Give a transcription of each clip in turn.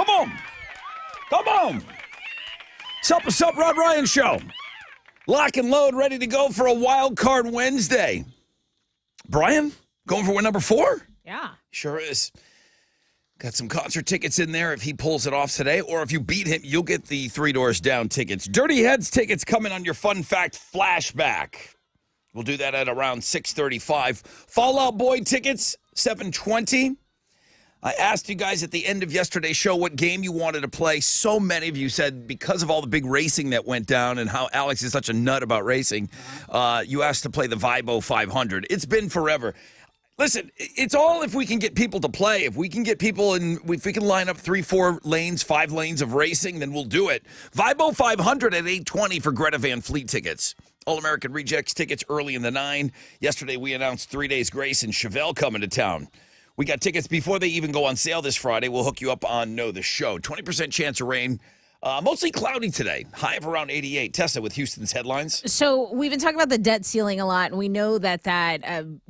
Come on. Come on. What's up, Rod Ryan Show. Lock and load, ready to go for a wild card Wednesday. Brian, going for win number 4? Yeah. Sure is. Got some concert tickets in there if he pulls it off today, or if you beat him, you'll get the Three Doors Down tickets. Dirty Heads tickets coming on your Fun Fact Flashback. We'll do that at around 6:35. Fall Out Boy tickets, 7:20. I asked you guys at the end of yesterday's show what game you wanted to play. So many of you said because of all the big racing that went down and how Alex is such a nut about racing, you asked to play the Vibo 500. It's been forever. Listen, it's all if we can get people to play. If we can get people and if we can line up 3, 4 lanes, 5 lanes of racing, then we'll do it. Vibo 500 at 8:20 for Greta Van Fleet tickets. All-American Rejects tickets early in the 9. Yesterday we announced 3 Days Grace and Chevelle coming to town. We got tickets before they even go on sale this Friday. We'll hook you up on Know the Show. 20% chance of rain. Mostly cloudy today. High of around 88. Tessa with Houston's headlines. So we've been talking about the debt ceiling a lot, and we know that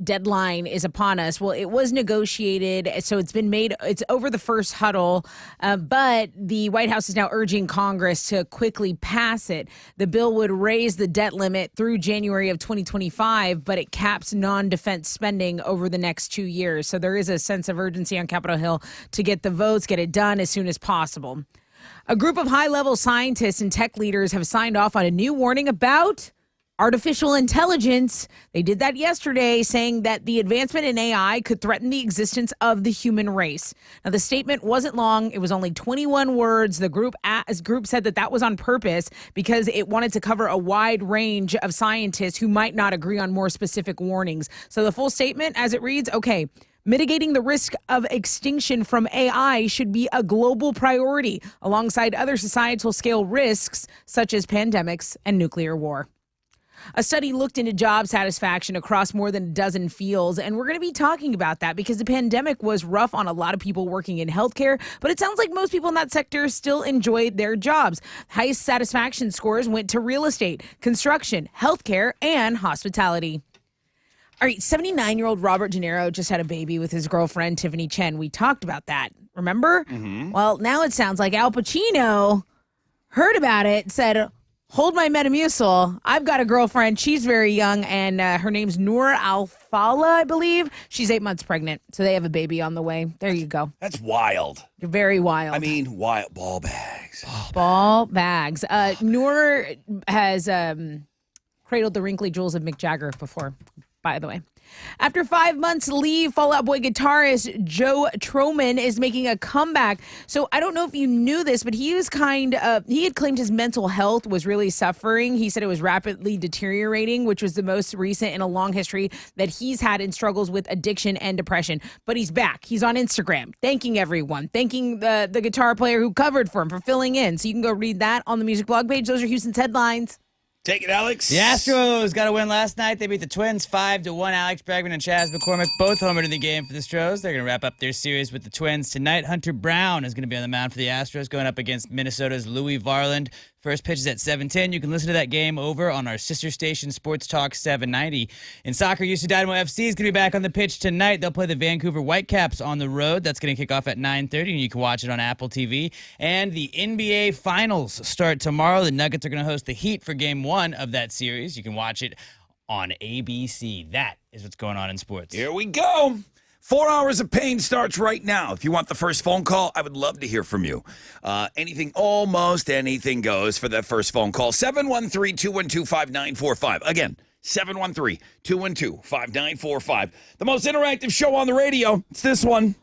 deadline is upon us. Well, it was negotiated, so it's been made. It's over the first huddle, but the White House is now urging Congress to quickly pass it. The bill would raise the debt limit through January of 2025, but it caps non-defense spending over the next 2 years. So there is a sense of urgency on Capitol Hill to get the votes, get it done as soon as possible. A group of high-level scientists and tech leaders have signed off on a new warning about artificial intelligence. They did that yesterday, saying that the advancement in AI could threaten the existence of the human race. Now, the statement wasn't long. It was only 21 words. The group said that was on purpose because it wanted to cover a wide range of scientists who might not agree on more specific warnings. So the full statement, as it reads, okay, mitigating the risk of extinction from AI should be a global priority alongside other societal scale risks such as pandemics and nuclear war. A study looked into job satisfaction across more than a dozen fields, and we're going to be talking about that because the pandemic was rough on a lot of people working in healthcare, but it sounds like most people in that sector still enjoyed their jobs. Highest satisfaction scores went to real estate, construction, healthcare, and hospitality. All right, 79-year-old Robert De Niro just had a baby with his girlfriend, Tiffany Chen. We talked about that, remember? Mm-hmm. Well, now it sounds like Al Pacino heard about it, said, hold my Metamucil. I've got a girlfriend. She's very young, and her name's Noor Al-Fala, I believe. She's 8 months pregnant, so they have a baby on the way. There you go. That's wild. Very wild. I mean, wild. Ball bags. Ball bags. Noor has cradled the wrinkly jewels of Mick Jagger before, by the way. After 5 months leave, Fall Out Boy guitarist Joe Troman is making a comeback. So I don't know if you knew this, but he had claimed his mental health was really suffering. He said it was rapidly deteriorating, which was the most recent in a long history that he's had in struggles with addiction and depression. But he's back. He's on Instagram, thanking everyone, thanking the guitar player who covered for him for filling in. So you can go read that on the music blog page. Those are Houston's headlines. Take it, Alex. The Astros got a win last night. They beat the Twins 5-1. Alex Bregman and Chaz McCormick both homered in the game for the Stros. They're going to wrap up their series with the Twins tonight. Hunter Brown is going to be on the mound for the Astros, going up against Minnesota's Louis Varland. First pitch is at 7:10. You can listen to that game over on our sister station, Sports Talk 790. In soccer, UC Dynamo FC is going to be back on the pitch tonight. They'll play the Vancouver Whitecaps on the road. That's going to kick off at 9:30, and you can watch it on Apple TV. And the NBA Finals start tomorrow. The Nuggets are going to host the Heat for Game 1 of that series. You can watch it on ABC. That is what's going on in sports. Here we go. 4 hours of pain starts right now. If you want the first phone call, I would love to hear from you. Almost anything goes for that first phone call. 713-212-5945. Again, 713-212-5945. The most interactive show on the radio. It's this one.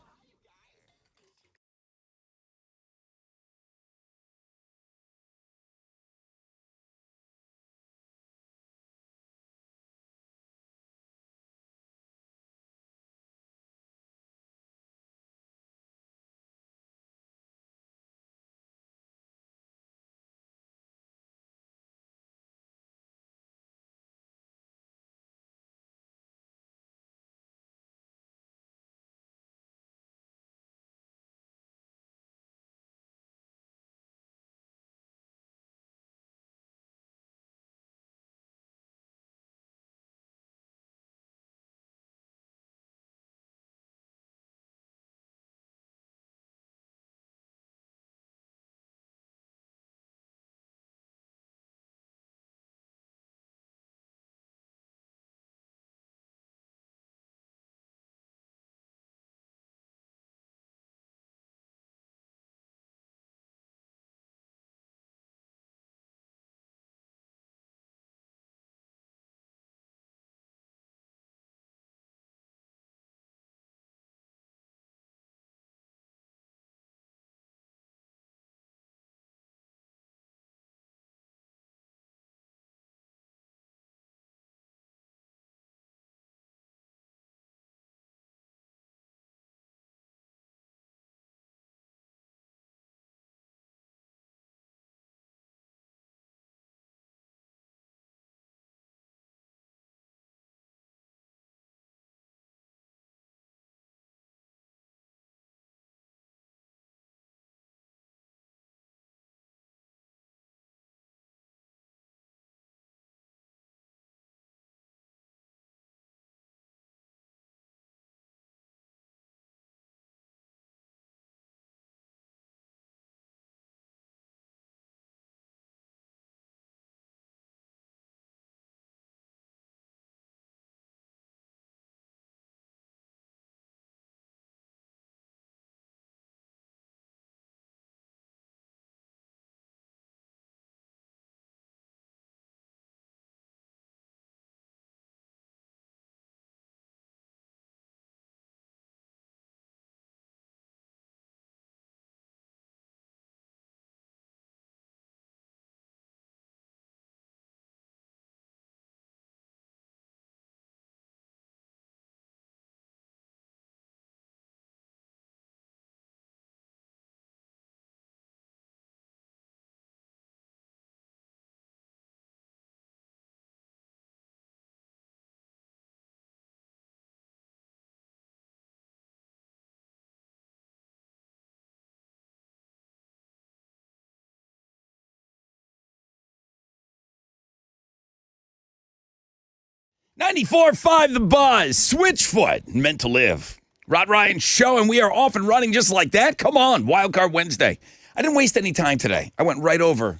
94.5 The Buzz, Switchfoot, Meant to Live. Rod Ryan Show, and we are off and running just like that. Come on, Wildcard Wednesday. I didn't waste any time today. I went right over.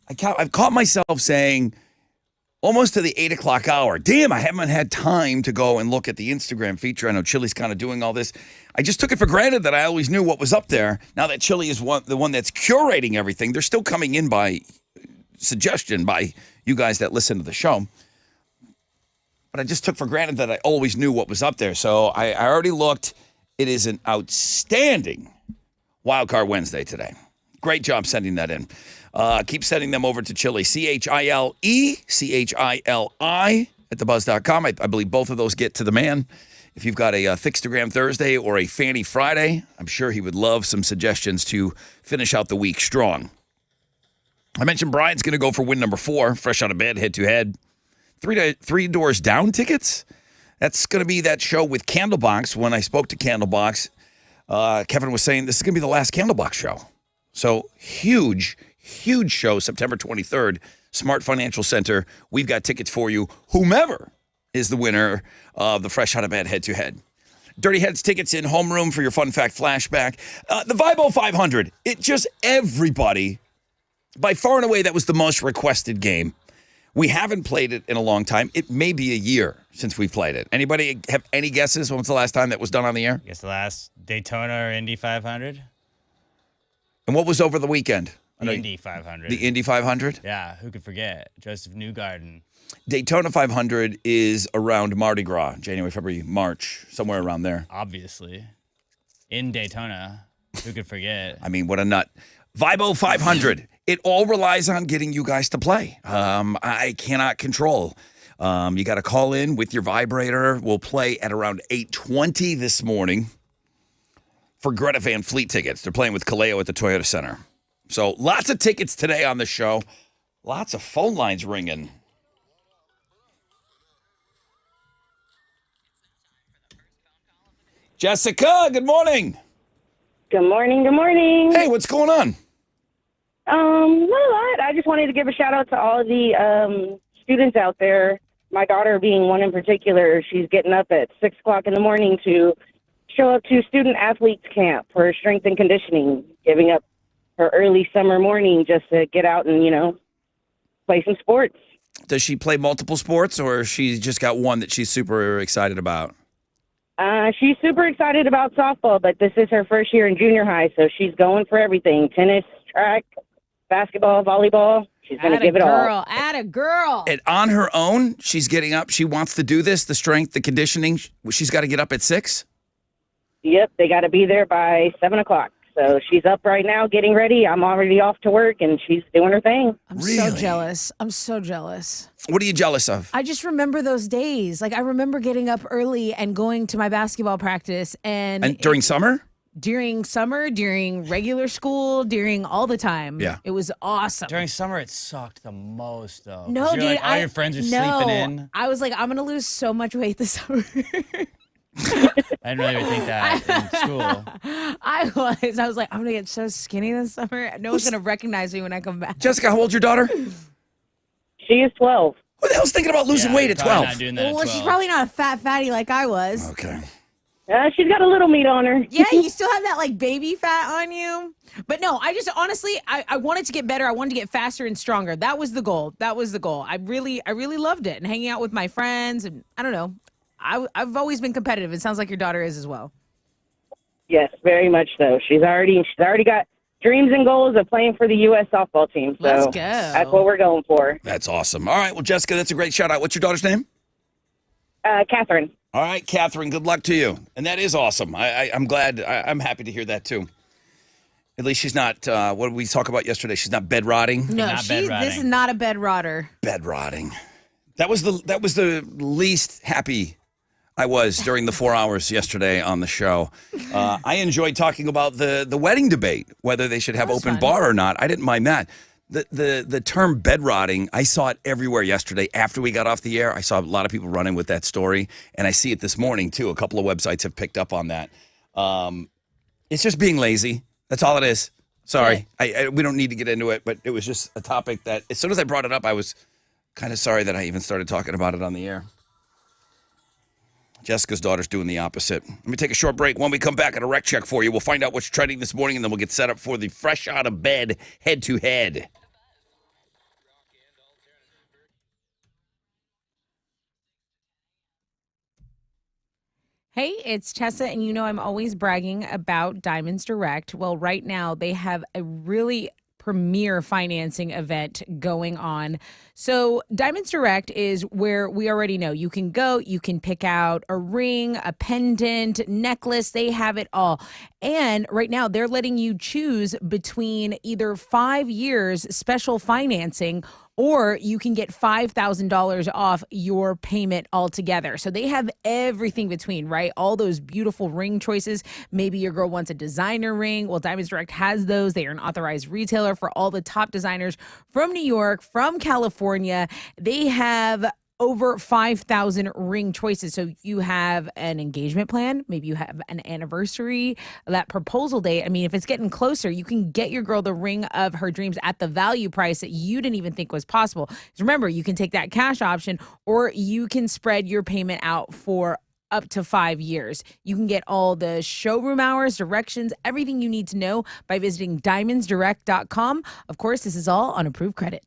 I've caught myself saying almost to the 8 o'clock hour, damn, I haven't had time to go and look at the Instagram feature. I know Chili's kind of doing all this. I just took it for granted that I always knew what was up there. Now that Chili is the one that's curating everything, they're still coming in by suggestion by you guys that listen to the show. But I just took for granted that I always knew what was up there. So I already looked. It is an outstanding Wildcard Wednesday today. Great job sending that in. Keep sending them over to Chili, CHILE, CHILI at thebuzz.com. I believe both of those get to the man. If you've got a Thickstagram Thursday or a Fanny Friday, I'm sure he would love some suggestions to finish out the week strong. I mentioned Brian's going to go for win number 4, fresh out of bed, head-to-head. Three Doors Down tickets. That's going to be that show with Candlebox. When I spoke to Candlebox, Kevin was saying this is going to be the last Candlebox show. So huge show, September 23rd, Smart Financial Center. We've got tickets for you, whomever is the winner of the fresh out of bed head-to-head. Dirty Heads tickets in homeroom for your fun fact flashback. The Vibo 500, it just everybody, by far and away, that was the most requested game. We haven't played it in a long time. It may be a year since we've played it. Anybody have any guesses? When was the last time that was done on the air? I guess the last Daytona or Indy 500? And what was over the weekend? The Indy 500. The Indy 500? Yeah, who could forget? Joseph Newgarden. Daytona 500 is around Mardi Gras, January, February, March, somewhere around there. Obviously. In Daytona. Who could forget? I mean, what a nut. Vibo 500. It all relies on getting you guys to play. I cannot control. You got to call in with your vibrator. We'll play at around 8:20 this morning for Greta Van Fleet tickets. They're playing with Kaleo at the Toyota Center. So lots of tickets today on the show. Lots of phone lines ringing. Jessica, good morning. Good morning. Good morning. Hey, what's going on? Not a lot. I just wanted to give a shout out to all of the students out there. My daughter being one in particular, she's getting up at 6 o'clock in the morning to show up to student athletes camp for strength and conditioning, giving up her early summer morning just to get out and, play some sports. Does she play multiple sports, or she's just got one that she's super excited about? She's super excited about softball, but this is her first year in junior high, so she's going for everything. Tennis, track, basketball, volleyball. She's going to give it all. Atta girl. And on her own, she's getting up. She wants to do this, the strength, the conditioning. She's got to get up at 6? Yep, they got to be there by 7 o'clock. So she's up right now getting ready. I'm already off to work, and she's doing her thing. I'm so jealous. I'm so jealous. What are you jealous of? I just remember those days. Like, I remember getting up early and going to my basketball practice. And during summer? During summer, during regular school, during all the time. Yeah. It was awesome. During summer, it sucked the most, though. No, 'Cause dude. you're like, all your friends are sleeping in. I was like, I'm going to lose so much weight this summer. I didn't really even think that in school. I was like, I'm going to get so skinny this summer. No one's going to recognize me when I come back. Jessica, how old's your daughter? She is 12. Who the hell's thinking about losing weight at probably 12? Not doing that at Well, 12. she's probably not a fat fatty like I was. Okay. She's got a little meat on her. Yeah, you still have that like baby fat on you. But no, I just honestly, I wanted to get better. I wanted to get faster and stronger. That was the goal. I really loved it. And hanging out with my friends. And I don't know. I've always been competitive. It sounds like your daughter is as well. Yes, very much so. She's already got dreams and goals of playing for the U.S. softball team. So Let's go. That's what we're going for. That's awesome. All right. Well, Jessica, that's a great shout out. What's your daughter's name? Catherine. All right, Catherine, good luck to you. And that is awesome. I'm glad. I'm happy to hear that, too. At least she's not, what did we talk about yesterday? She's not bed rotting. No, Not bed rotting. this is not a bed rotter. Bed rotting. That was the least happy I was during the 4 hours yesterday on the show. I enjoyed talking about the wedding debate, whether they should have That was open fun. bar or not. I didn't mind that. The term bed rotting, I saw it everywhere yesterday. After we got off the air, I saw a lot of people running with that story, and I see it this morning too. A couple of websites have picked up on that. It's just being lazy. That's all it is. Sorry, we don't need to get into it, but it was just a topic that as soon as I brought it up, I was Kind of sorry that I even started talking about it on the air. Jessica's daughter's doing the opposite. Let me take a short break. When we come back, at a rec check for you. We'll find out what's trending this morning, and then we'll get set up for the fresh out of bed head-to-head. Hey, it's Tessa, and you know I'm always bragging about Diamonds Direct. Well, right now they have a really premier financing event going on. So, Diamonds Direct is where we already know you can go, you can pick out a ring, a pendant, necklace, they have it all. And right now they're letting you choose between either 5 years special financing or you can get $5,000 off your payment altogether. So they have everything between, right? All those beautiful ring choices. Maybe your girl wants a designer ring. Well, Diamonds Direct has those. They are an authorized retailer for all the top designers from New York, from California. They have over 5,000 ring choices. So you have an engagement plan, maybe you have an anniversary, that proposal date. I mean, if it's getting closer, you can get your girl the ring of her dreams at the value price that you didn't even think was possible. 'Cause remember, you can take that cash option or you can spread your payment out for up to 5 years. You can get all the showroom hours, directions, everything you need to know by visiting diamondsdirect.com. Of course, this is all on approved credit.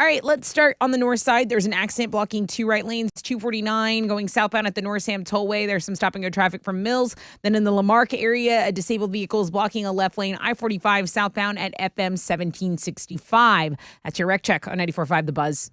All right, let's start on the north side. There's an accident blocking 2 right lanes, 249 going southbound at the North Sam Tollway. There's some stopping of traffic from Mills. Then in the Lamarck area, a disabled vehicle is blocking a left lane, I-45 southbound at FM 1765. That's your wreck check on 94.5 The Buzz.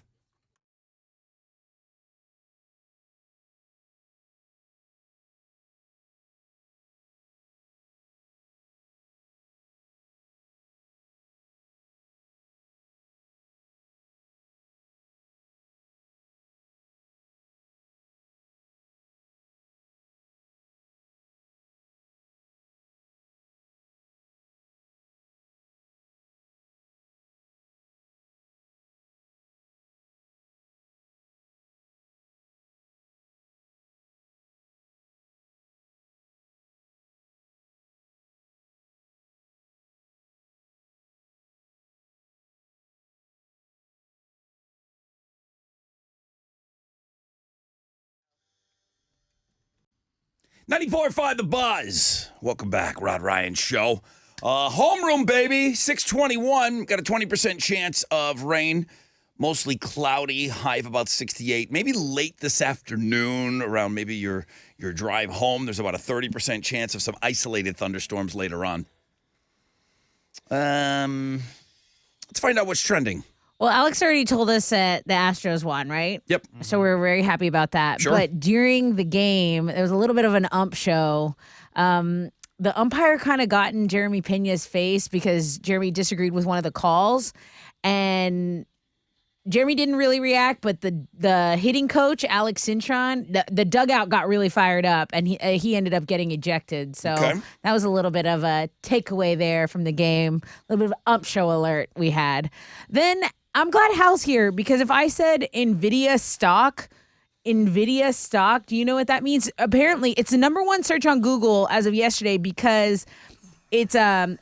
.94.5 The Buzz. Welcome back, Rod Ryan Show. Homeroom, baby. 621. Got a 20% chance of rain. Mostly cloudy. High of about 68. Maybe late this afternoon, around maybe your drive home. There's about a 30% chance of some isolated thunderstorms later on. Let's find out what's trending. Well, Alex already told us that the Astros won, right? Yep. So we're very happy about that. Sure. But during the game, there was a little bit of an ump show. The umpire kind of got in Jeremy Pena's face because Jeremy disagreed with one of the calls. And Jeremy didn't really react, but the hitting coach, Alex Cintron, the dugout got really fired up, and he ended up getting ejected. So that was a little bit of a takeaway there from the game. A little bit of ump show alert we had. Then I'm glad Hal's here, because if I said NVIDIA stock, do you know what that means? Apparently, it's the number one search on Google as of yesterday because it's a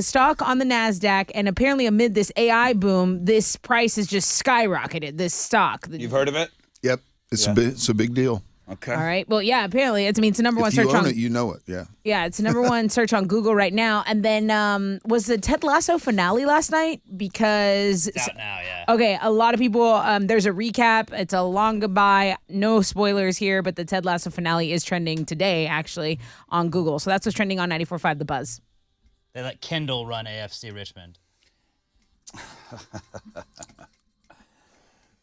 stock on the NASDAQ, and apparently amid this AI boom, this price has just skyrocketed, this stock. You've heard of it? Yep. It's a big deal. Okay. All right. Well, yeah, apparently it's the number one If you search own on it, you know it. Yeah. Yeah, it's the number one search on Google right now. And then was the Ted Lasso finale last night? Because It's out now, yeah. okay, a lot of people. There's a recap. It's a long goodbye. No spoilers here, but the Ted Lasso finale is trending today, actually, on Google. So that's what's trending on 94.5 The Buzz. They let Kendall run AFC Richmond.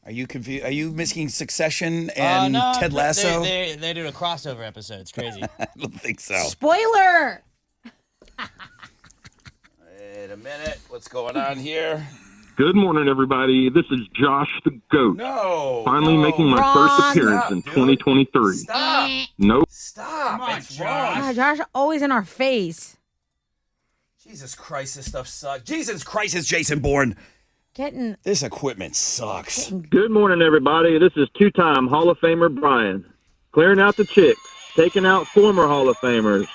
Are you confused? Are you missing Succession and No, Ted Lasso? They did a crossover episode. It's crazy. I don't think so. Spoiler. Wait a minute. What's going on here? Good morning, everybody. This is Josh the Goat. No. Finally making my Wrong. first appearance in Stop, dude. 2023. Stop. Nope. Stop. on, It's Josh. wrong. God, Josh, always in our face. Jesus Christ, this stuff sucks. Jesus Christ, is Jason Bourne. Getting This equipment sucks. Good morning, everybody. This is two-time Hall of Famer Brian. Clearing out the chicks, taking out former Hall of Famers,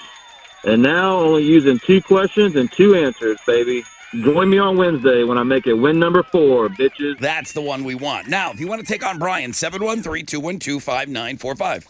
and now only using 2 questions and 2 answers, baby. Join me on Wednesday when I make it win number 4, bitches. That's the one we want. Now, if you want to take on Brian, 713-212-5945.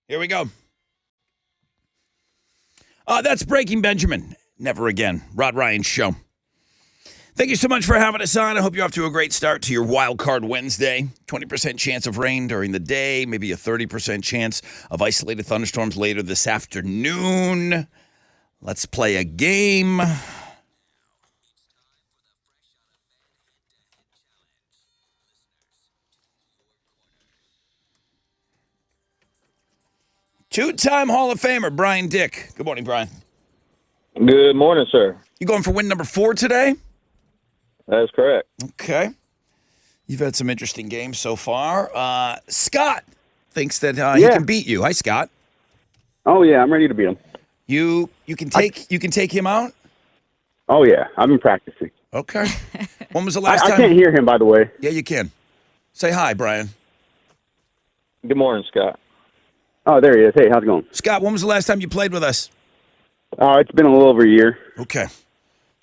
Here we go. That's Breaking Benjamin. Never Again. Rod Ryan Show. Thank you so much for having us on. I hope you're off to a great start to your Wild Card Wednesday. 20% chance of rain during the day, maybe a 30% chance of isolated thunderstorms later this afternoon. Let's play a game. Two-time Hall of Famer, Brian Dick. Good morning, Brian. Good morning, sir. You going for win number 4 today? That is correct. Okay. You've had some interesting games so far. Scott thinks that he Yeah. can beat you. Hi, Scott. Oh yeah, I'm ready to beat him. You can take him out? Oh yeah, I've been practicing. Okay. When was the I, last I time? can't hear him, by the way. Yeah, you can. Say hi, Brian. Good morning, Scott. Oh, there he is. Hey, how's it going? Scott, when was the last time you played with us? Oh, it's been a little over a year. Okay.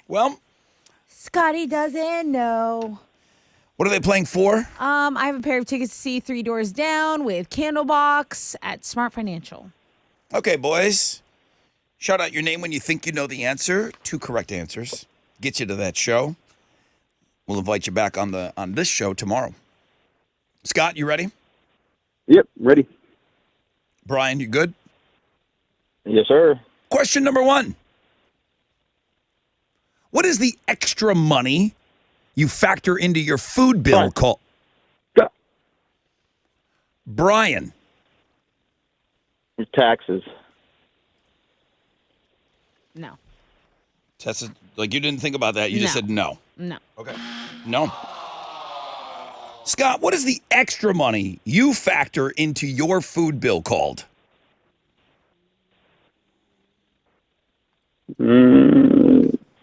Well, Scotty doesn't know. what are they playing for? I have a pair of tickets to see Three Doors Down with Candlebox at Smart Financial. Okay, boys. Shout out your name when you think you know the answer. 2 correct answers. Get you to that show. We'll invite you back on this show tomorrow. Scott, you ready? Yep, ready. Brian, you good? Yes, sir. Question number 1. What is the extra money you factor into your food bill called? Scott. Brian. Taxes. No. Tessa, like you didn't think about that. You just No. said no. No. Okay. No. Scott, what is the extra money you factor into your food bill called?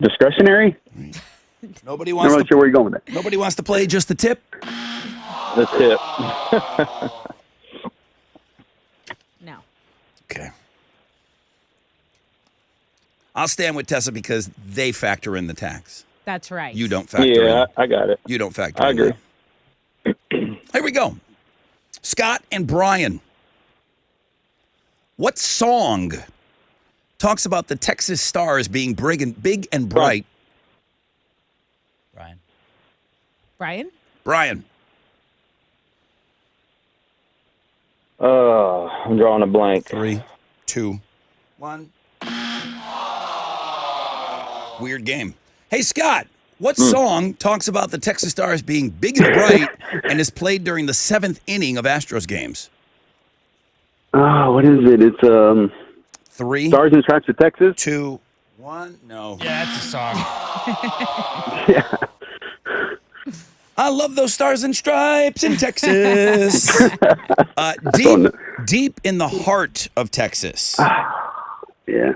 Discretionary? Nobody I'm wants not really to sure where you're going with that. Nobody wants to play just the tip? The tip. No. Okay. I'll stand with Tessa because they factor in the tax. That's right. You don't factor Yeah, in. I got it. You don't factor I in. agree. that. Here we go. Scott and Brian. What song talks about the Texas Stars being big and bright? Brian. Brian? Brian. I'm drawing a blank. 3, 2, 1. Weird game. Hey, Scott, what song talks about the Texas Stars being big and bright and is played during the 7th inning of Astros games? Oh, what is it? It's 3, Stars and Stripes of Texas. 2, 1. No. Yeah, that's a song. Yeah. I love those stars and stripes in Texas. Deep in the heart of Texas. Yeah.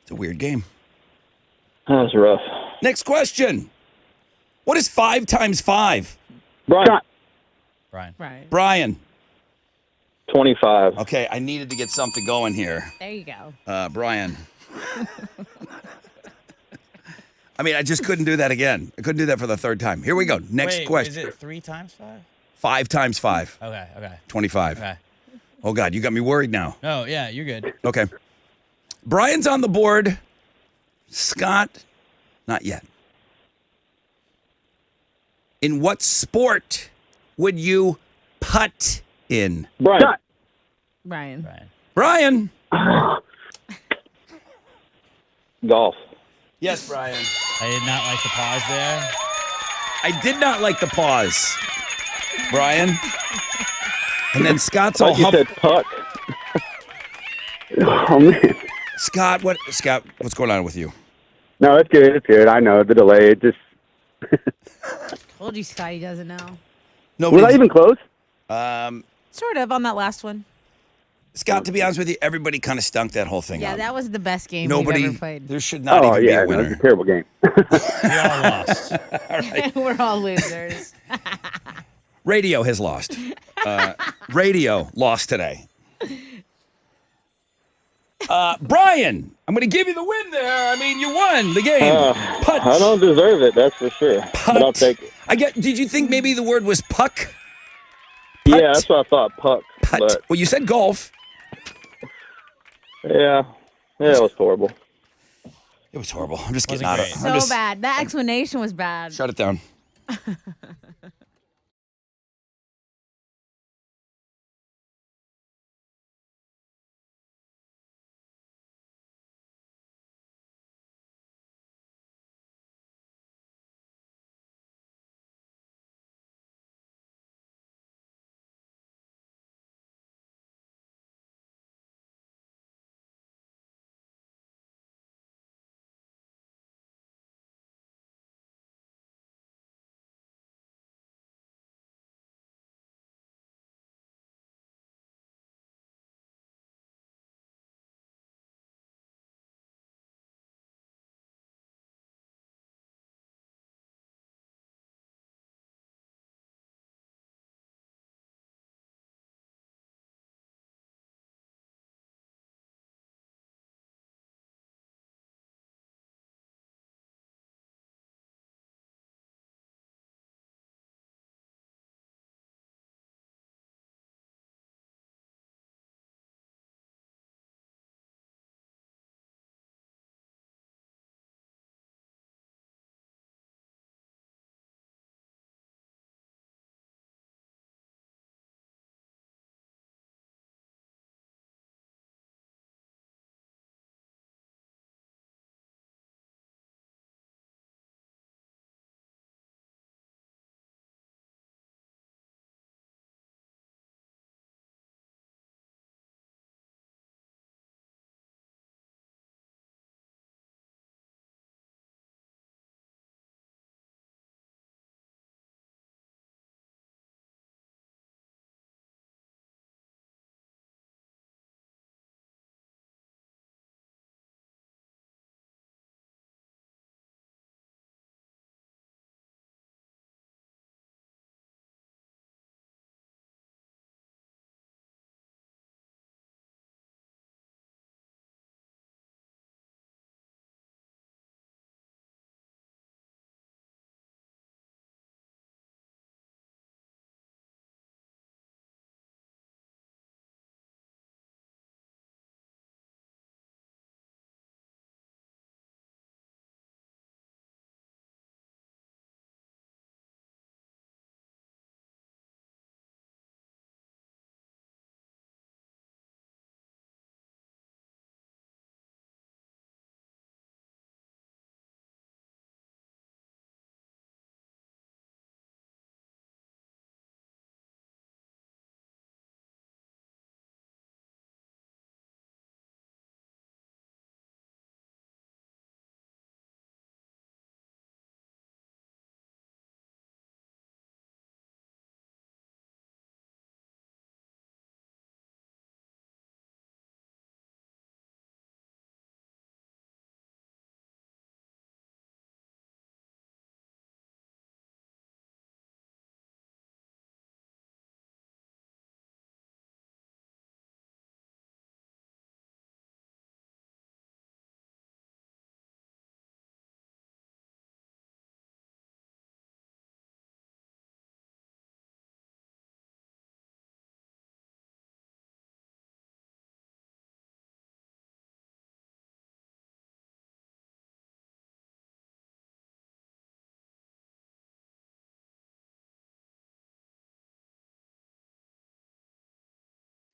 It's a weird game. That's rough. Next question. What is 5 times 5? Brian, Scott. Brian. Right. Brian. 25. Okay, I needed to get something going here. There you go. Brian. I mean, I just couldn't do that again. I couldn't do that for the 3rd time. Here we go. Next Wait, question. Is it 3 times 5? 5 times 5. Okay, okay, 25. okay. Oh, God, you got me worried now. No, yeah, you're good. Okay. Brian's on the board. Scott, not yet. In what sport would you putt in? Brian, Scott. Brian. Brian. Brian. golf. Yes, Brian. I did not like the pause there. I did not like the pause. Brian. And then Scott's all Like you huff. said, puck. Oh man. Scott, what's going on with you? No, it's good. It's good. I know the delay. It just. Told you Scotty doesn't know. Was I even close? Sort of on that last one. Scott, to be honest with you, everybody kind of stunk that whole thing Yeah, up. that was the best game Nobody, we've ever played. there should not Oh even yeah, be a no, it's winner. a terrible game. We all lost. We're all losers. Radio has lost. Radio lost today. Brian, I'm going to give you the win there. I mean, you won the game. Putt. I don't deserve it, that's for sure. Putt. But I'll take it. Did you think maybe the word was puck? Yeah, that's what I thought, puck. Putt. But Well, you said golf. Yeah, it was horrible. It was horrible. I'm just getting Wasn't out of great. it. So I'm just, bad. That explanation was bad. Shut it down.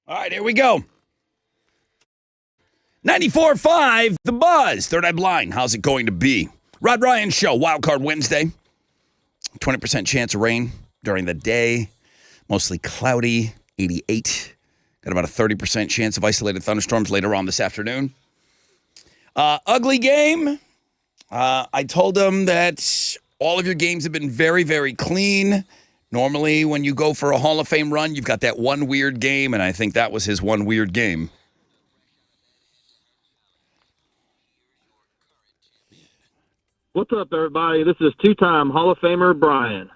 All right, here we go. 94.5, The Buzz, Third Eye Blind. How's it going to be? Rod Ryan Show, Wild Card Wednesday. 20% chance of rain during the day. Mostly cloudy, 88. Got about a 30% chance of isolated thunderstorms later on this afternoon. Ugly game. I told them that all of your games have been very, very clean. Normally, when you go for a Hall of Fame run, you've got that one weird game, and I think that was his one weird game. What's up, everybody? This is two-time Hall of Famer Brian.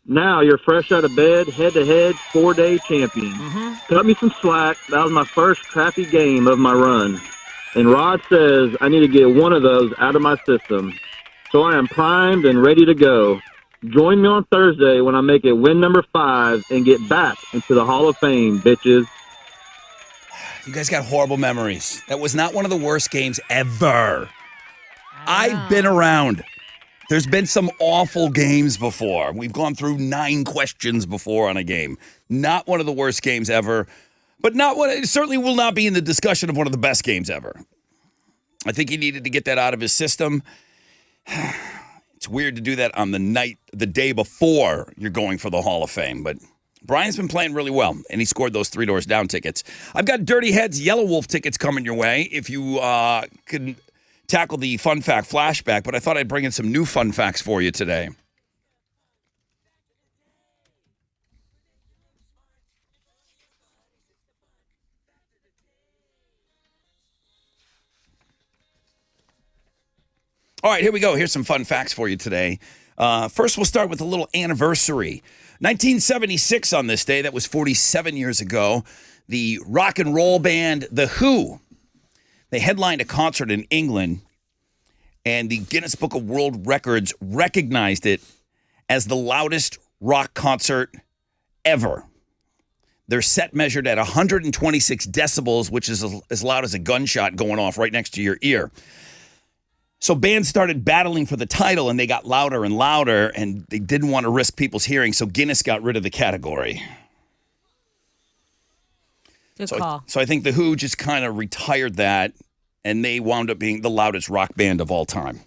Now you're fresh out of bed, head-to-head, 4-day champion. Cut me some slack. That was my first crappy game of my run. And Rod says I need to get one of those out of my system. So I am primed and ready to go. Join me on Thursday when I make it win number 5 and get back into the Hall of Fame, bitches. You guys got horrible memories. That was not one of the worst games ever. I've been around. There's been some awful games before. We've gone through 9 questions before on a game. Not one of the worst games ever, but it certainly will not be in the discussion of one of the best games ever. I think he needed to get that out of his system. It's weird to do that on the day before you're going for the Hall of Fame, but Brian's been playing really well, and he scored those 3 Doors Down tickets. I've got Dirty Heads Yellow Wolf tickets coming your way if you can tackle the fun fact flashback, but I thought I'd bring in some new fun facts for you today. All right, here we go. Here's some fun facts for you today. First, we'll start with a little anniversary. 1976 on this day, that was 47 years ago, the rock and roll band The Who, they headlined a concert in England, and the Guinness Book of World Records recognized it as the loudest rock concert ever. Their set measured at 126 decibels, which is as loud as a gunshot going off right next to your ear. So bands started battling for the title, and they got louder and louder, and they didn't want to risk people's hearing, so Guinness got rid of the category. Good call. So I think The Who just kind of retired that, and they wound up being the loudest rock band of all time.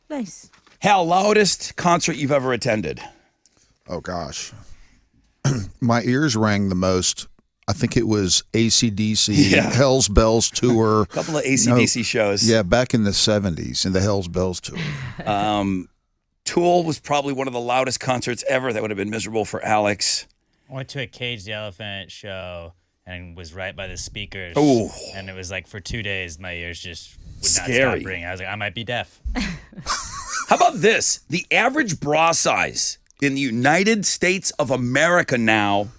Nice. Hal, loudest concert you've ever attended? Oh, gosh. My ears rang the most. I think it was AC/DC, Hell's Bells Tour. A couple of AC/DC shows. Yeah, back in the 70s, in the Hell's Bells Tour. Tool was probably one of the loudest concerts ever. That would have been miserable for Alex. I went to a Cage the Elephant show and was right by the speakers. Ooh. And it was like for 2 days, my ears just would not Scary. stop ringing. I was like, I might be deaf. How about this? The average bra size in the United States of America now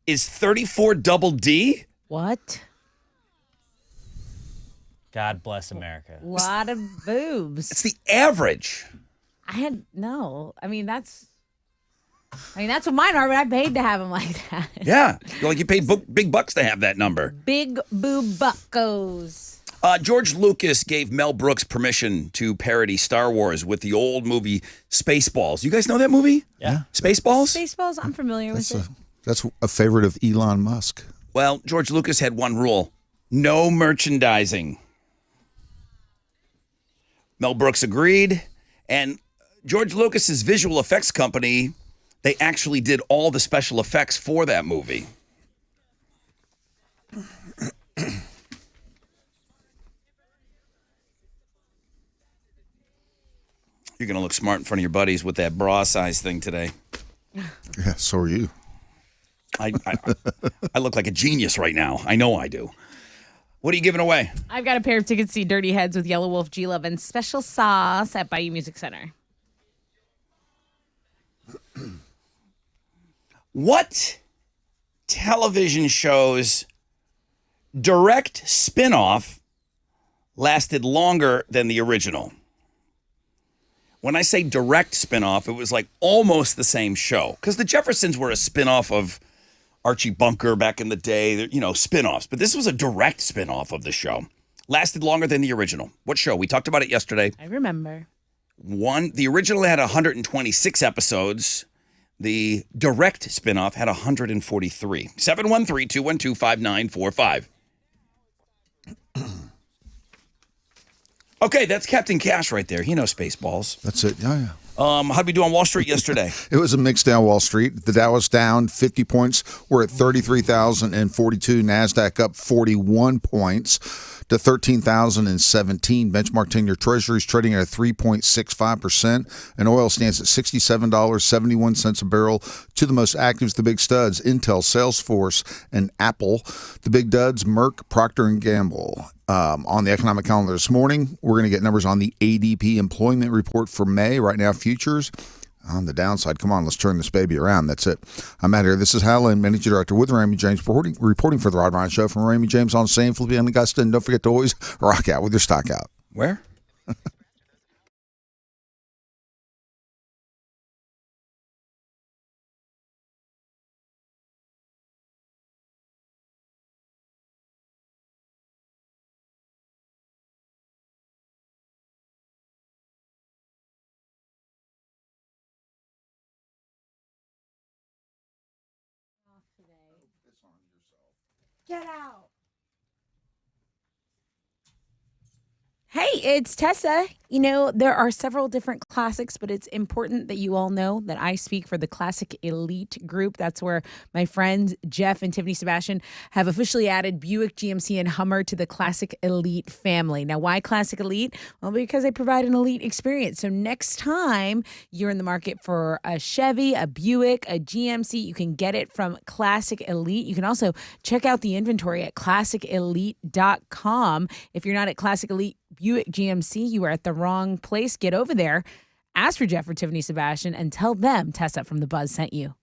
is 34 double D. What? God bless America. A lot of boobs. It's the average. I mean, that's what mine are, but I paid to have them like that. Yeah. You paid big bucks to have that number. Big boob buckos. George Lucas gave Mel Brooks permission to parody Star Wars with the old movie Spaceballs. You guys know that movie? Yeah. Spaceballs? Spaceballs, I'm familiar with it. That's a favorite of Elon Musk. Well, George Lucas had one rule: no merchandising. Mel Brooks agreed, and George Lucas's visual effects company, they actually did all the special effects for that movie. You're going to look smart in front of your buddies with that bra size thing today. Yeah, so are you. I look like a genius right now. I know I do. What are you giving away? I've got a pair of tickets to see Dirty Heads with Yellow Wolf, G-Love, and Special Sauce at Bayou Music Center. What television show's direct spinoff lasted longer than the original? When I say direct spinoff, it was like almost the same show. Because the Jeffersons were a spinoff of Archie Bunker back in the day, spinoffs. But this was a direct spinoff of the show. Lasted longer than the original. What show? We talked about it yesterday. I remember. The original had 126 episodes. The direct spinoff had 143. 713-212-5945. Okay, that's Captain Cash right there. He knows Spaceballs. That's it. Yeah, yeah. How'd we do on Wall Street yesterday? It was a mix down Wall Street. The Dow was down 50 points. We're at 33,042. NASDAQ up 41 points to 13,017. Benchmark 10-year Treasuries trading at a 3.65%. And oil stands at $67.71 a barrel. To the most actives, the big studs, Intel, Salesforce, and Apple. The big duds, Merck, Procter & Gamble. On the economic calendar this morning, we're going to get numbers on the ADP employment report for May. Right now, futures on the downside. Come on, let's turn this baby around. That's it. I'm out here. This is Hal Lynn, Managing Director with Ramey James, reporting for the Rod Ryan Show from Ramey James on St. Felipe and Augusta. And don't forget to always rock out with your stock out. Where? Get out. Hey, it's Tessa. You know, there are several different classics, but it's important that you all know that I speak for the Classic Elite group. That's where my friends Jeff and Tiffany Sebastian have officially added Buick, GMC, and Hummer to the Classic Elite family. Now, why Classic Elite? Well, because they provide an elite experience. So next time you're in the market for a Chevy, a Buick, a GMC, you can get it from Classic Elite. You can also check out the inventory at classicelite.com. If you're not at Classic Elite Buick GMC, you are at the wrong place. Get over there, ask for Jeff or Tiffany Sebastian, and tell them Tessa from The Buzz sent you.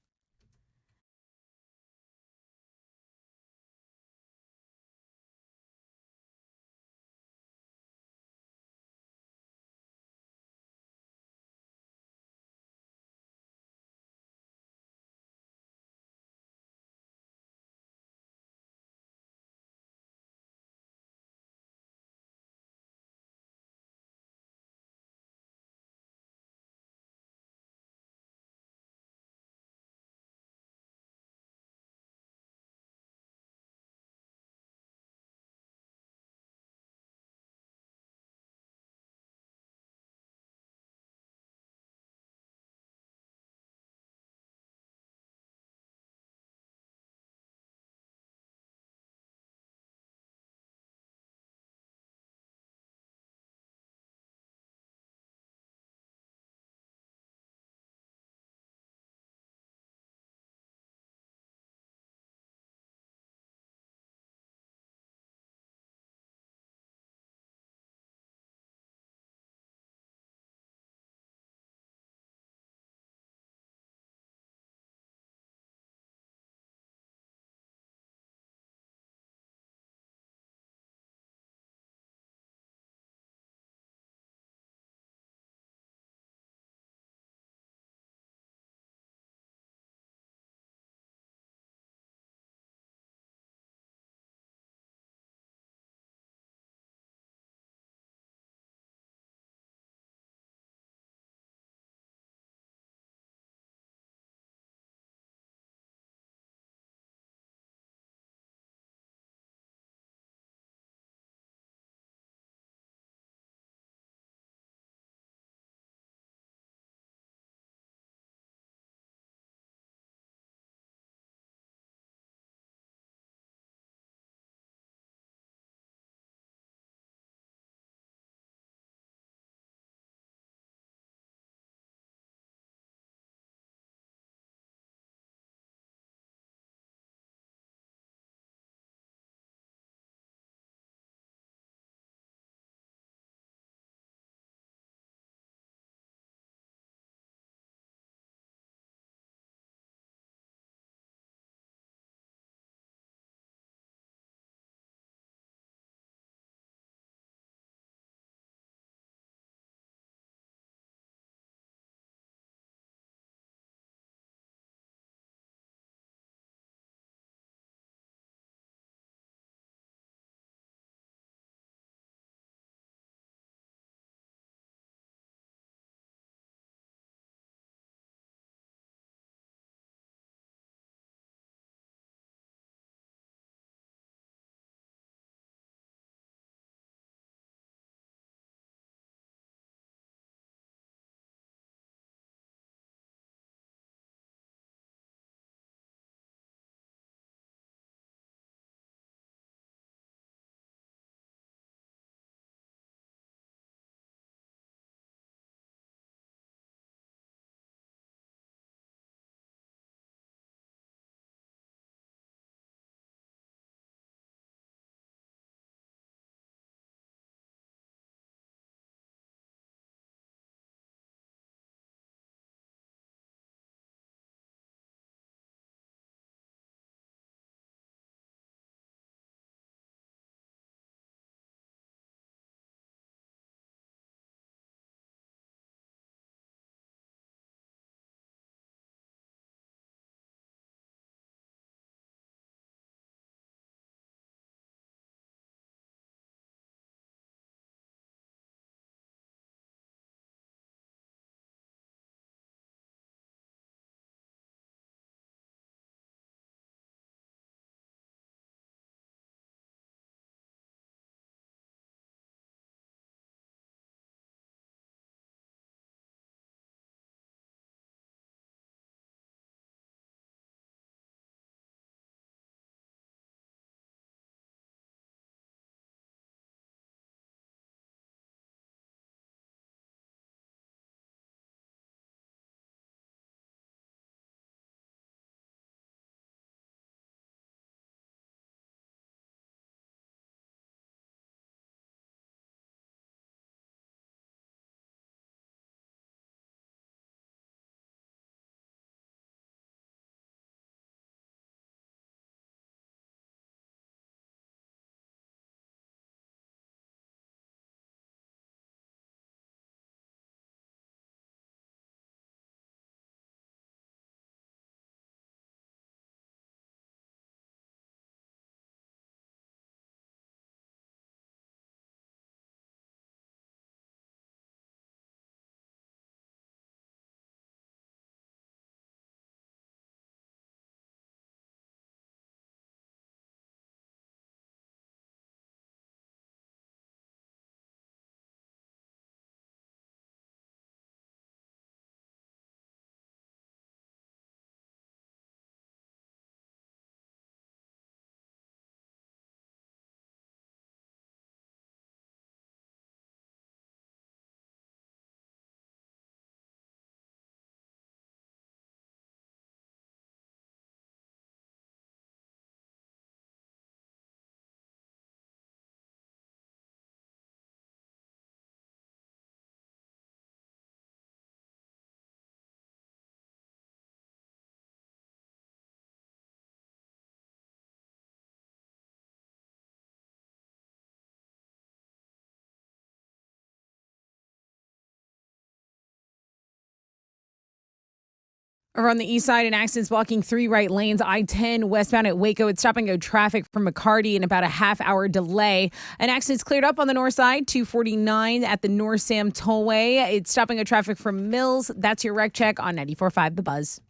Over on the east side, an accident's blocking 3 right lanes. I-10 westbound at Waco. It's stop and go traffic from McCarty in about a half-hour delay. An accident's cleared up on the north side, 249 at the North Sam Tollway. It's stop and go traffic from Mills. That's your wreck check on 94.5 The Buzz.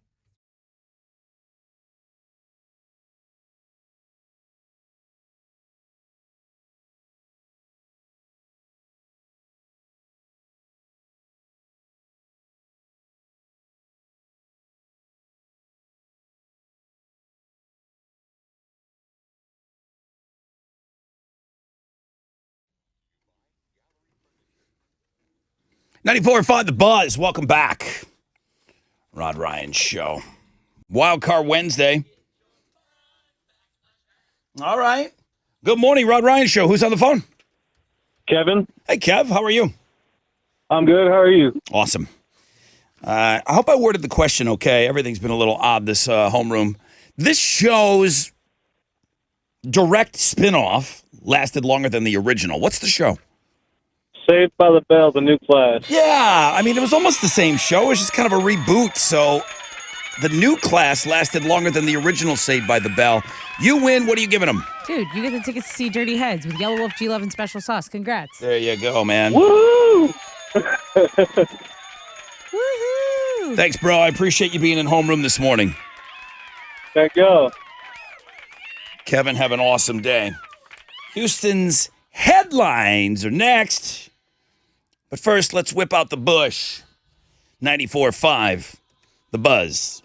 .94.5 The Buzz. Welcome back. Rod Ryan Show. Wild Card Wednesday. All right. Good morning, Rod Ryan Show. Who's on the phone? Kevin, Hey, Kev. How are you? I'm good. How are you? Awesome. I hope I worded the question okay. Everything's been a little odd this homeroom. This show's direct spinoff lasted longer than the original. What's the show? Saved by the Bell, the new class. Yeah, I mean, it was almost the same show. It was just kind of a reboot. So the new class lasted longer than the original Saved by the Bell. You win. What are you giving them? Dude, you get the tickets to see Dirty Heads with Yellow Wolf, G-Love, and Special Sauce. Congrats. There you go, man. Woo! Woohoo! Thanks, bro. I appreciate you being in homeroom this morning. Thank you. Kevin, have an awesome day. Houston's headlines are next. But first, let's whip out the bush. 94.5, The Buzz.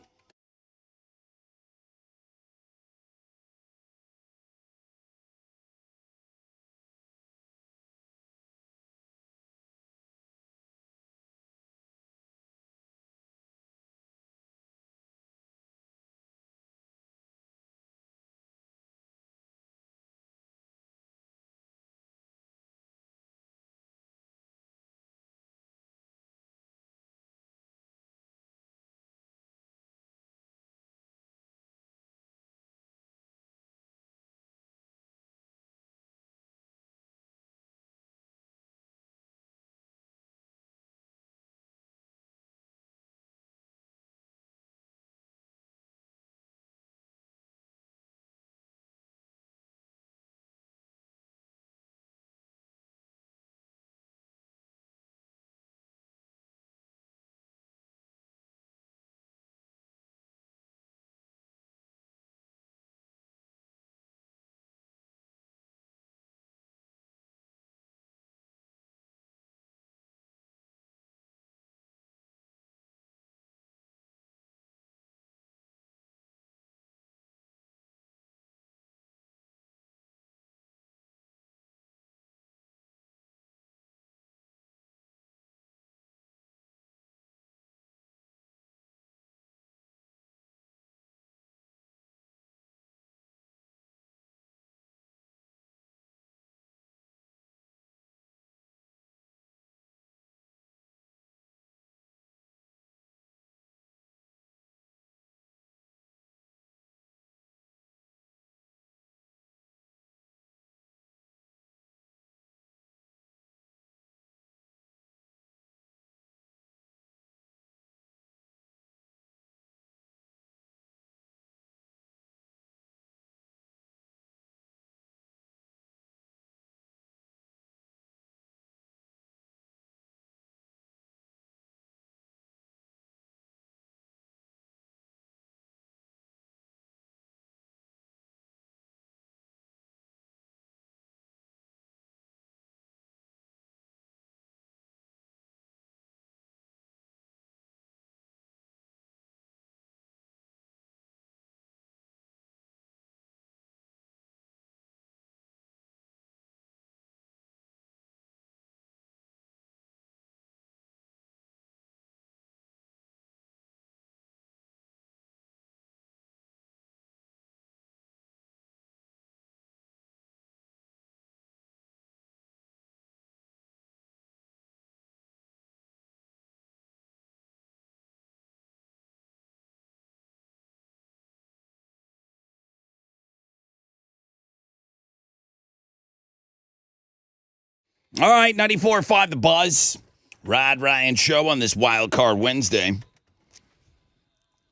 All right, 94.5 The Buzz. Rod Ryan Show on this Wild Card Wednesday.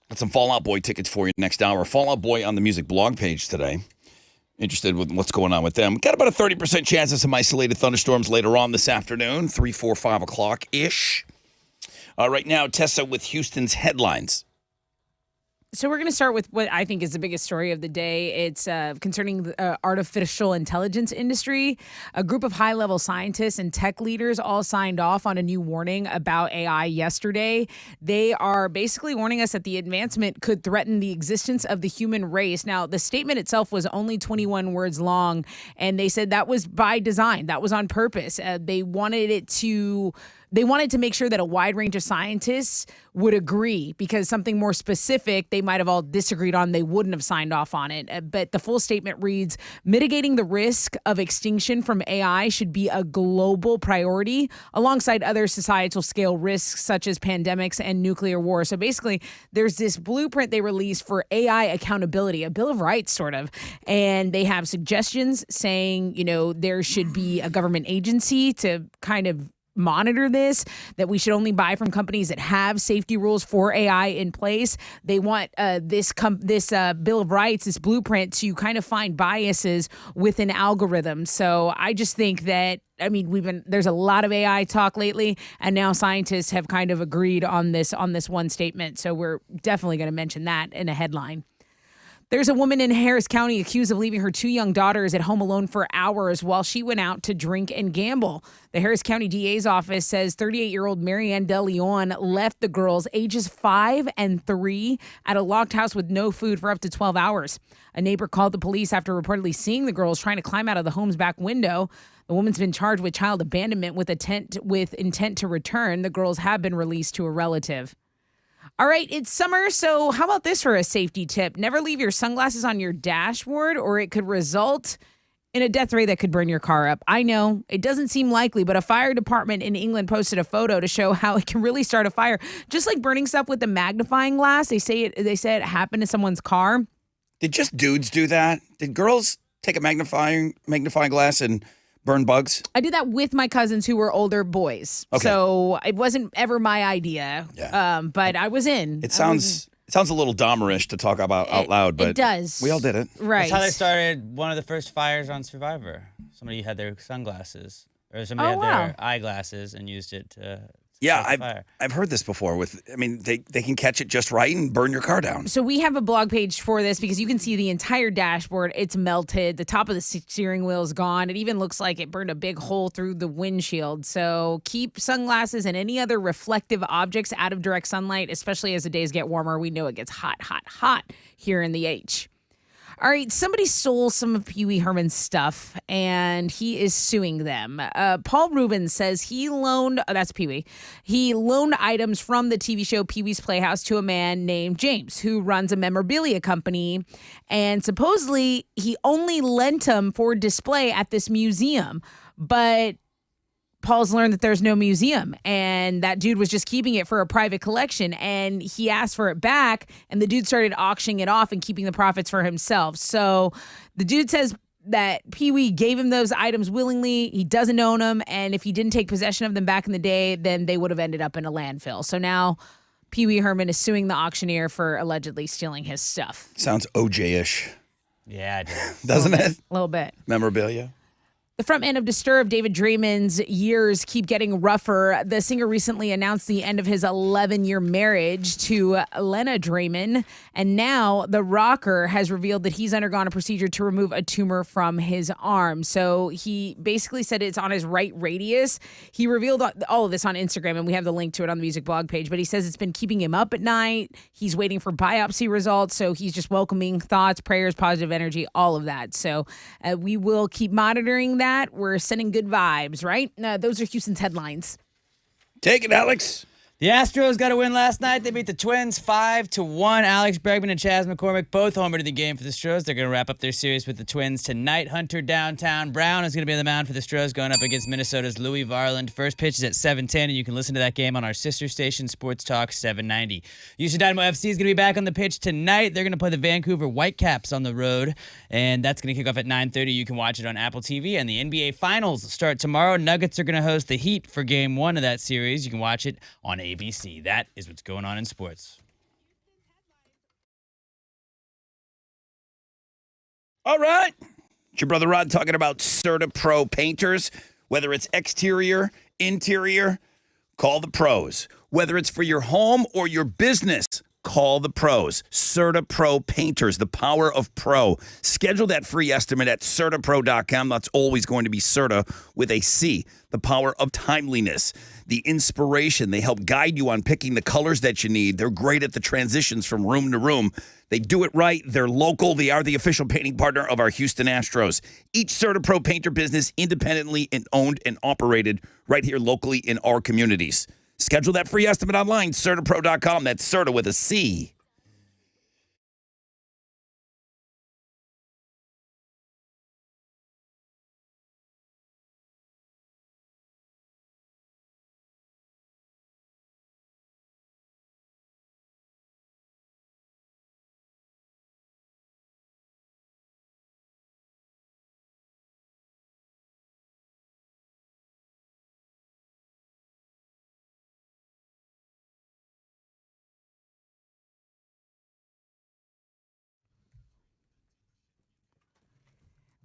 Got some Fall Out Boy tickets for you next hour. Fall Out Boy on the music blog page today. Interested with what's going on with them. Got about a 30% chance of some isolated thunderstorms later on this afternoon, 3, 4, 5 o'clock-ish. Right now, Tessa with Houston's headlines. So we're going to start with what I think is the biggest story of the day. It's concerning the artificial intelligence industry. A group of high-level scientists and tech leaders all signed off on a new warning about AI yesterday. They are basically warning us that the advancement could threaten the existence of the human race. Now, the statement itself was only 21 words long, and they said that was by design. That was on purpose. They wanted to make sure that a wide range of scientists would agree, because something more specific they might have all disagreed on, they wouldn't have signed off on it. But the full statement reads, mitigating the risk of extinction from AI should be a global priority alongside other societal scale risks such as pandemics and nuclear war. So basically, there's this blueprint they released for AI accountability, a Bill of Rights sort of, and they have suggestions saying, there should be a government agency to kind of monitor this, that we should only buy from companies that have safety rules for AI in place. They want this Bill of Rights, this blueprint, to kind of find biases within algorithms. So I just think that, there's a lot of AI talk lately, and now scientists have kind of agreed on this one statement. So we're definitely going to mention that in a headline. There's a woman in Harris County accused of leaving her 2 young daughters at home alone for hours while she went out to drink and gamble. The Harris County DA's office says 38-year-old Marianne De Leon left the girls, ages 5 and 3, at a locked house with no food for up to 12 hours. A neighbor called the police after reportedly seeing the girls trying to climb out of the home's back window. The woman's been charged with child abandonment with intent to return. The girls have been released to a relative. All right, it's summer, so how about this for a safety tip? Never leave your sunglasses on your dashboard, or it could result in a death ray that could burn your car up. I know, it doesn't seem likely, but a fire department in England posted a photo to show how it can really start a fire. Just like burning stuff with a magnifying glass, they said it happened to someone's car. Did just dudes do that? Did girls take a magnifying glass and burn bugs? I did that with my cousins who were older boys. Okay. So it wasn't ever my idea. Yeah. But I was in. It sounds a little Dahmerish to talk about out loud, but it does. We all did it. Right. That's how they started one of the first fires on Survivor. Somebody had their sunglasses, or somebody had their eyeglasses and used it to I've heard this before. They can catch it just right and burn your car down. So we have a blog page for this because you can see the entire dashboard. It's melted. The top of the steering wheel is gone. It even looks like it burned a big hole through the windshield. So keep sunglasses and any other reflective objects out of direct sunlight, especially as the days get warmer. We know it gets hot, hot, hot here in the H. All right, somebody stole some of Pee Wee Herman's stuff, and he is suing them. Paul Rubens says he loaned items from the TV show Pee Wee's Playhouse to a man named James, who runs a memorabilia company, and supposedly he only lent them for display at this museum, but Paul's learned that there's no museum, and that dude was just keeping it for a private collection, and he asked for it back, and the dude started auctioning it off and keeping the profits for himself. So the dude says that Pee Wee gave him those items willingly. He doesn't own them, and if he didn't take possession of them back in the day, then they would have ended up in a landfill. So now Pee Wee Herman is suing the auctioneer for allegedly stealing his stuff. Sounds OJ-ish. Yeah, it does. Doesn't it? A little bit. Memorabilia. The frontman of Disturbed, David Draymond's years keep getting rougher. The singer recently announced the end of his 11-year marriage to Lena Draymond. And now the rocker has revealed that he's undergone a procedure to remove a tumor from his arm. So he basically said it's on his right radius. He revealed all of this on Instagram, and we have the link to it on the music blog page. But he says it's been keeping him up at night. He's waiting for biopsy results. So he's just welcoming thoughts, prayers, positive energy, all of that. So we will keep monitoring that. We're sending good vibes, right? Those are Houston's headlines. Take it, Alex. The Astros got a win last night. They beat the Twins 5-1. Alex Bregman and Chas McCormick both homered in the game for the Stros. They're going to wrap up their series with the Twins tonight. Hunter Downtown Brown is going to be on the mound for the Stros going up against Minnesota's Louis Varland. First pitch is at 7:10, and you can listen to that game on our sister station, Sports Talk 790. Houston Dynamo FC is going to be back on the pitch tonight. They're going to play the Vancouver Whitecaps on the road, and that's going to kick off at 9:30. You can watch it on Apple TV, and the NBA Finals start tomorrow. Nuggets are going to host the Heat for Game 1 of that series. You can watch it on ABC. That is what's going on in sports. All right. It's your brother Rod talking about Certa Pro painters. Whether it's exterior, interior, call the pros. Whether it's for your home or your business, call the pros. Certa Pro painters, the power of pro. Schedule that free estimate at CertaPro.com. That's always going to be Certa with a C. The power of timeliness, the inspiration. They help guide you on picking the colors that you need. They're great at the transitions from room to room. They do it right. They're local. They are the official painting partner of our Houston Astros. Each Certa Pro painter business independently and owned and operated right here locally in our communities. Schedule that free estimate online, CertaPro.com. That's Certa with a C.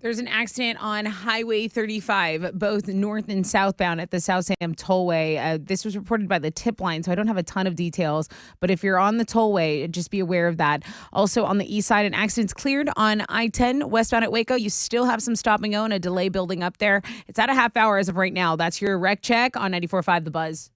There's an accident on Highway 35, both north and southbound at the South Sam Tollway. This was reported by the tip line, so I don't have a ton of details. But if you're on the tollway, just be aware of that. Also on the east side, an accident's cleared on I-10 westbound at Waco. You still have some stop and go and a delay building up there. It's at a half hour as of right now. That's your wreck check on 94.5 The Buzz.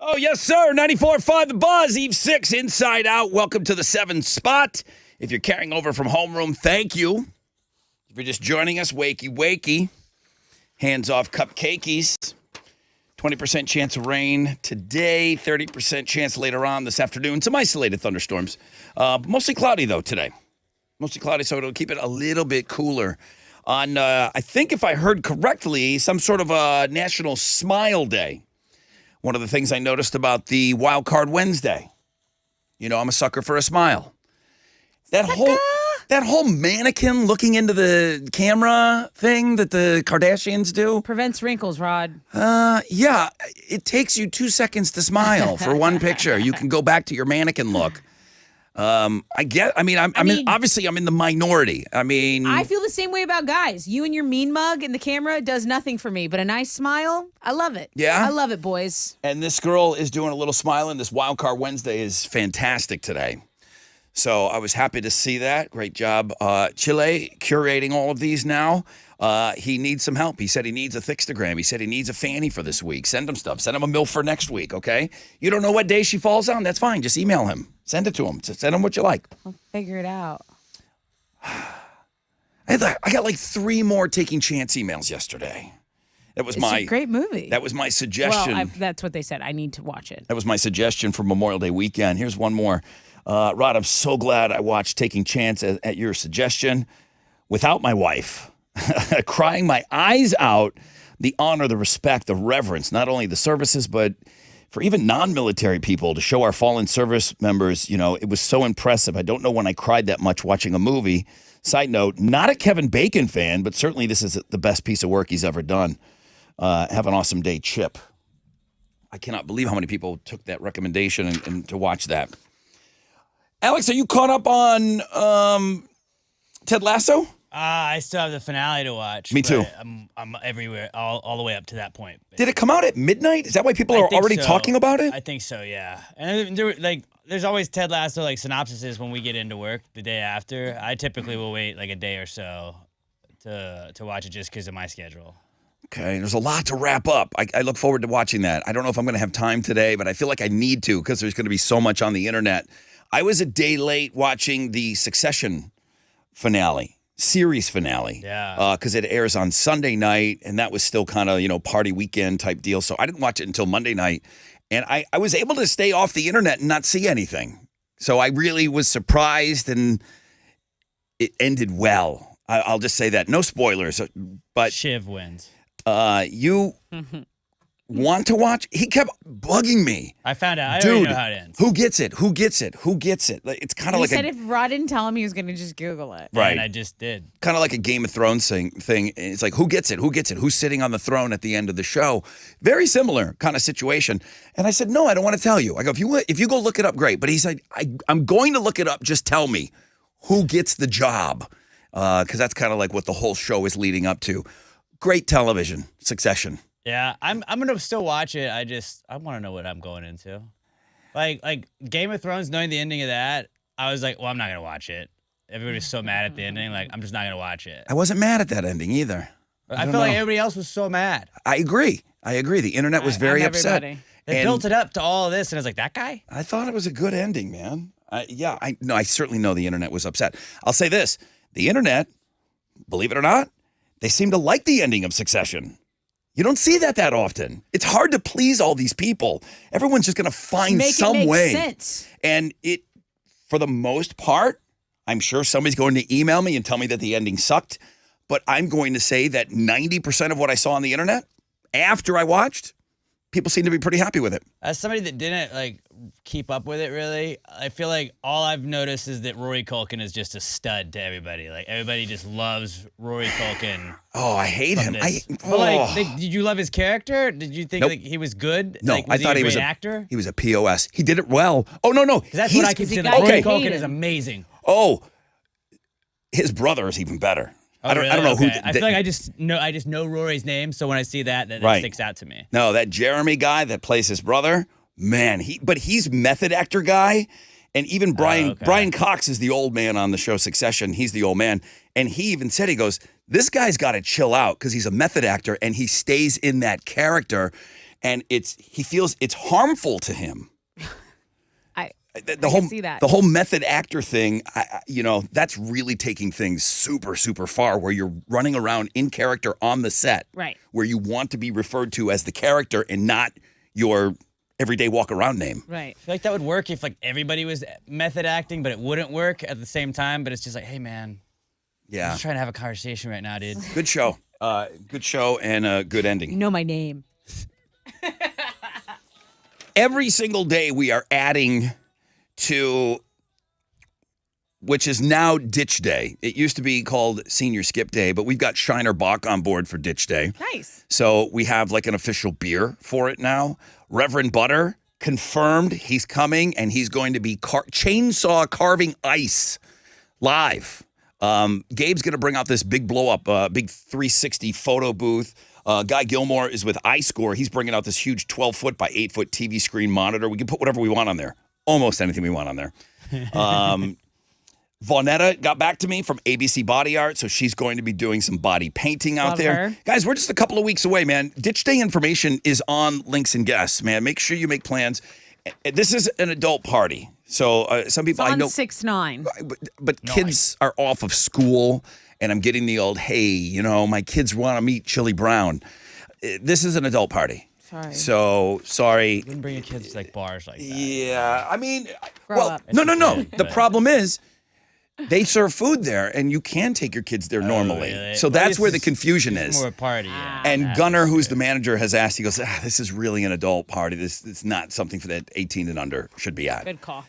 Oh, yes, sir. 94.5 The Buzz, Eve 6, Inside Out. Welcome to the 7 spot. If you're carrying over from homeroom, thank you. If you're just joining us, wakey. Hands off cupcakeys. 20% chance of rain today, 30% chance later on this afternoon. Some isolated thunderstorms. Mostly cloudy, though, today. Mostly cloudy, so it'll keep it a little bit cooler. On, I think if I heard correctly, some sort of a National Smile Day. One of the things I noticed about the Wild Card Wednesday. You know, I'm a sucker for a smile. That whole mannequin looking into the camera thing that the Kardashians do. Prevents wrinkles, Rod. Yeah, it takes you 2 seconds to smile for one picture. You can go back to your mannequin look. I'm obviously I'm in the minority. I feel the same way about guys. You and your mean mug in the camera does nothing for me, but a nice smile, I love it. Yeah? I love it, boys. And this girl is doing a little smile, and this Wild Card Wednesday is fantastic today. So I was happy to see that. Great job, Chile, curating all of these now. He needs some help. He said he needs a Thickstagram. He said he needs a fanny for this week. Send him stuff. Send him a MILF for next week, okay? You don't know what day she falls on? That's fine. Just email him. Send it to him. Send him what you like. I'll figure it out. I got like 3 more Taking Chance emails yesterday. It's a great movie. That was my suggestion. Well, that's what they said. I need to watch it. That was my suggestion for Memorial Day weekend. Here's one more. Rod, I'm so glad I watched Taking Chance at your suggestion without my wife. Crying my eyes out, the honor, the respect, the reverence, not only the services, but for even non-military people to show our fallen service members, you know, it was so impressive. I don't know when I cried that much watching a movie. Side note, not a Kevin Bacon fan, but certainly this is the best piece of work he's ever done. Have an awesome day, Chip. I cannot believe how many people took that recommendation and to watch that. Alex, are you caught up on Ted Lasso? I still have the finale to watch. Me too. I'm everywhere, all the way up to that point. Did it come out at midnight? Is that why people are already talking about it? I think so, yeah. And there's always Ted Lasso synopsises when we get into work the day after. I typically will wait like a day or so to watch it just because of my schedule. Okay, there's a lot to wrap up. I look forward to watching that. I don't know if I'm going to have time today, but I feel like I need to because there's going to be so much on the internet. I was a day late watching the Succession series finale. Yeah. Because it airs on Sunday night, and that was still kind of, party weekend type deal. So I didn't watch it until Monday night. And I was able to stay off the internet and not see anything. So I really was surprised, and it ended well. I'll just say that. No spoilers, but Shiv wins. You want to watch? He kept bugging me. I found out. I Dude, already know how it ends. Who gets it? Who gets it? Who gets it? It's kind of He like said if Rod didn't tell him, he was going to just Google it. right. And I just did. Kind of like a Game of Thrones thing. It's like, who gets it? Who gets it? Who's sitting on the throne at the end of the show? Very similar kind of situation. And I said, no, I don't want to tell you. I go, if you go look it up, great. But he said, I'm going to look it up. Just tell me who gets the job. Because that's kind of like what the whole show is leading up to. Great television, Succession. Yeah, I'm gonna still watch it. I want to know what I'm going into. Like Game of Thrones, knowing the ending of that, I was like, well, I'm not gonna watch it. Everybody's so mad at the ending, like I'm just not gonna watch it. I wasn't mad at that ending either. I feel like everybody else was so mad. I agree. The internet was very upset. They built it up to all of this, and I was like, that guy? I thought it was a good ending, man. I certainly know the internet was upset. I'll say this. The internet, believe it or not, they seem to like the ending of Succession. You don't see that often. It's hard to please all these people. Everyone's just going to find some way. Sense. And it, for the most part, I'm sure somebody's going to email me and tell me that the ending sucked. But I'm going to say that 90% of what I saw on the internet after I watched, people seem to be pretty happy with it. As somebody that didn't keep up with it really, I feel like all I've noticed is that Rory Culkin is just a stud to everybody. Like everybody just loves Rory Culkin. Oh, I hate him. But did you love his character? Did you think he was good? No, was I thought he was an actor. He was a POS. He did it well. Oh no, that's what I keep saying. Rory Culkin is amazing. Oh, his brother is even better. Oh, I don't know who. I feel like I just know Rory's name, so when I see that sticks out to me. No, that Jeremy guy that plays his brother, man, he's method actor guy, and even Brian Cox is the old man on the show Succession. He's the old man, and he even said, he goes, this guy's got to chill out because he's a method actor and he stays in that character. and he feels it's harmful to him. I The I whole can see that. the whole method actor thing, that's really taking things super, super far. Where you're running around in character on the set, Right. Where you want to be referred to as the character and not your everyday walk around name. Right. I feel like that would work if like everybody was method acting, but it wouldn't work at the same time. But it's just like, hey man, I'm Yeah, just trying to have a conversation right now, dude. good show. Good show and a good ending. You know my name. Every single day we are adding to, which is now Ditch Day. It used to be called Senior Skip Day, but we've got Shiner Bach on board for Ditch Day. Nice. So we have like an official beer for it now. Reverend Butter confirmed he's coming, and he's going to be chainsaw carving ice live. Gabe's going to bring out this big blow up, big 360 photo booth. Guy Gilmore is with iScore. He's bringing out this huge 12-foot by 8-foot TV screen monitor. We can put whatever we want on there. Almost anything we want on there. Vonetta got back to me from ABC Body Art, so she's going to be doing some body painting out Love there. her. Guys, we're just a couple of weeks away, man. Ditch Day information is on Links and Guests, man. Make sure you make plans. This is an adult party. So some people It's I on know, 6-9. but kids are off of school, and I'm getting the old, hey, my kids want to meet Chili Brown. This is an adult party. Sorry. So, sorry. Wouldn't bring your kids to like bars like that. Yeah, I mean, Grow up. no. Okay, The but- problem is they serve food there, and you can take your kids there normally. really? So Well, that's this where the is- confusion It's is. more a party. Yeah. And Gunnar, who's the manager, has asked. He goes, "This is really an adult party. This is not something for that 18 and under should be at." Good call.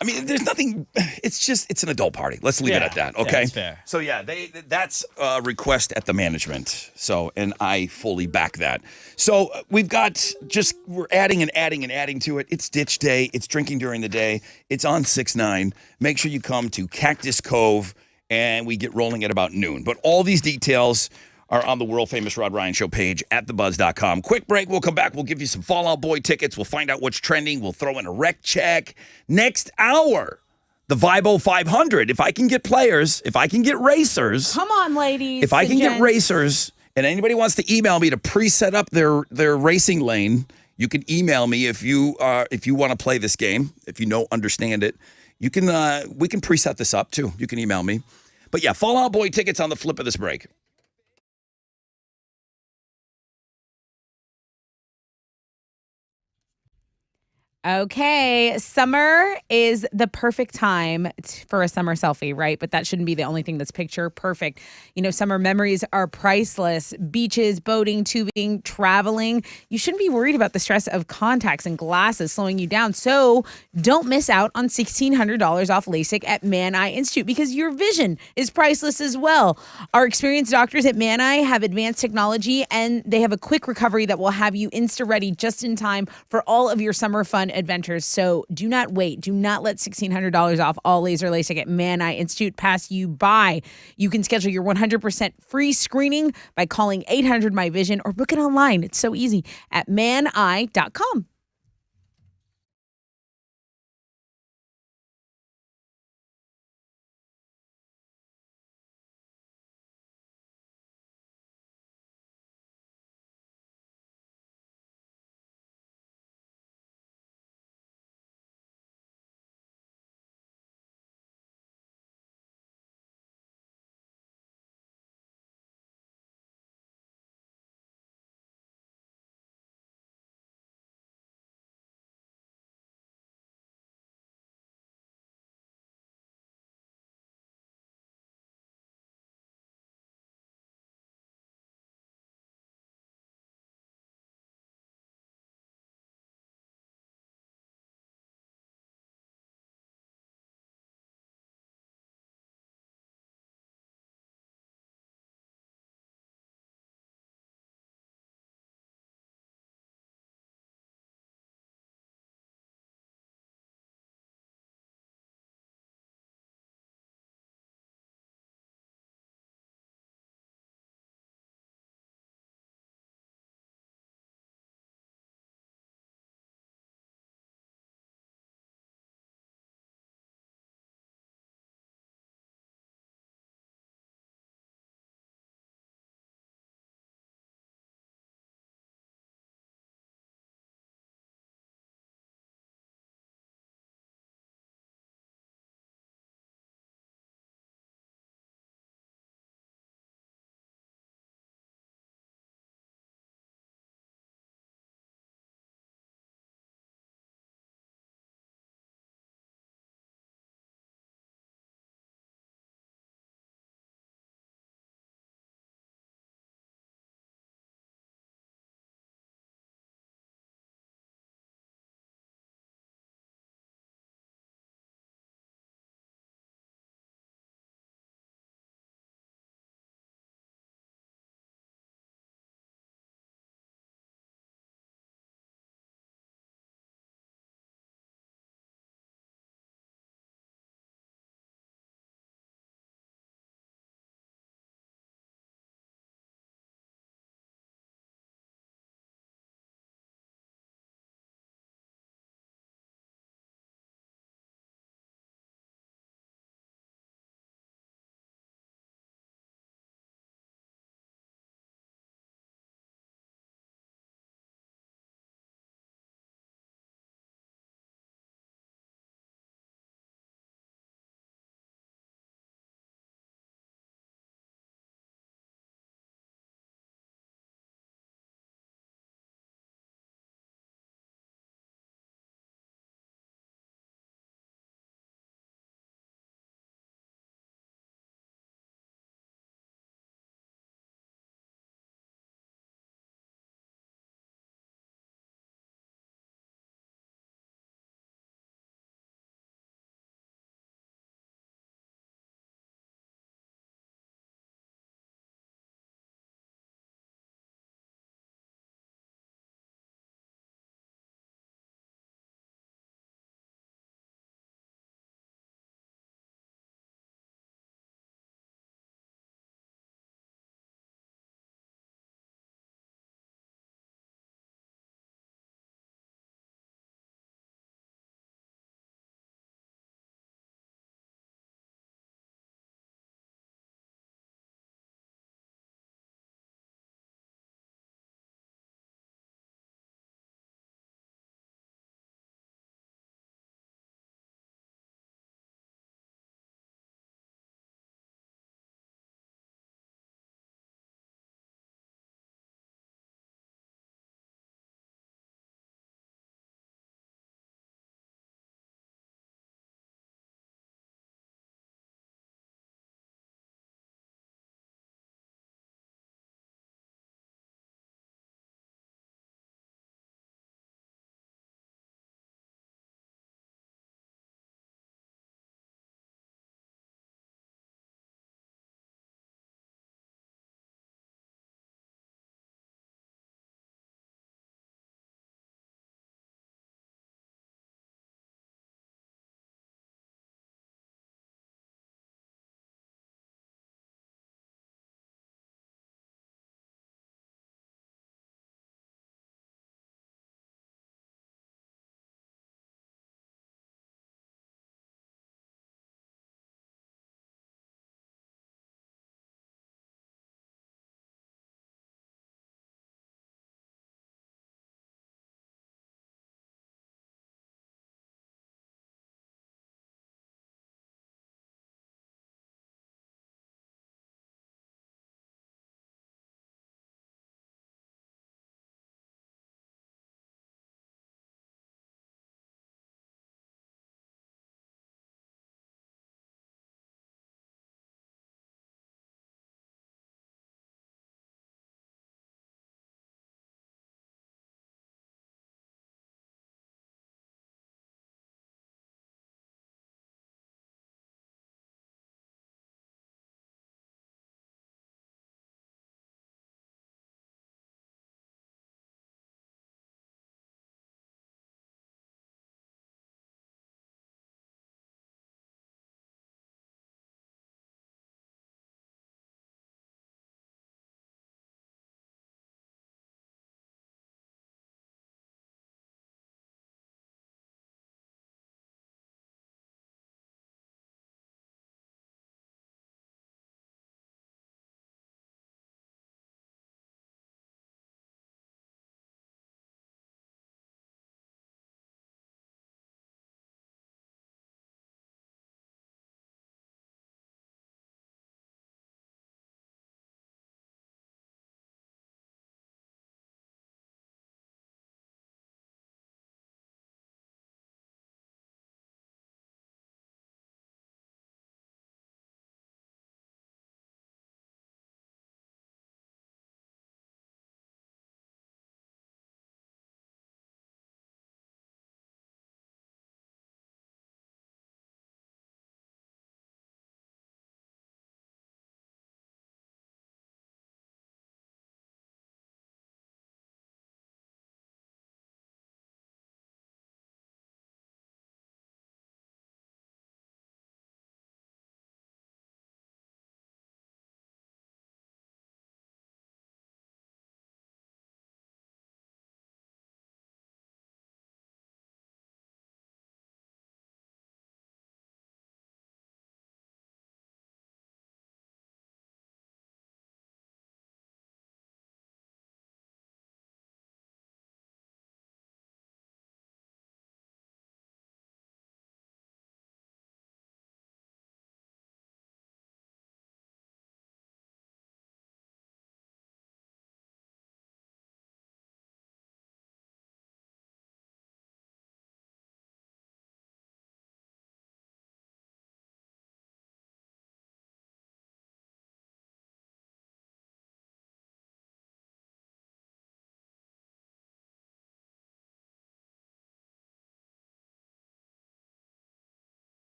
I mean, there's nothing. It's an adult party. Let's leave it Yeah, at that. yeah, Okay. that's fair. So yeah, that's a request at the management. So, and I fully back that. So we're adding and adding and adding to it. It's Ditch Day. It's drinking during the day. It's on 6-9. Make sure you come to Cactus Cove, and we get rolling at about noon. But all these details are on the world famous Rod Ryan Show page at thebuzz.com. Quick break. We'll come back. We'll give you some Fall Out Boy tickets. We'll find out what's trending. We'll throw in a rec check. Next hour, the Vibo 500. If I can get players, if I can get racers, Come on, ladies. if I can and get gents. racers, and anybody wants to email me to pre-set up their racing lane, you can email me if you want to play this game, if you understand it. You can we can preset this up too. You can email me. But yeah, Fall Out Boy tickets on the flip of this break. Okay, summer is the perfect time for a summer selfie, right? But that shouldn't be the only thing that's picture perfect. Summer memories are priceless. Beaches, boating, tubing, traveling. You shouldn't be worried about the stress of contacts and glasses slowing you down. So don't miss out on $1,600 off LASIK at Man Eye Institute because your vision is priceless as well. Our experienced doctors at Man Eye have advanced technology and they have a quick recovery that will have you insta-ready just in time for all of your summer fun adventures. So do not wait. Do not let $1,600 off all laser LASIK at Man Eye Institute pass you by. You can schedule your 100% free screening by calling 800-MY-VISION or book it online. It's so easy at maneye.com.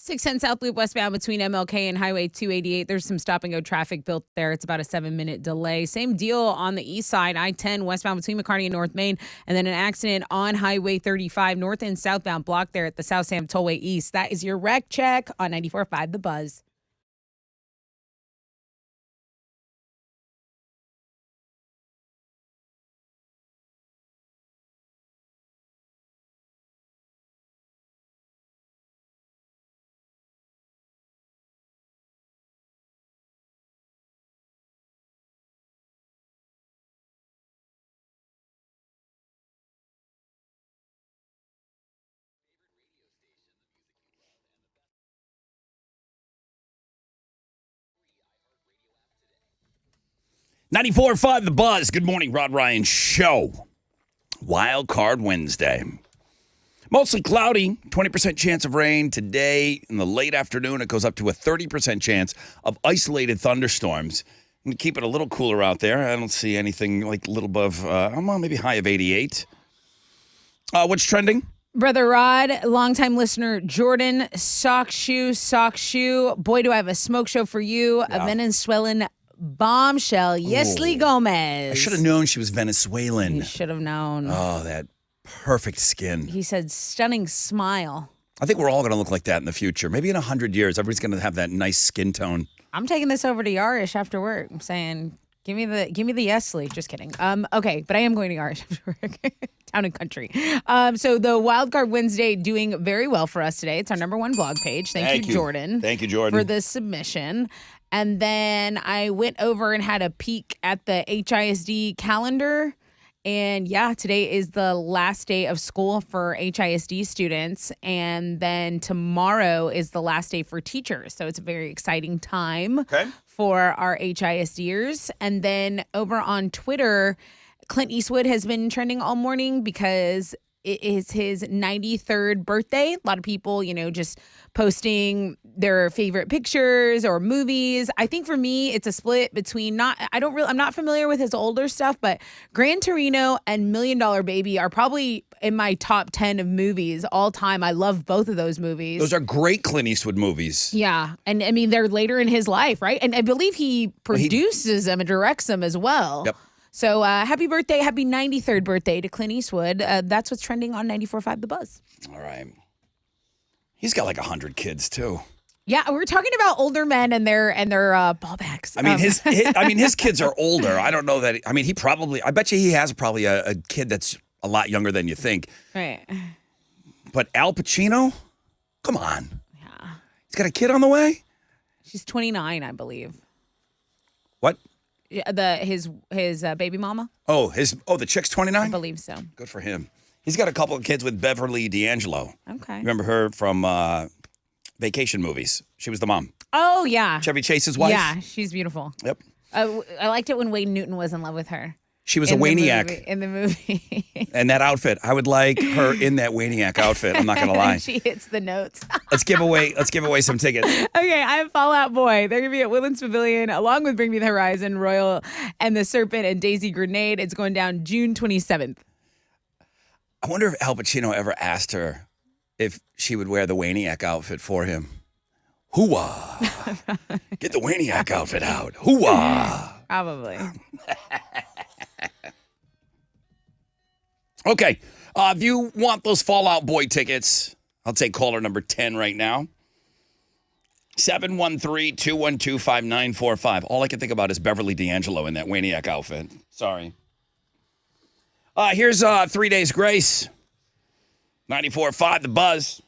610 South Loop westbound between MLK and Highway 288. There's some stop and go traffic built there. It's about a 7-minute delay. Same deal on the east side, I-10 westbound between McCarty and North Main. And then an accident on Highway 35, north and southbound block there at the South Sam Tollway East. That is your wreck check on 94.5 The Buzz. .94.5 The Buzz. Good morning, Rod Ryan Show. Wild Card Wednesday. Mostly cloudy, 20% chance of rain today. In the late afternoon, it goes up to a 30% chance of isolated thunderstorms. I'm going to keep it a little cooler out there. I don't see anything like a little above, maybe high of 88. What's trending? Brother Rod, longtime listener Jordan, sock shoe. Boy, do I have a smoke show for you. Yeah. A Venezuelan bombshell, Yesli Gomez. I should have known she was Venezuelan. You should have known. Oh, that perfect skin. He said, stunning smile. I think we're all going to look like that in the future. Maybe in 100 years, everybody's going to have that nice skin tone. I'm taking this over to Yarish after work. I'm saying, give me the Yesli. Just kidding. Okay, but I am going to Yarish after work. Town and country. So the Wild Card Wednesday doing very well for us today. It's our #1 blog page. Thank you, Jordan. Thank you, Jordan. For this submission. And then I went over and had a peek at the HISD calendar. And yeah, today is the last day of school for HISD students. And then tomorrow is the last day for teachers. So it's a very exciting time for our HISDers. And then over on Twitter, Clint Eastwood has been trending all morning because it is his 93rd birthday. A lot of people, just posting their favorite pictures or movies. I think for me, it's a split between I'm not familiar with his older stuff, but Gran Torino and $1 Million Baby are probably in my top 10 of movies all time. I love both of those movies. Those are great Clint Eastwood movies. Yeah. And I mean, they're later in his life, right? And I believe he produces them and directs them as well. Yep. So happy birthday, happy 93rd birthday to Clint Eastwood. That's what's trending on 94.5 The Buzz. All right. He's got like 100 kids too. Yeah, we're talking about older men and their ballbacks. I mean, his kids are older. I don't know that. I mean, I bet you he has probably a kid that's a lot younger than you think. Right. But Al Pacino, come on. Yeah. He's got a kid on the way. She's 29, I believe. What? His baby mama. The chick's 29. I believe so. Good for him. He's got a couple of kids with Beverly D'Angelo. Okay. Remember her from Vacation movies? She was the mom. Oh yeah. Chevy Chase's wife. Yeah, she's beautiful. Yep. I liked it when Wayne Newton was in love with her. She was a Waniac. In the movie. And that outfit, I would like her in that Waniac outfit. I'm not gonna lie. She hits the notes. Let's give away some tickets. Okay, I have Fall Out Boy. They're gonna be at Woodlands Pavilion along with Bring Me the Horizon, Royal and the Serpent, and Daisy Grenade. It's going down June 27th. I wonder if Al Pacino ever asked her if she would wear the Waniac outfit for him. Hoo-wah. Get the Waniac outfit out. Hoo-wah. Probably. Okay. If you want those Fall Out Boy tickets, I'll take caller number 10 right now. 713-212-5945. All I can think about is Beverly D'Angelo in that Waniac outfit. Sorry. Here's 3 Days Grace. 94.5 The Buzz.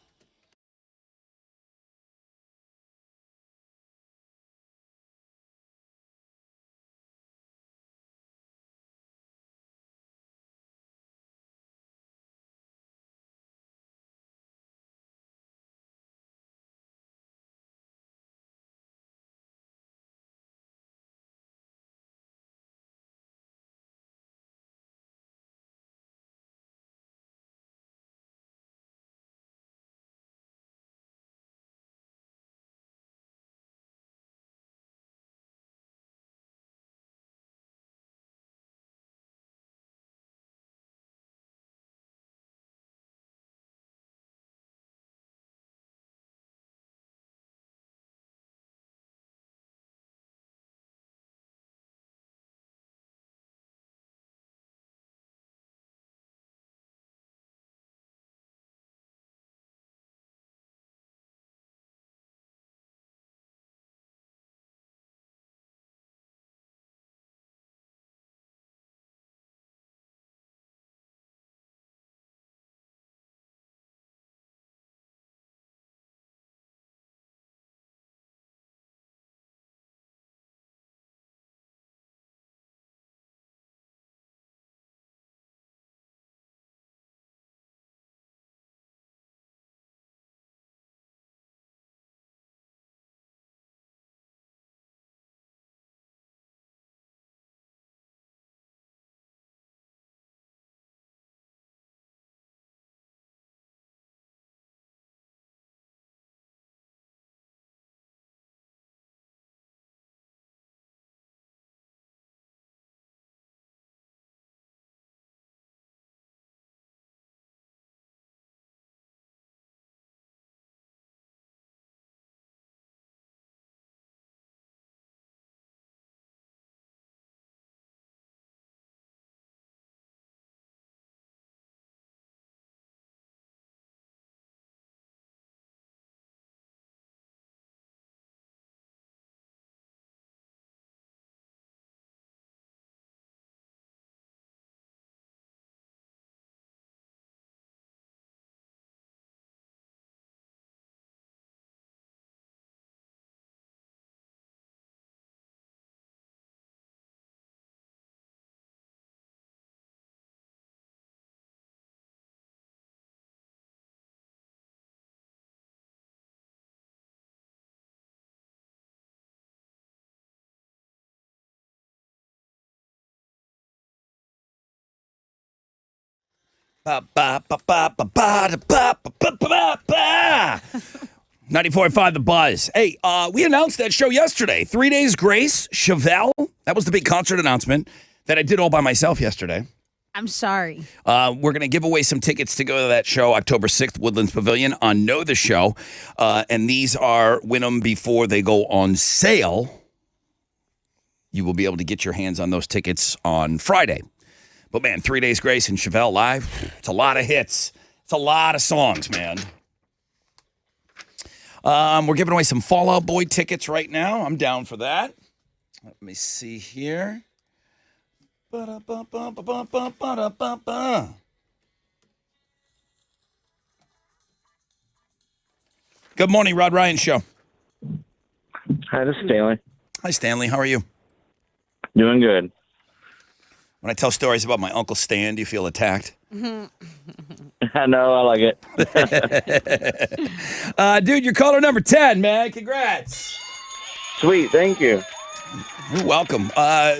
Ba, ba, ba, ba, ba, ba, ba, ba, ba, ba, ba. 94.5 The Buzz. Hey, we announced that show yesterday. 3 Days Grace, Chevelle. That was the big concert announcement that I did all by myself yesterday. I'm sorry. We're going to give away some tickets to go to that show October 6th, Woodlands Pavilion on Know the Show. And these are win them before they go on sale. You will be able to get your hands on those tickets on Friday. But, man, 3 Days Grace and Chevelle live, it's a lot of hits. It's a lot of songs, man. We're giving away some Fall Out Boy tickets right now. I'm down for that. Let me see here. Ba-da-ba-ba-ba-ba-ba-da-ba-ba. Good morning, Rod Ryan Show. Hi, this is Stanley. Hi, Stanley. How are you? Doing good. When I tell stories about my Uncle Stan, do you feel attacked? I know, I like it. Dude, you're caller number 10, man. Congrats. Sweet, thank you. You're welcome.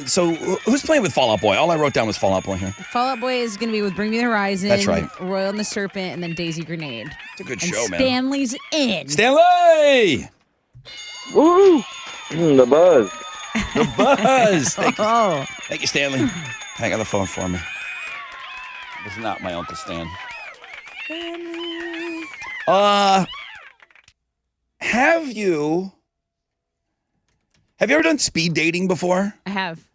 So who's playing with Fall Out Boy? All I wrote down was Fall Out Boy here. Fall Out Boy is going to be with Bring Me the Horizon. That's right. Royal and the Serpent, and then Daisy Grenade. It's a good And show, man. Stanley's in. Stanley! Woo! The buzz. The Buzz. Oh. Thank you, Stanley. Hang on the phone for me. It's not my Uncle Stan. Have you ever done speed dating before? I have.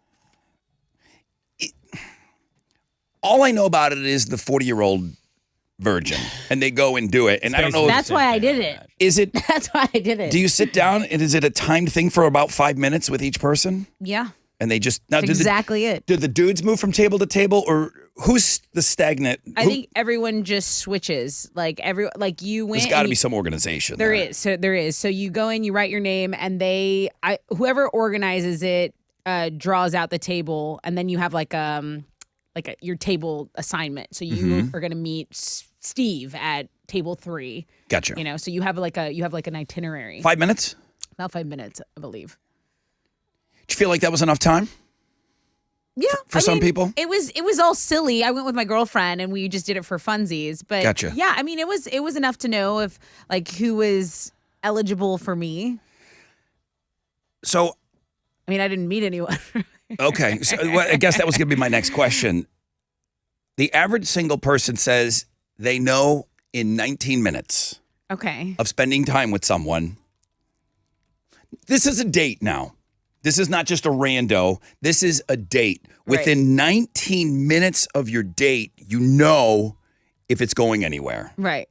All I know about it is the 40-year-old virgin, and they go and do it. And I don't know. That's why I did it. Is it? That's why I did it. Do you sit down and is it a timed thing for about 5 minutes with each person? Yeah. And they just now That's exactly it. Do the dudes move from table to table, or who's the stagnant? I think everyone just switches. Like you went. There's got to be some organization. There is. So you go in, you write your name, and whoever organizes it draws out the table, and then you have your table assignment. So you are going to meet Steve at table 3. Gotcha. You know, so you have an itinerary. 5 minutes? About 5 minutes, I believe. Did you feel like that was enough time? Yeah, For some people? it was all silly. I went with my girlfriend and we just did it for funsies. But Gotcha. yeah, I mean, it was enough to know if who was eligible for me. So, I mean, I didn't meet anyone. okay. So I guess that was going to be my next question. The average single person says they know in 19 minutes Okay. of spending time with someone. This is a date now. This is not just a rando. This is a date. Within 19 minutes of your date, you know if it's going anywhere. Right.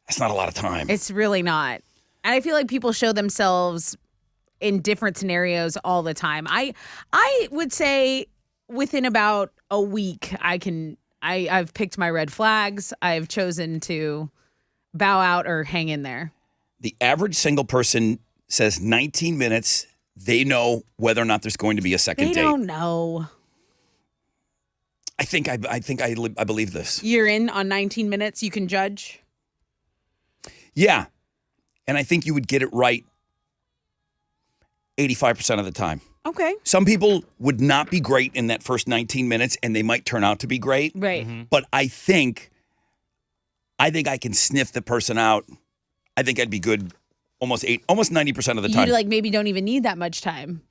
That's not a lot of time. It's really not. And I feel like people show themselves in different scenarios all the time. I would say within about a week, I've picked my red flags. I've chosen to bow out or hang in there. The average single person says 19 minutes. They know whether or not there's going to be a second They date. don't know. I believe this. You're in on 19 minutes. You can judge. Yeah. And I think you would get it right 85% of the time. Okay. Some people would not be great in that first 19 minutes, and they might turn out to be great. Right. But I think I can sniff the person out. I think I'd be good almost 90% of the time. You maybe don't even need that much time.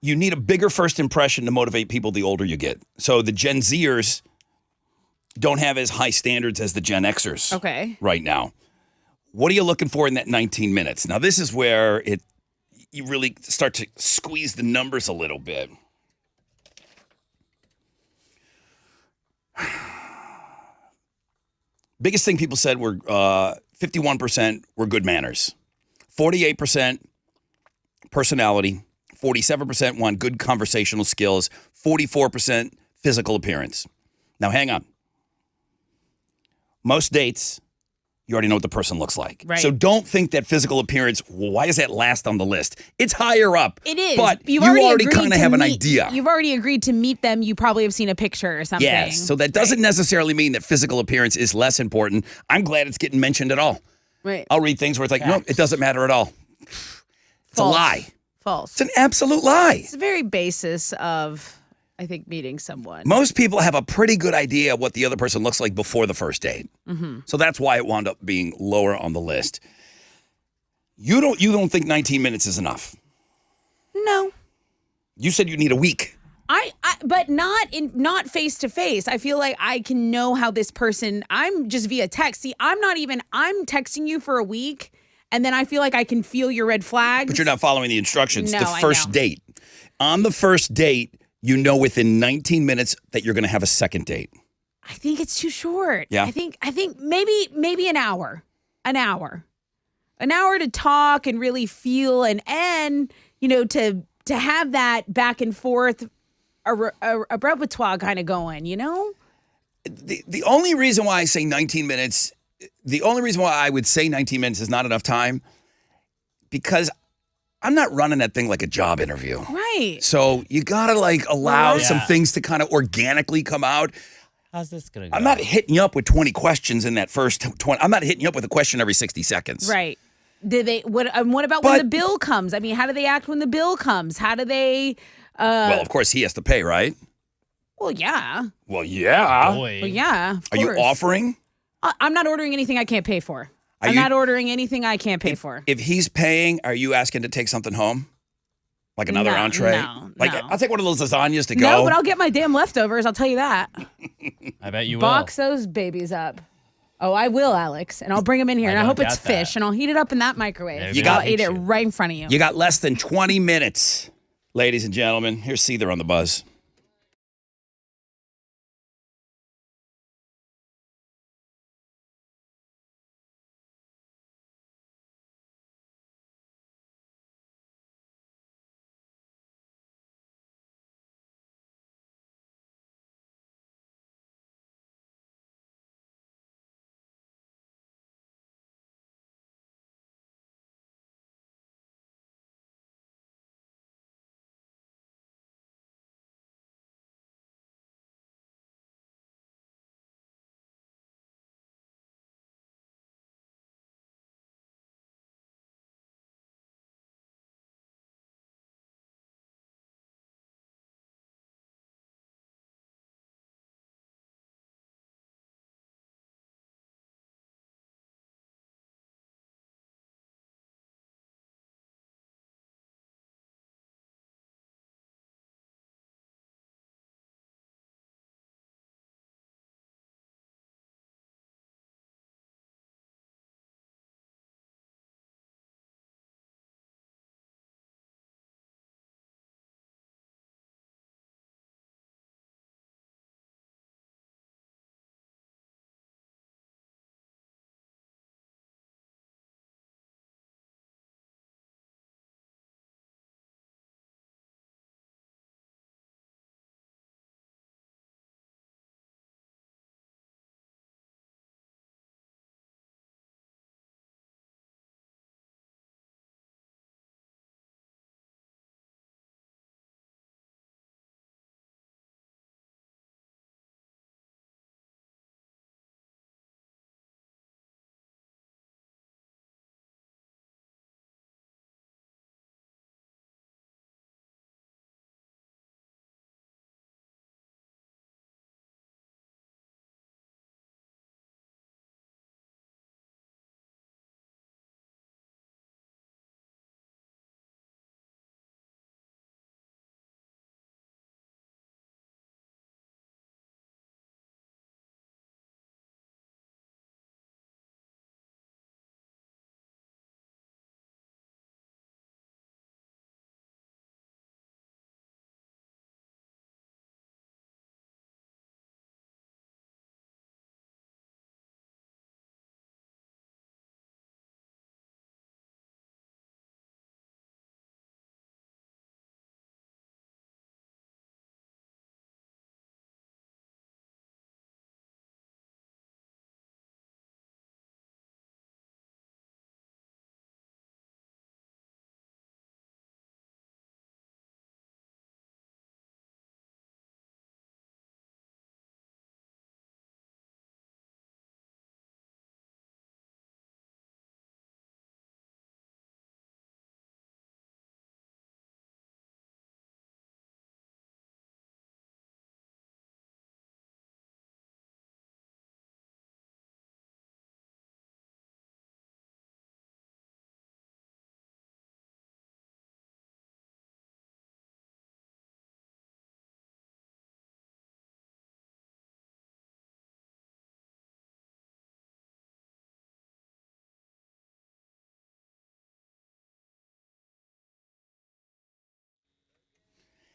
You need a bigger first impression to motivate people the older you get. So the Gen Zers don't have as high standards as the Gen Xers Okay. right now. What are you looking for in that 19 minutes? Now, this is where you really start to squeeze the numbers a little bit. Biggest thing people said were 51% were good manners, 48% personality, 47% want good conversational skills, 44% physical appearance. Now, hang on. Most dates, you already know what the person looks like. Right. So don't think that physical appearance, why is that last on the list? It's higher up. It is. But you You've already agreed kind to of have an meet- idea. You've already agreed to meet them. You probably have seen a picture or something. Yes. So that doesn't necessarily mean that physical appearance is less important. I'm glad it's getting mentioned at all. Right. I'll read things where it's like, no, it doesn't matter at all. It's False. a lie. False. It's an absolute lie. It's the very basis of I think meeting someone. Most people have a pretty good idea what the other person looks like before the first date. Mm-hmm. So that's why it wound up being lower on the list. You don't think 19 minutes is enough? No. You said you need a week. But not face to face. I feel like I can know how this person. I'm just via text. See, I'm texting you for a week, and then I feel like I can feel your red flags. But you're not following the instructions. No, The I first know. date. On the first date, you know within 19 minutes that you're going to have a second date. I think it's too short. Yeah. I think maybe an hour. An hour to talk and really feel and to have that back and forth a repertoire kind of going, The only reason why I say 19 minutes, the only reason why I would say 19 minutes is not enough time, because I'm not running that thing like a job interview. Right. So you got to allow Yeah. some things to kind of organically come out. How's this gonna go? I'm not hitting you up with 20 questions in that first 20. I'm not hitting you up with a question every 60 seconds. Right. What about when the bill comes? I mean, how do they act when the bill comes? How do they Well, of course he has to pay, right? Well, yeah. Well, yeah. Boy. Well, yeah. Of Are you course. offering? I'm not ordering anything I can't pay for. Are I'm you- not ordering anything I can't pay for. If he's paying, are you asking to take something home? Like another No, entree? no. I'll take one of those lasagnas to go. No, but I'll get my damn leftovers. I'll tell you that. I bet you will. Box those babies up. Oh, I will, Alex, and I'll bring them in here, I and I don't hope it's doubt that. fish, and I'll heat it up in that microwave. There You we got- I'll eat it you. right in front of you. You got less than 20 minutes, ladies and gentlemen. Here's Seether on the buzz.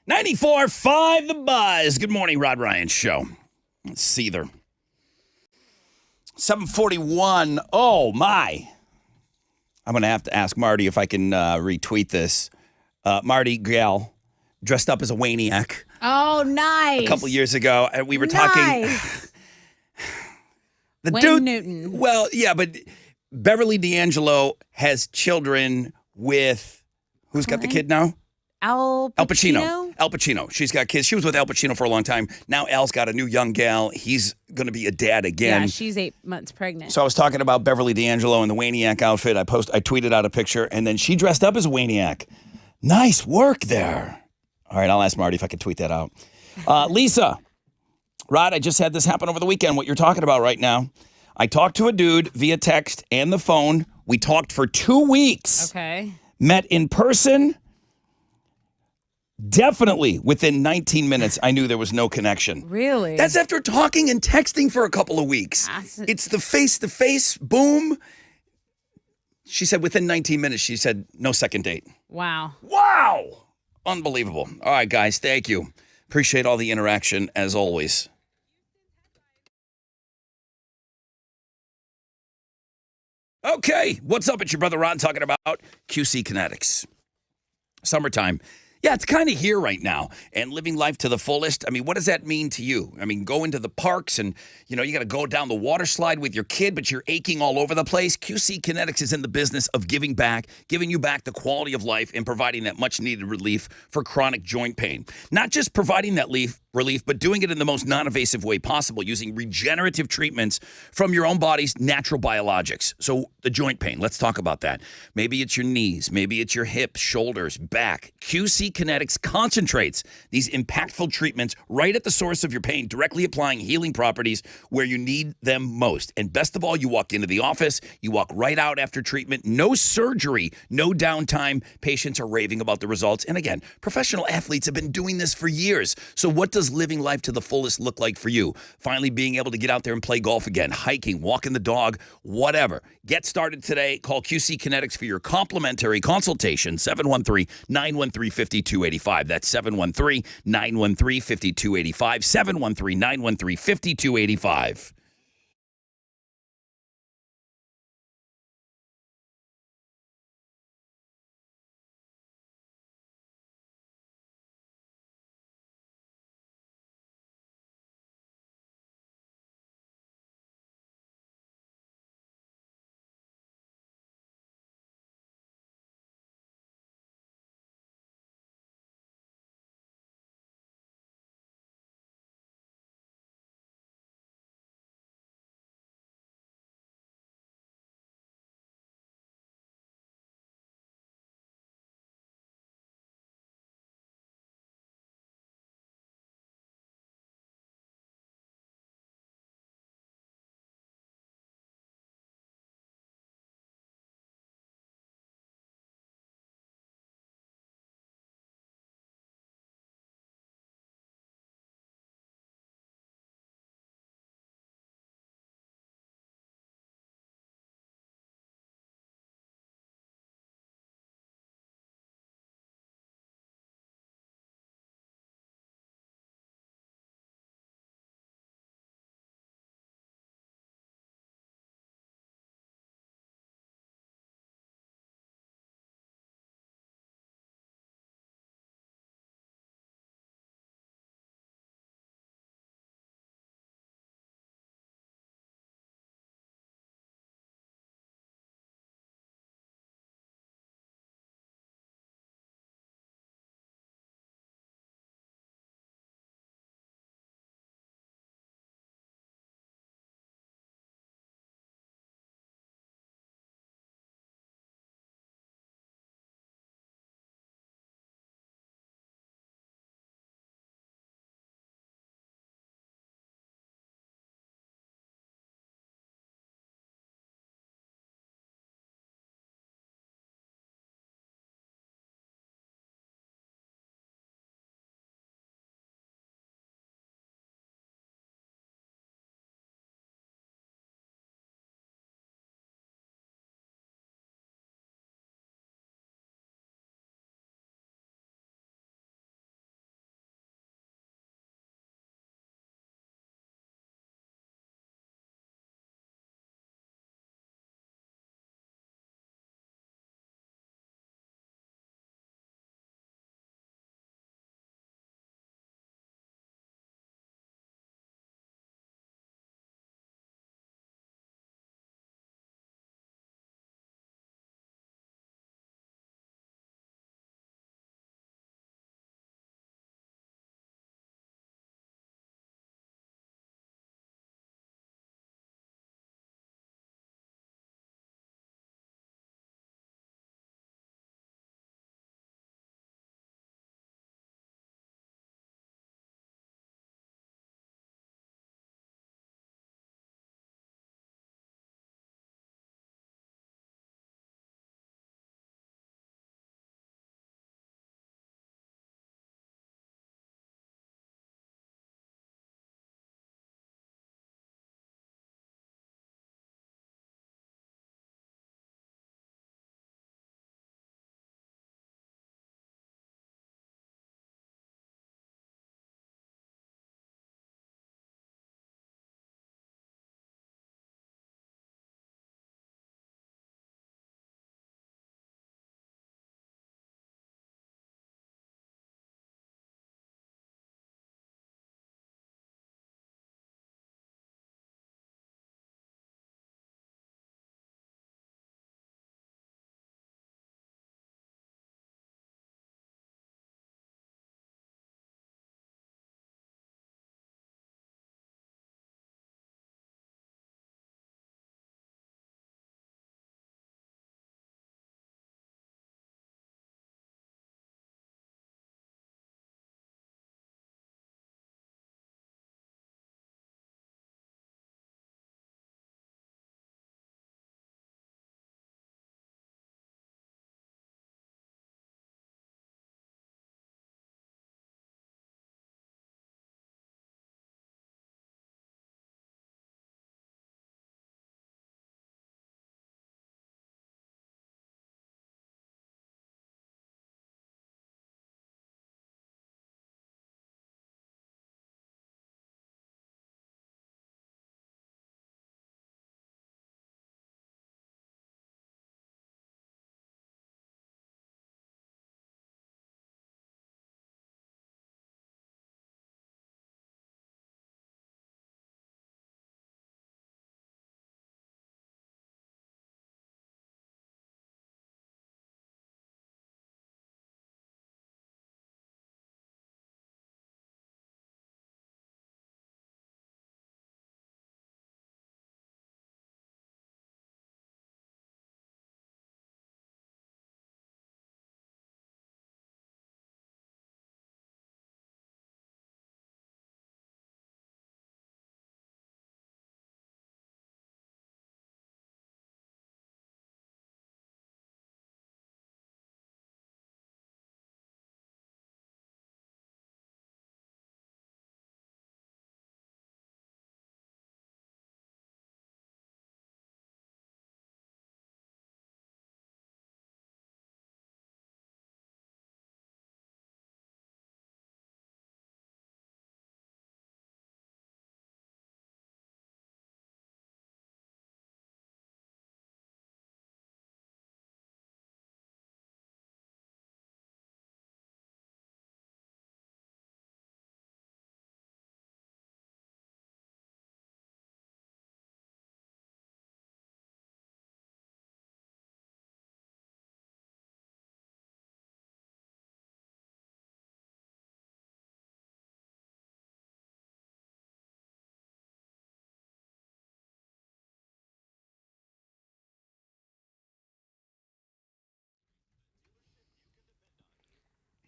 94.5 The Buzz. Good morning, Rod Ryan Show. Let's see there. 741. Oh, my. I'm going to have to ask Marty if I can retweet this. Marty Gale dressed up as a Waniac Oh, nice. a couple years ago. And we were talking. Nice. The Wayne dude. Newton. Well, yeah, but Beverly D'Angelo has children with. Who's got the kid now? Al Al Pacino. Pacino. Al Pacino. She's got kids. She was with Al Pacino for a long time. Now Al's got a new young gal. He's going to be a dad again. Yeah, she's 8 months pregnant. So I was talking about Beverly D'Angelo in the Waniac outfit. I tweeted out a picture, and then she dressed up as a Waniac. Nice work there. All right, I'll ask Marty if I can tweet that out. Lisa, Rod, I just had this happen over the weekend, what you're talking about right now. I talked to a dude via text and the phone. We talked for 2 weeks. Okay. Met in person. Definitely within 19 minutes, I knew there was no connection. Really? That's after talking and texting for a couple of weeks. It's the face-to-face, boom. She said within 19 minutes, she said no second date. Wow. Wow. Unbelievable. All right, guys, thank you. Appreciate all the interaction as always. Okay, what's up? It's your brother Ron talking about QC Kinetics. Summertime. Yeah, it's kind of here right now, and living life to the fullest. I mean, what does that mean to you? I mean, going to the parks and, you got to go down the water slide with your kid, but you're aching all over the place. QC Kinetics is in the business of giving you back the quality of life and providing that much-needed relief for chronic joint pain. Not just providing that relief, but doing it in the most non-invasive way possible, using regenerative treatments from your own body's natural biologics. So the joint pain, let's talk about that. Maybe it's your knees, maybe it's your hips, shoulders, back. QC Kinetics concentrates these impactful treatments right at the source of your pain, directly applying healing properties where you need them most. And best of all, you walk into the office, you walk right out after treatment, no surgery, no downtime. Patients are raving about the results. And again, professional athletes have been doing this for years. So what does living life to the fullest look like for you? Finally being able to get out there and play golf again, hiking, walking the dog, whatever. Get started today. Call QC Kinetics for your complimentary consultation, 713-913-5285. That's 713-913-5285, 713-913-5285.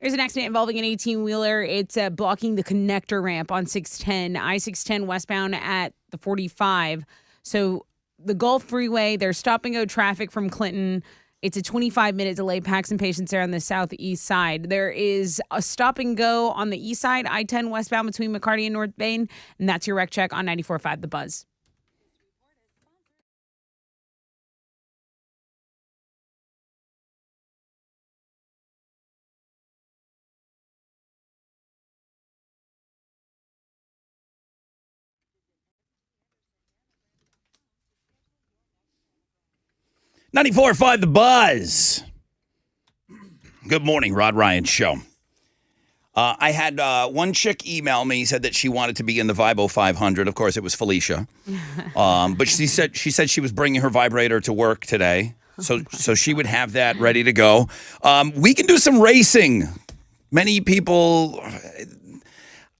There's an accident involving an 18-wheeler. It's blocking the connector ramp on 610, I-610 westbound at the 45. So the Gulf Freeway, they're stop-and-go traffic from Clinton. It's a 25-minute delay. Packs and patients there on the southeast side. There is a stop-and-go on the east side, I-10 westbound between McCarty and North Bain. And that's your wreck check on 94.5 The Buzz. .94.5 The Buzz. Good morning, Rod Ryan Show. I had one chick email me, said that she wanted to be in the Vibo 500. Of course, it was Felicia. But she said she was bringing her vibrator to work today, so she would have that ready to go. We can do some racing. Many people,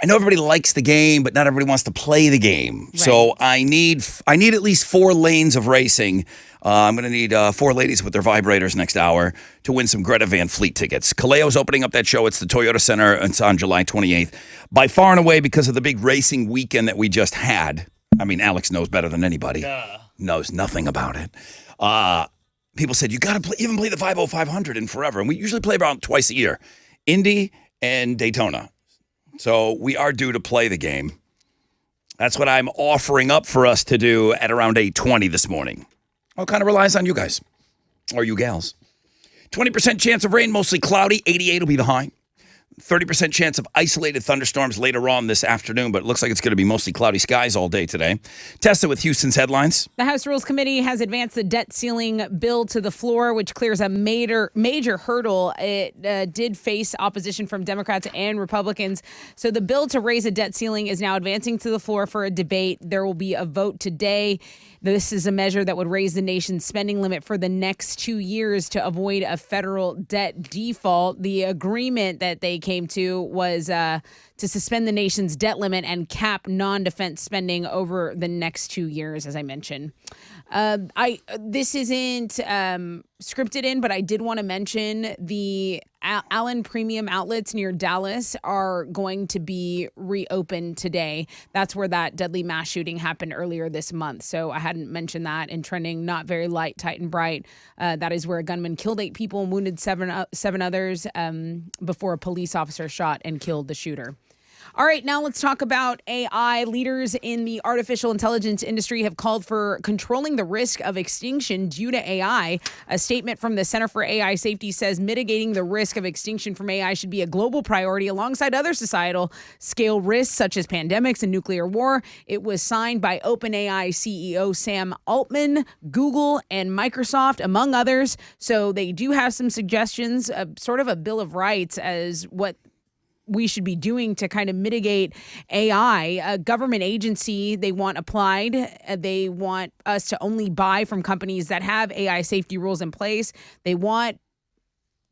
I know everybody likes the game, but not everybody wants to play the game. Right. So I need at least 4 lanes of racing. I'm going to need 4 ladies with their vibrators next hour to win some Greta Van Fleet tickets. Kaleo's opening up that show. It's the Toyota Center. It's on July 28th. By far and away, because of the big racing weekend that we just had. I mean, Alex knows better than anybody. Knows nothing about it. People said, you got to even play the 500 in forever. And we usually play about twice a year. Indy and Daytona. So we are due to play the game. That's what I'm offering up for us to do at around 8:20 this morning. All kind of relies on you guys, or you gals. 20% chance of rain, mostly cloudy. 88 will be the high. 30% chance of isolated thunderstorms later on this afternoon, but it looks like it's going to be mostly cloudy skies all day today. Test it with Houston's headlines. The House Rules Committee has advanced the debt ceiling bill to the floor, which clears a major hurdle. It did face opposition from Democrats and Republicans. So the bill to raise a debt ceiling is now advancing to the floor for a debate. There will be a vote today. This is a measure that would raise the nation's spending limit for the next 2 years to avoid a federal debt default. The agreement that they came to was to suspend the nation's debt limit and cap non-defense spending over the next 2 years, as I mentioned. This isn't scripted in, but I did want to mention the Allen Premium outlets near Dallas are going to be reopened today. That's where that deadly mass shooting happened earlier this month. So I hadn't mentioned that. And trending not very light, tight, and bright. That is where a gunman killed 8 people and wounded seven others before a police officer shot and killed the shooter. All right, now let's talk about AI. Leaders in the artificial intelligence industry have called for controlling the risk of extinction due to AI. A statement from the Center for AI Safety says mitigating the risk of extinction from AI should be a global priority alongside other societal scale risks such as pandemics and nuclear war. It was signed by OpenAI CEO Sam Altman, Google, and Microsoft, among others. So they do have some suggestions, sort of a Bill of Rights as what we should be doing to kind of mitigate AI. A government agency, they want applied. They want us to only buy from companies that have AI safety rules in place. They want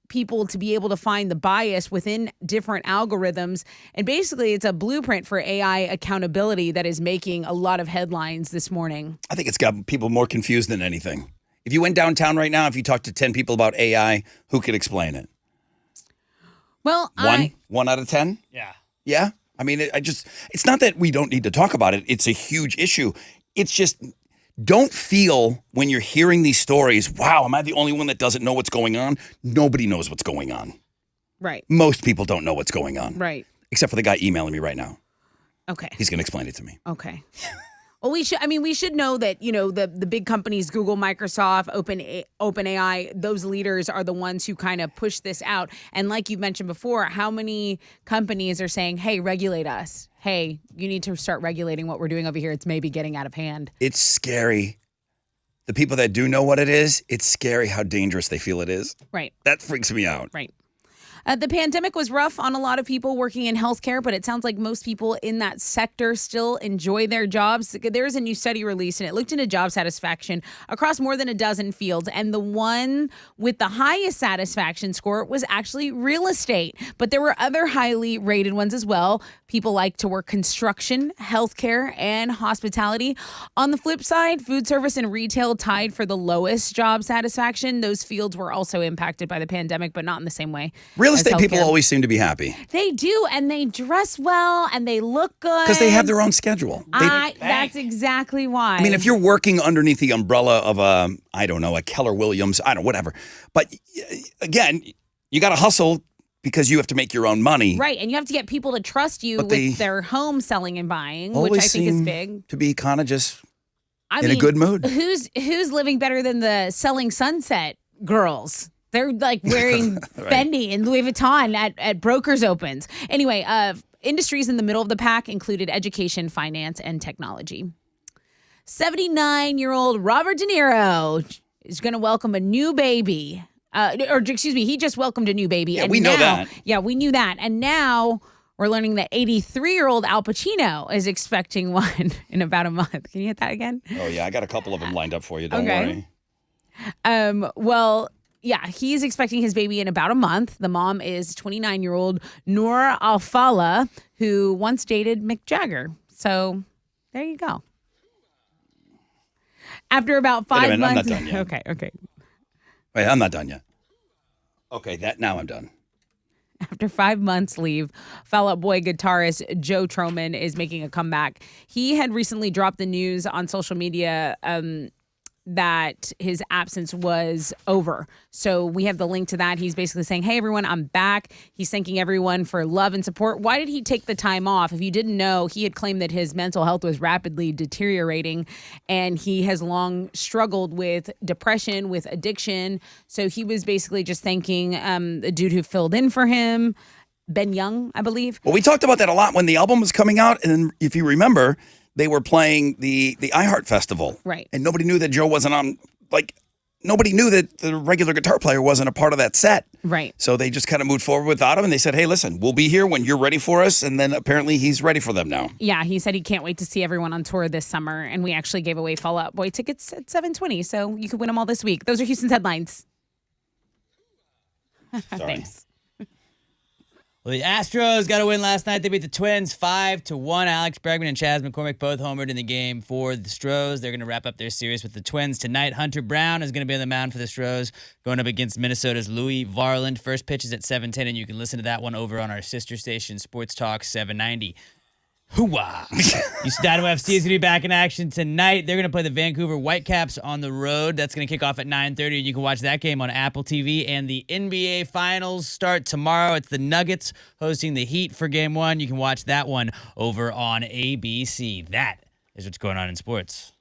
people to be able to find the bias within different algorithms. And basically, it's a blueprint for AI accountability that is making a lot of headlines this morning. I think it's got people more confused than anything. If you went downtown right now, if you talked to 10 people about AI, who could explain it? Well, One out of 10? Yeah. Yeah? I mean, it's not that we don't need to talk about it. It's a huge issue. It's just, don't feel when you're hearing these stories, wow, am I the only one that doesn't know what's going on? Nobody knows what's going on. Right. Most people don't know what's going on. Right. Except for the guy emailing me right now. Okay. He's going to explain it to me. Okay. Well, we should know that, the big companies, Google, Microsoft, OpenAI, those leaders are the ones who kind of push this out. And like you mentioned before, how many companies are saying, hey, regulate us. Hey, you need to start regulating what we're doing over here. It's maybe getting out of hand. It's scary. The people that do know what it is, it's scary how dangerous they feel it is. Right. That freaks me out. Right. The pandemic was rough on a lot of people working in healthcare, but it sounds like most people in that sector still enjoy their jobs. There's a new study released, and it looked into job satisfaction across more than a dozen fields. And the one with the highest satisfaction score was actually real estate. But there were other highly rated ones as well. People like to work construction, healthcare, and hospitality. On the flip side, food service and retail tied for the lowest job satisfaction. Those fields were also impacted by the pandemic, but not in the same way. Real real as estate people healthcare. always seem to be happy They do, and they dress well, and they look good. because they have their own schedule. That's exactly why. I mean, if you're working underneath the umbrella of I don't know, a Keller Williams, I don't know, whatever. But again, you got to hustle because you have to make your own money. right, and you have to get people to trust you But with they their home selling and buying, which Always I think is seem big. to be kind of just I in mean, a good mood. Who's living better than the Selling Sunset girls? They're like wearing Fendi and Louis Vuitton at brokers' opens. Anyway, industries in the middle of the pack included education, finance, and technology. 79-year-old Robert De Niro is going to welcome a new baby. He just welcomed a new baby. Yeah, and we know that. Yeah, we knew that. And now we're learning that 83-year-old Al Pacino is expecting one in about a month. Can you hit that again? Oh, yeah, I got a couple of them lined up for you. Don't Okay. worry. Well, yeah, he's expecting his baby in about a month. The mom is 29-year-old Noor Al-Fala, who once dated Mick Jagger. So there you go. After about 5 Wait a minute, I'm months. not done yet. Okay. Wait, I'm not done yet. Okay, now I'm done. After 5 months leave, Fall Out Boy guitarist Joe Troman is making a comeback. He had recently dropped the news on social media that his absence was over. So we have the link to that. He's basically saying, hey, everyone, I'm back. He's thanking everyone for love and support. Why did he take the time off? If you didn't know, he had claimed that his mental health was rapidly deteriorating, and he has long struggled with depression, with addiction. So he was basically just thanking the dude who filled in for him, Ben Young, I believe. Well, we talked about that a lot when the album was coming out. And if you remember, they were playing the iHeart Festival. Right. And nobody knew that Joe wasn't on, nobody knew that the regular guitar player wasn't a part of that set. Right. So they just kind of moved forward without him. And they said, hey, listen, we'll be here when you're ready for us. And then apparently he's ready for them now. Yeah, he said he can't wait to see everyone on tour this summer. And we actually gave away Fall Out Boy tickets at 7:20. So you could win them all this week. Those are Houston's headlines. Sorry. Thanks. Well, the Astros got a win last night. They beat the Twins 5-1. Alex Bregman and Chas McCormick both homered in the game for the Stros. They're going to wrap up their series with the Twins tonight. Hunter Brown is going to be on the mound for the Stros, going up against Minnesota's Louis Varland. First pitch is at 7:10, and you can listen to that one over on our sister station, Sports Talk 790. Hooah! Houston Dynamo FC is going to be back in action tonight. They're going to play the Vancouver Whitecaps on the road. That's going to kick off at 9:30, and you can watch that game on Apple TV. And the NBA Finals start tomorrow. It's the Nuggets hosting the Heat for Game 1. You can watch that one over on ABC. That is what's going on in sports.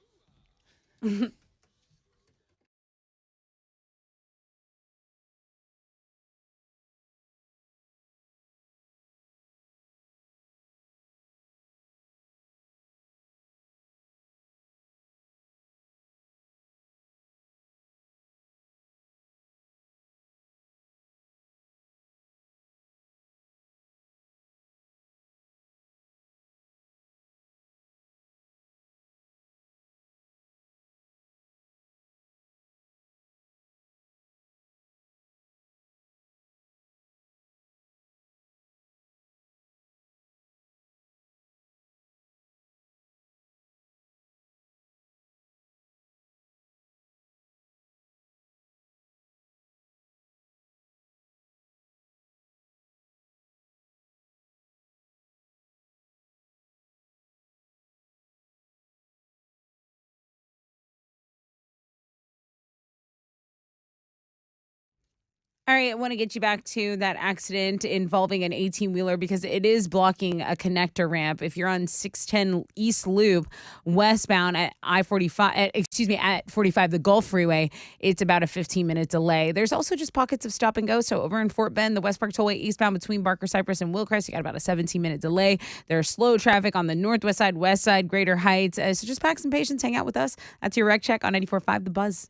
All right, I want to get you back to that accident involving an 18-wheeler because it is blocking a connector ramp. If you're on 610 East Loop westbound at at 45, the Gulf Freeway, it's about a 15-minute delay. There's also just pockets of stop and go. So over in Fort Bend, the West Park Tollway eastbound between Barker Cypress and Willcrest, you got about a 17-minute delay. There's slow traffic on the northwest side, west side, Greater Heights. So just pack some patience, hang out with us. That's your Rec Check on 94.5 The Buzz.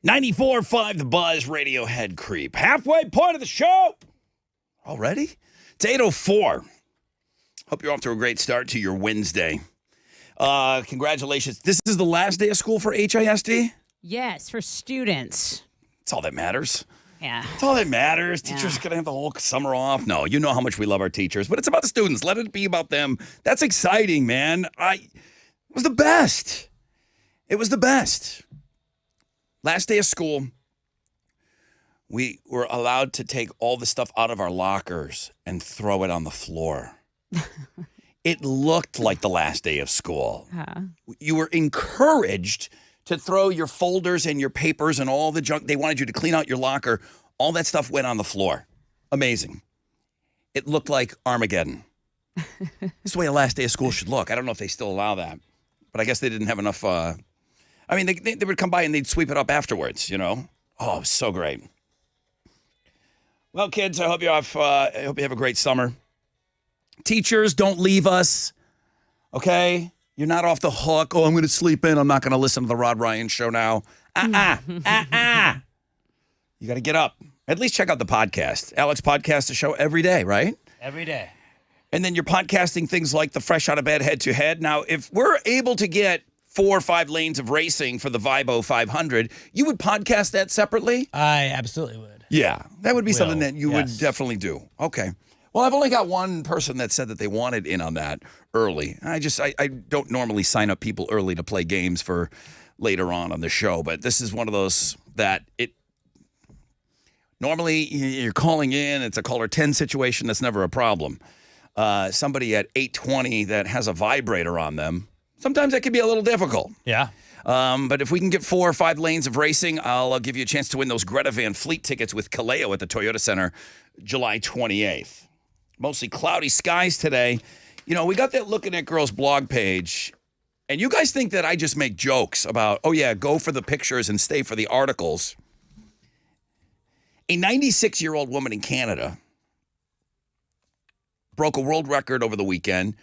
94.5 The Buzz, Radiohead Creep. Halfway point of the show. Already? It's 8:04. Hope you're off to a great start to your Wednesday. Congratulations. This is the last day of school for HISD? Yes, for students. That's all that matters. Yeah. That's all that matters. Teachers are going to have the whole summer off. No, you know how much we love our teachers, but it's about the students. Let it be about them. That's exciting, man. It was the best. It was the best. Last day of school, we were allowed to take all the stuff out of our lockers and throw it on the floor. It looked like the last day of school. You were encouraged to throw your folders and your papers and all the junk. They wanted you to clean out your locker. All that stuff went on the floor. Amazing. It looked like Armageddon. This is the way a last day of school should look. I don't know if they still allow that, but I guess they didn't have enough. They would come by and they'd sweep it up afterwards, you know? Oh, it was so great. Well, kids, I hope you have a great summer. Teachers, don't leave us, okay? You're not off the hook. Oh, I'm going to sleep in. I'm not going to listen to the Rod Ryan show now. You got to get up. At least check out the podcast. Alex podcasts the show every day, right? Every day. And then you're podcasting things like the Fresh Out of Bed Head to Head. Now, if we're able to get 4 or 5 lanes of racing for the Vibo 500, you would podcast that separately? I absolutely would. Yeah, that would be something that you would definitely do. Okay. Well, I've only got one person that said that they wanted in on that early. I don't normally sign up people early to play games for later on the show, but this is one of those that normally you're calling in, it's a caller 10 situation, that's never a problem. Somebody at 8:20 that has a vibrator on them, sometimes that can be a little difficult. Yeah. But if we can get 4 or 5 lanes of racing, I'll give you a chance to win those Greta Van Fleet tickets with Kaleo at the Toyota Center July 28th. Mostly cloudy skies today. You know, we got that Looking at Girls blog page, and you guys think that I just make jokes about, oh yeah, go for the pictures and stay for the articles. A 96-year-old woman in Canada broke a world record over the weekend.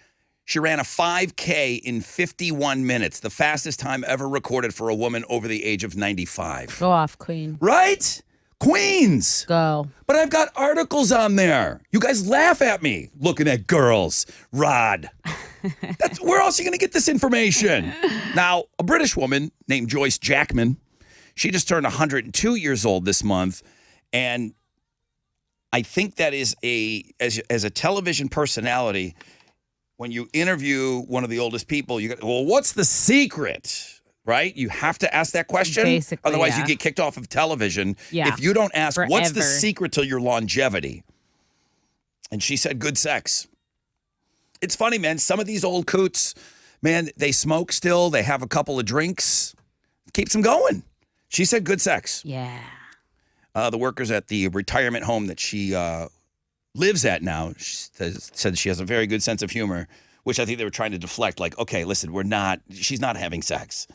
She ran a 5K in 51 minutes, the fastest time ever recorded for a woman over the age of 95. Go off, Queen. Right? Queens. Go. But I've got articles on there. You guys laugh at me looking at girls. Rod. Where else are you going to get this information? Now, a British woman named Joyce Jackman, she just turned 102 years old this month. And I think that is as a television personality, when you interview one of the oldest people, you go, well, what's the secret? Right? You have to ask that question. Basically, otherwise, you get kicked off of television. Yeah. If you don't ask, what's the Forever. secret to your longevity? And she said, good sex. It's funny, man. Some of these old coots, man, they smoke still. They have a couple of drinks. Keeps them going. She said, good sex. Yeah. The workers at the retirement home that she lives at now said she has a very good sense of humor, which I think they were trying to deflect, like, okay, listen, she's not having sex.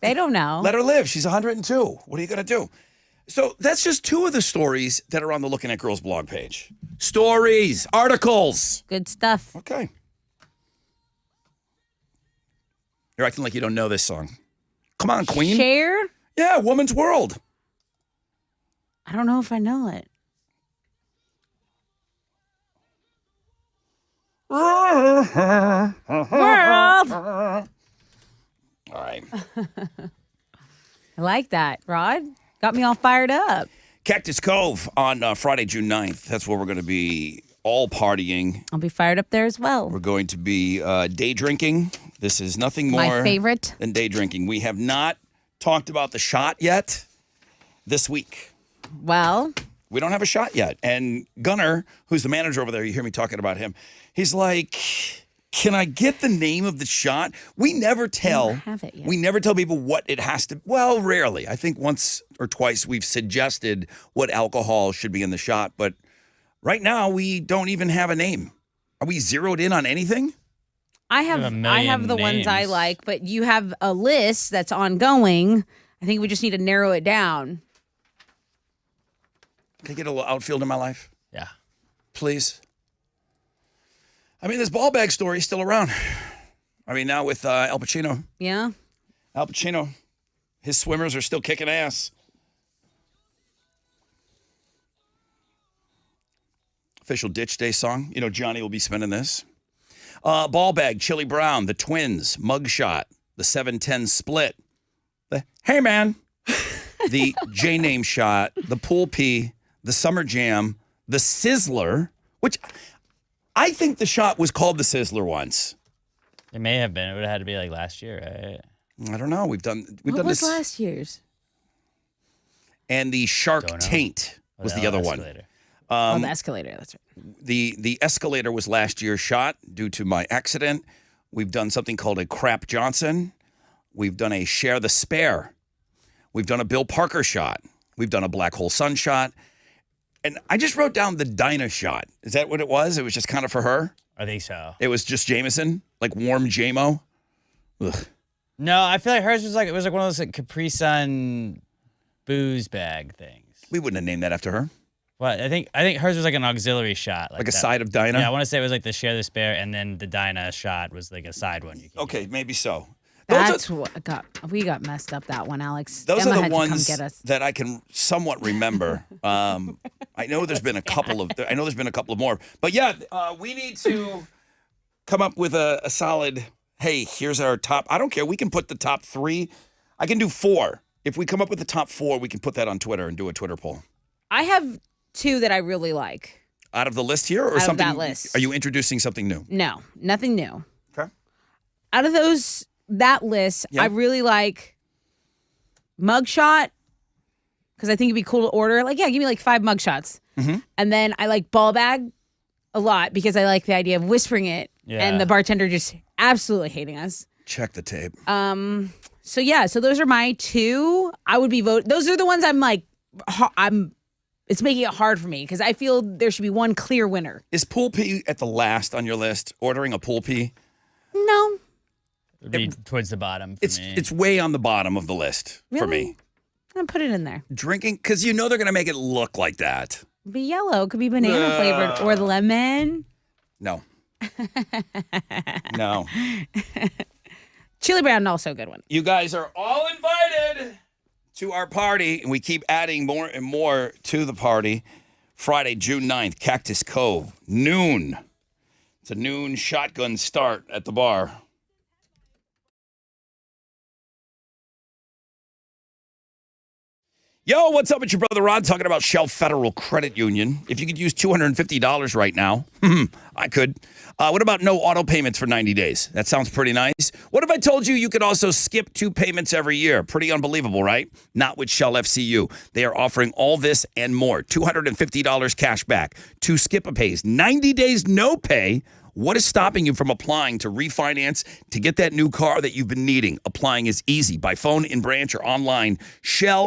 They don't know. Let her live. She's 102. What are you going to do? So that's just 2 of the stories that are on the Looking at Girls blog page. Stories, articles. Good stuff. Okay. You're acting like you don't know this song. Come on, Queen. Share? Yeah, Woman's World. I don't know if I know it. World. All right. I like that, Rod. Got me all fired up. Cactus Cove on Friday, June 9th. That's where we're going to be all partying. I'll be fired up there as well. We're going to be day drinking. This is nothing more My favorite. than day drinking. We have not talked about the shot yet this week. Well, We don't have a shot yet. And Gunnar, who's the manager over there, you hear me talking about him, he's like, can I get the name of the shot? We never tell. have it yet. We never tell people what it has to. Well, rarely. I think once or twice we've suggested what alcohol should be in the shot, but right now we don't even have a name. Are we zeroed in on anything? I have a have million the ones I names. like, but you have a list that's ongoing. I think we just need to narrow it down. Can I get a little outfield in my life, Yeah. please? I mean, this ball bag story is still around. I mean, now with Al Pacino. Yeah. Al Pacino, His swimmers are still kicking ass. Official Ditch Day song. You know, Johnny will be spinning this. Ball bag, Chili Brown, the Twins, Mugshot, the 710 Split, the Hey Man, the J Name Shot, the Pool P, the Summer Jam, the Sizzler, which I think the shot was called the Sizzler once. It may have been. It would have had to be like last year, right? I don't know. We've done What was this. last year's? And the Shark Don't know. Taint was the other one. Escalator. The escalator. That's right. The Escalator was last year's shot due to my accident. We've done something called a Crap Johnson. We've done a Share the Spare. We've done a Bill Parker shot. We've done a Black Hole Sun shot. And I just wrote down the Dinah shot. Is that what it was? It was just kind of for her? I think so. It was just Jameson? Like warm JMO? Ugh. No, I feel like hers was like one of those like Capri Sun booze bag things. We wouldn't have named that after her. What? I think hers was like an auxiliary shot. Like a that. side of Dinah? Yeah, I want to say it was like the Share the Spare, and then the Dinah shot was like a side one. Okay, maybe so. That's what we got messed up that one, Alex. Those Emma are the had to come ones get us. that I can somewhat remember. I know there's been a couple of more, but yeah, we need to come up with a solid. Hey, here's our top. I don't care. We can put the top 3. I can do 4. If we come up with the top 4, we can put that on Twitter and do a Twitter poll. I have 2 that I really like. Out of the list here, or Out of something? that list. Are you introducing something new? No, nothing new. Okay. Out of that list, Yeah. I really like Mugshot because I think it'd be cool to order. Like, yeah, give me like 5 mugshots. Mm-hmm. And then I like Ball Bag a lot because I like the idea of whispering it and the bartender just absolutely hating us. Check the tape. So yeah, so those are my 2. I would be those are the ones I'm like, it's making it hard for me because I feel there should be one clear winner. Is Pool P at the last on your list? Ordering a Pool P? No. It would be towards the bottom for me. It's way on the bottom of the list for Really? me. I'm gonna put it in there. Drinking, because you know they're going to make it look like that. Be yellow. Could be banana flavored or the lemon. No. No. Chili Brown, also a good one. You guys are all invited to our party, and we keep adding more and more to the party. Friday, June 9th, Cactus Cove, noon. It's a noon shotgun start at the bar. Yo, what's up? It's your brother Ron talking about Shell Federal Credit Union. If you could use $250 right now, I could. What about no auto payments for 90 days? That sounds pretty nice. What if I told you you could also skip 2 payments every year? Pretty unbelievable, right? Not with Shell FCU. They are offering all this and more. $250 cash back, 2 skip-a-pays, 90 days no pay. What is stopping you from applying to refinance to get that new car that you've been needing? Applying is easy by phone, in branch, or online. ShellFCU.org.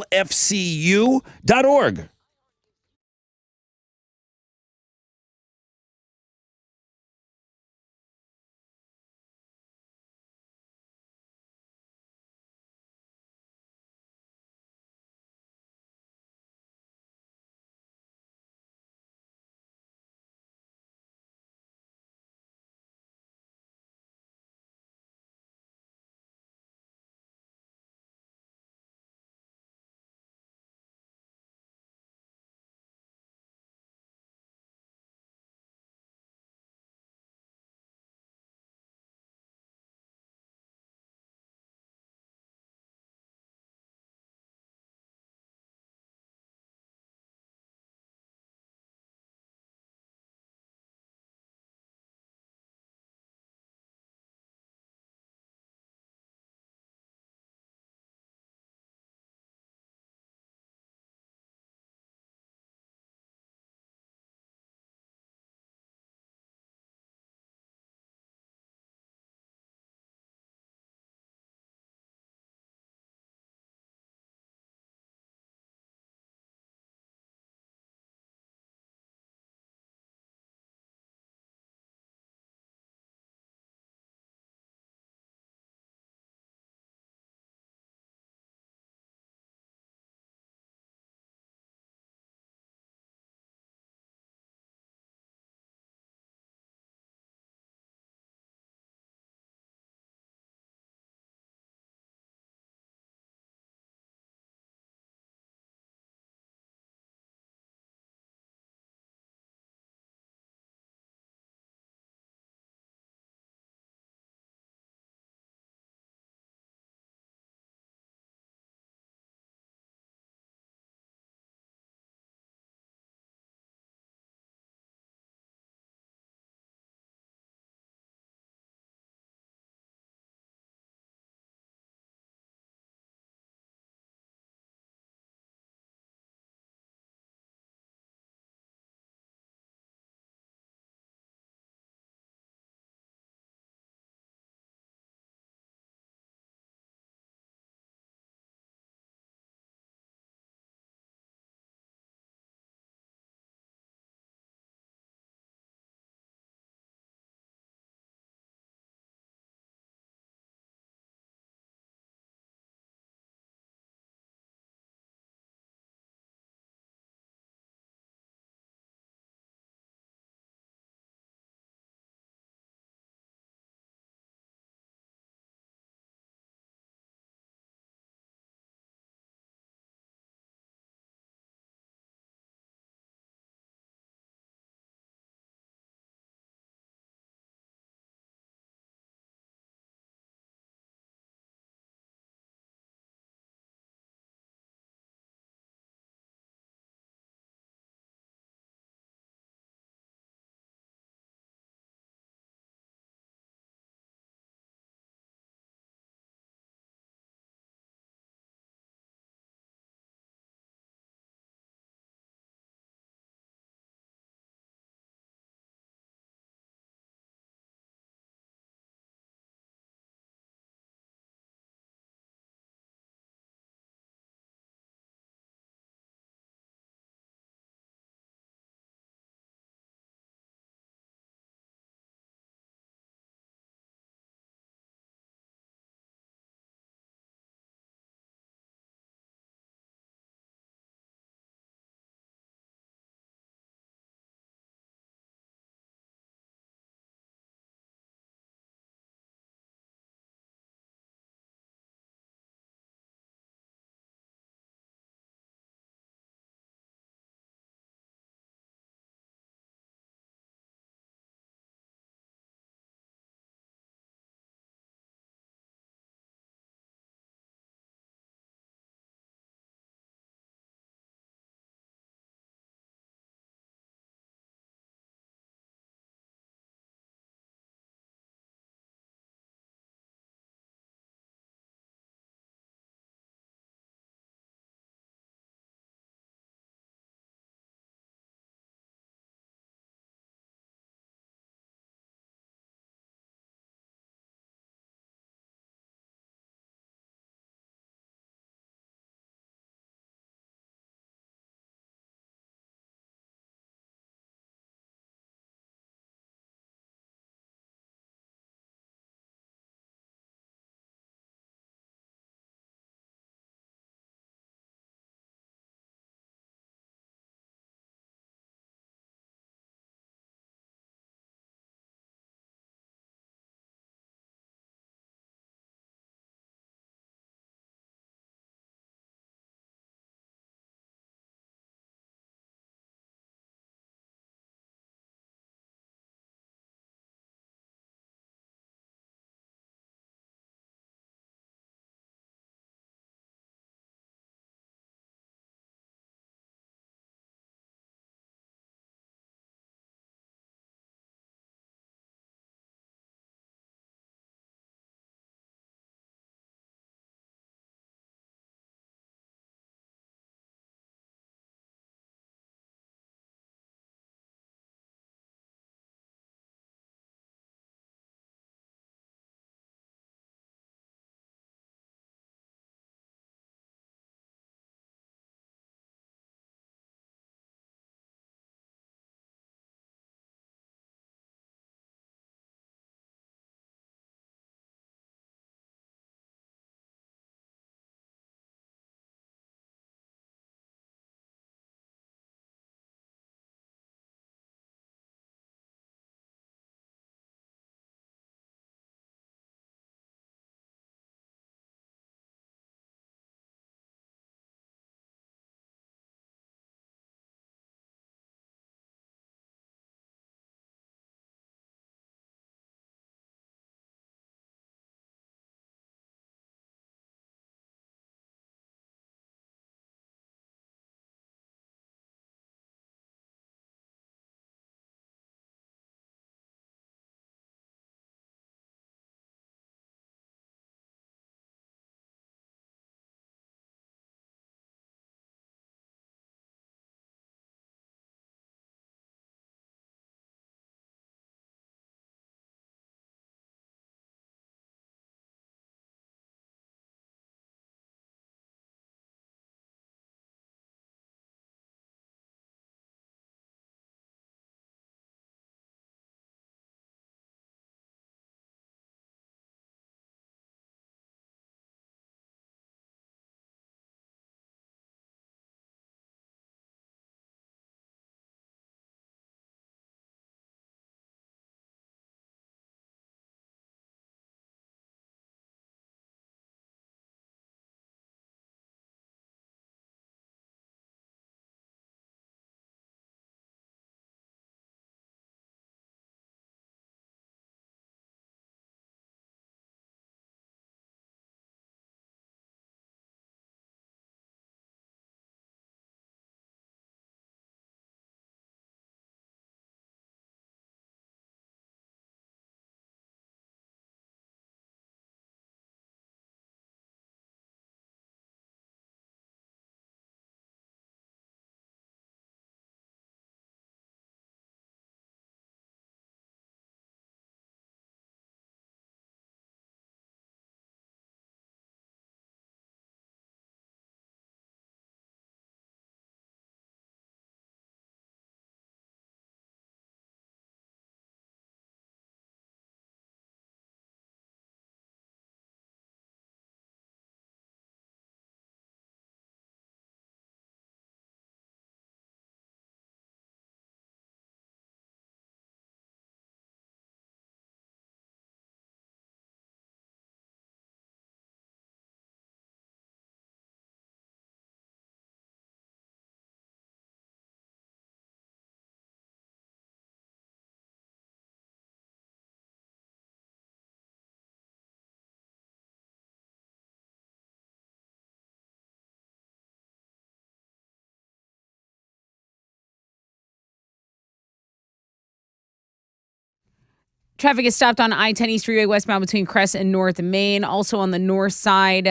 Traffic is stopped on I-10 East Freeway westbound between Crest and North Main. Also on the north side,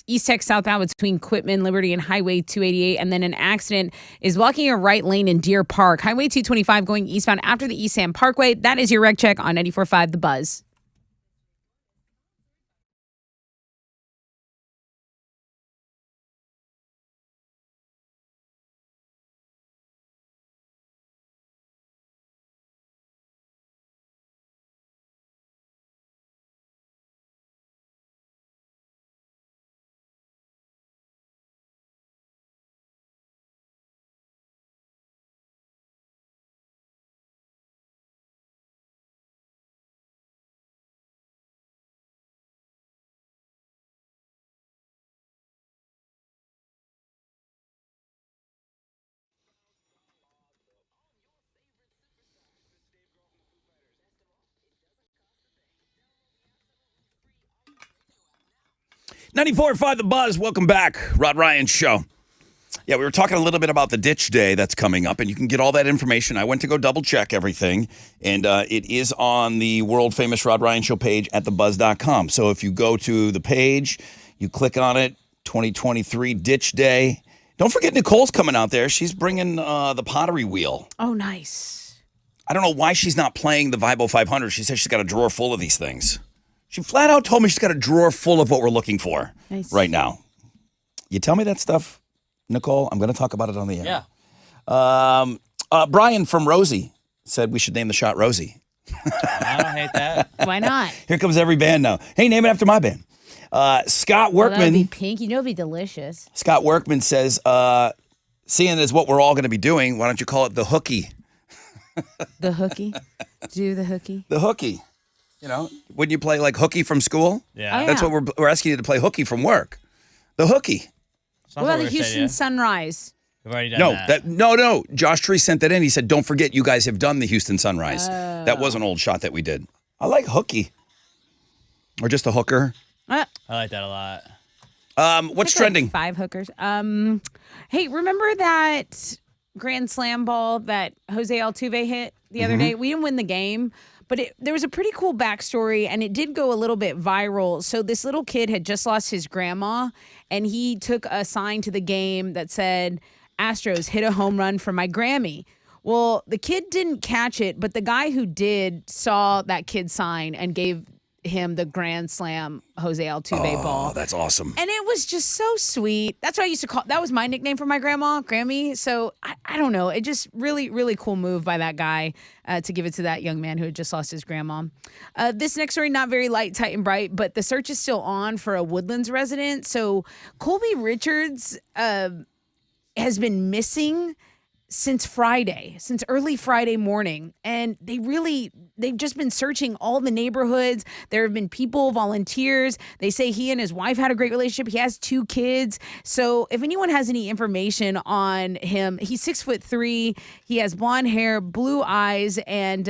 East Tech southbound between Quitman, Liberty, and Highway 288. And then an accident is blocking a right lane in Deer Park. Highway 225 going eastbound after the East Ham Parkway. That is your wreck check on 94.5 The Buzz. .94.5 The Buzz. Welcome back. Rod Ryan Show. Yeah, we were talking a little bit about the ditch day that's coming up, and you can get all that information. I went to go double check everything, and it is on the world famous Rod Ryan Show page at thebuzz.com. So if you go to the page, you click on it, 2023 ditch day. Don't forget Nicole's coming out there. She's bringing the pottery wheel. Oh, nice. I don't know why she's not playing the Vibo 500. She says she's got a drawer full of these things. She flat out told me she's got a drawer full of what we're looking for right now. You tell me that stuff, Nicole, I'm going to talk about it on the air. Yeah. Brian from Rosie said we should name the shot Rosie. I don't hate that. Why not? Here comes every band now. Hey, name it after my band. Scott Well, that would be Workman. pink. You know it'd be delicious. Scott Workman says, seeing as what we're all going to be doing, why don't you call it the hooky? The hooky? Do the hooky? The hooky. You know, wouldn't you play like hooky from school? Yeah. Oh, That's yeah. what we're asking you to play hooky from work. The hooky. Sounds What like about a the worst Houston idea. Sunrise? We've already done that. No. Josh Tree sent that in. He said, don't forget, you guys have done the Houston Sunrise. That was an old shot that we did. I like hooky. Or just a hooker. I like that a lot. What's Pick, like, trending? 5 hookers. Hey, remember that Grand Slam ball that Jose Altuve hit the other day? We didn't win the game, but there was a pretty cool backstory, and it did go a little bit viral. So this little kid had just lost his grandma, and he took a sign to the game that said, Astros hit a home run for my Grammy. Well, the kid didn't catch it, but the guy who did saw that kid's sign and gave him the Grand Slam Jose Altuve ball. Oh, that's awesome. And it was just so sweet. That's what I used to call. That was my nickname for my grandma, Grammy. So I don't know. It just really, really cool move by that guy to give it to that young man who had just lost his grandma. This next story, not very light, tight, and bright, but the search is still on for a Woodlands resident. So Colby Richards has been missing since Friday, since early Friday morning. And they've just been searching all the neighborhoods. There have been people, volunteers. They say he and his wife had a great relationship. He has 2 kids. So if anyone has any information on him, he's 6'3". He has blonde hair, blue eyes. And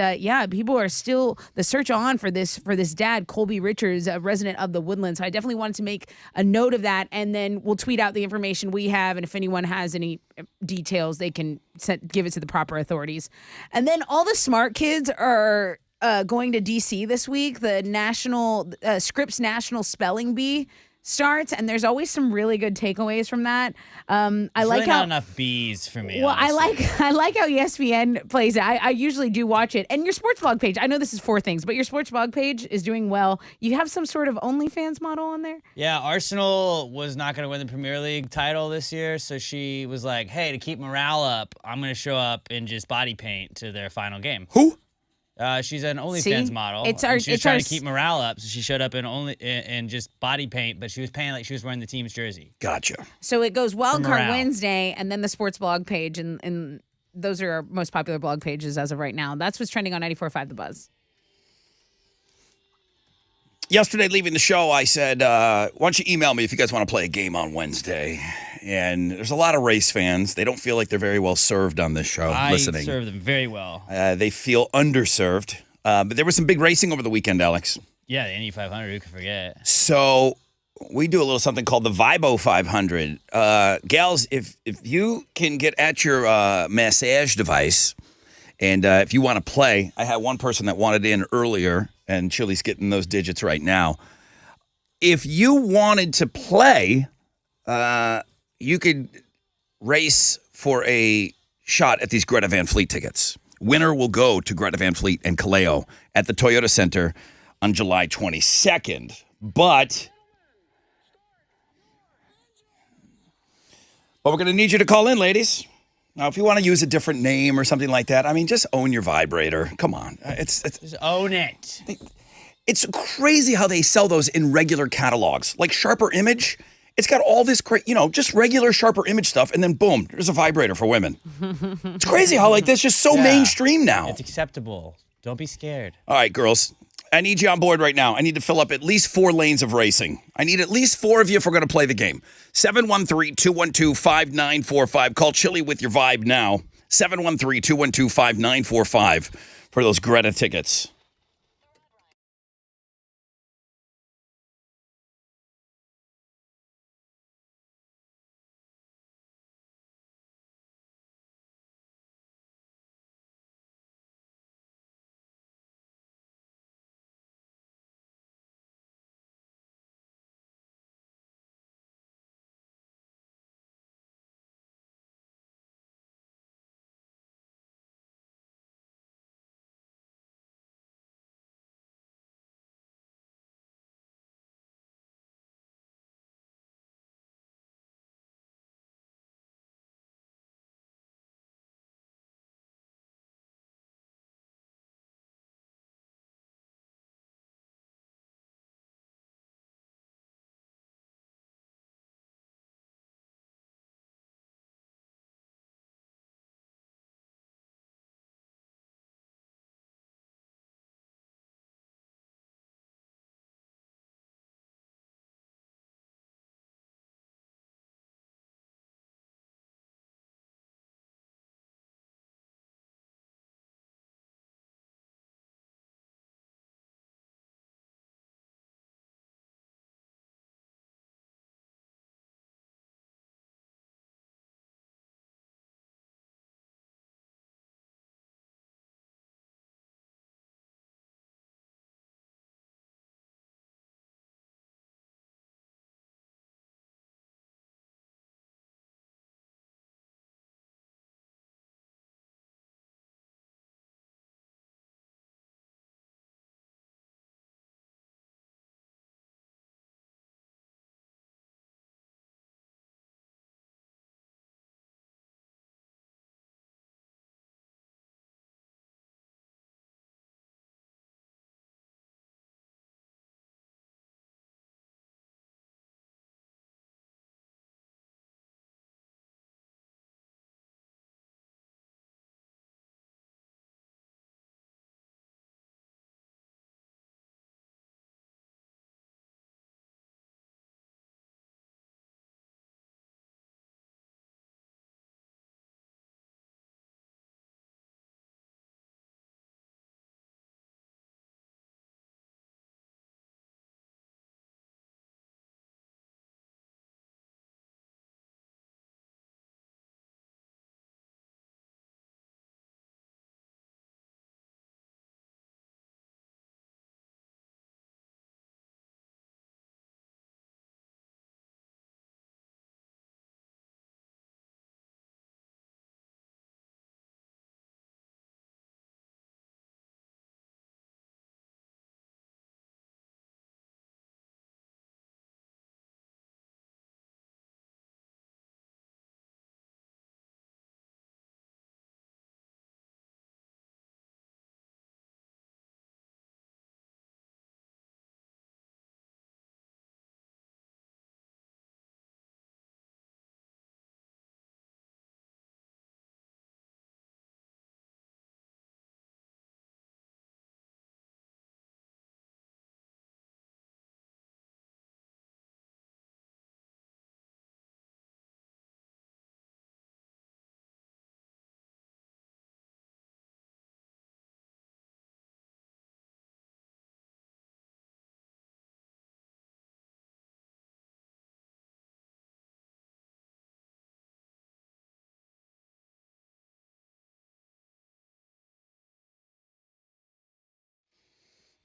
people are still the search on for this dad, Colby Richards, a resident of the Woodlands. So I definitely wanted to make a note of that. And then we'll tweet out the information we have. And if anyone has any details, they can give it to the proper authorities. And then all the smart kids are going to DC this week. The national Scripps National Spelling Bee starts, and there's always some really good takeaways from that. I There's like really how not enough bees for me. well, honestly. I like how ESPN plays it. I usually do watch it. And your sports blog page, I know this is 4 things, but your sports blog page is doing well. You have some sort of OnlyFans model on there? Yeah, Arsenal was not going to win the Premier League title this year, so she was like, hey, to keep morale up, I'm going to show up in just body paint to their final game. Who? She's an OnlyFans See? model. It's and our- she was it's trying our to keep morale up, so she showed up in just body paint, but she was paying like she was wearing the team's jersey. Gotcha. So it goes Wild Card morale. Wednesday and then the sports blog page. And those are our most popular blog pages as of right now. That's what's trending on 94.5 The Buzz. Yesterday, leaving the show, I said, why don't you email me if you guys want to play a game on Wednesday? And there's a lot of race fans. They don't feel like they're very well served on this show I listening. served them very well. They feel underserved. But there was some big racing over the weekend, Alex. Yeah, the Indy 500, who could forget? So we do a little something called the Vibo 500. Gals, if you can get at your massage device And if you want to play, I had one person that wanted in earlier, and Chili's getting those digits right now. If you wanted to play, you could race for a shot at these Greta Van Fleet tickets. Winner will go to Greta Van Fleet and Kaleo at the Toyota Center on July 22nd. But we're going to need you to call in, ladies. Now, if you want to use a different name or something like that, I mean, just own your vibrator. Come on. Just own it. It's crazy how they sell those in regular catalogs. Like Sharper Image, it's got all this, just regular Sharper Image stuff, and then boom, there's a vibrator for women. It's crazy how that's just so mainstream now. It's acceptable. Don't be scared. All right, girls. I need you on board right now. I need to fill up at least 4 lanes of racing. I need at least 4 of you if we're going to play the game. 713-212-5945. Call Chili with your vibe now. 713-212-5945 for those Greta tickets.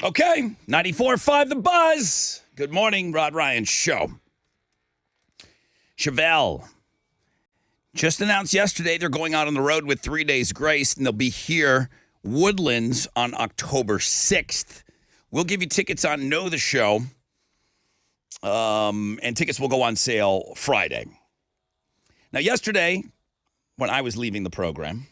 Okay, 94.5 The Buzz. Good morning, Rod Ryan Show. Chevelle just announced yesterday they're going out on the road with 3 days grace, and they'll be here, Woodlands, on October 6th. We'll give you tickets on Know the Show, and tickets will go on sale Friday. Now, yesterday, when I was leaving the program,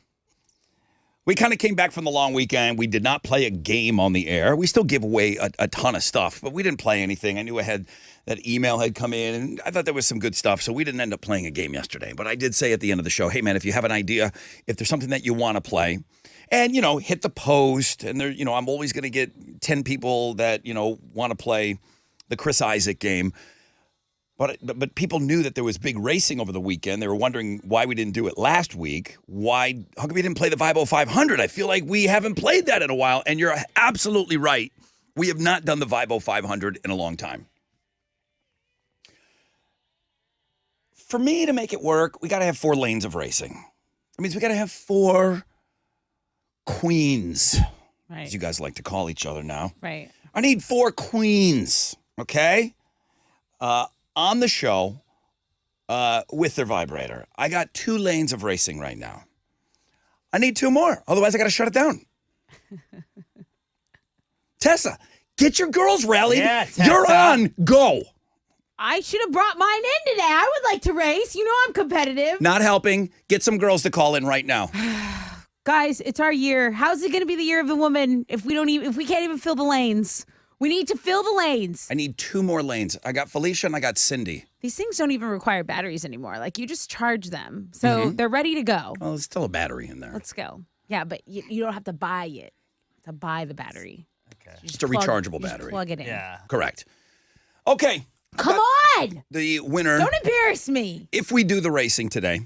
we kind of came back from the long weekend. We did not play a game on the air. We still give away a ton of stuff, but we didn't play anything. I knew that email had come in, and I thought there was some good stuff, so we didn't end up playing a game yesterday. But I did say at the end of the show, hey, man, if you have an idea, if there's something that you want to play, and, hit the post, and there, I'm always going to get 10 people that, want to play the Chris Isaak game. But people knew that there was big racing over the weekend. They were wondering why we didn't do it last week. How come we didn't play the Vibo 500? I feel like we haven't played that in a while. And you're absolutely right. We have not done the Vibo 500 in a long time. For me to make it work, we got to have 4 lanes of racing. That means we got to have 4 queens, Right. as you guys like to call each other now. Right. I need 4 queens, okay? On the show with their vibrator. I got 2 lanes of racing right now. I need 2 more. Otherwise, I got to shut it down. Tessa, get your girls rallied. Yeah, You're Tessa. on. Go. I should have brought mine in today. I would like to race. You know I'm competitive. Not helping. Get some girls to call in right now. Guys, it's our year. How's it going to be the year of the woman if we can't even fill the lanes? We need to fill the lanes. I need 2 more lanes. I got Felicia and I got Cindy. These things don't even require batteries anymore. Like, you just charge them. So they're ready to go. Well, there's still a battery in there. Let's go. Yeah, but you don't have to buy it. To buy the battery. Okay. Just a rechargeable you just battery. plug it in. Yeah. Correct. Okay. Come on! The winner. Don't embarrass me. If we do the racing today,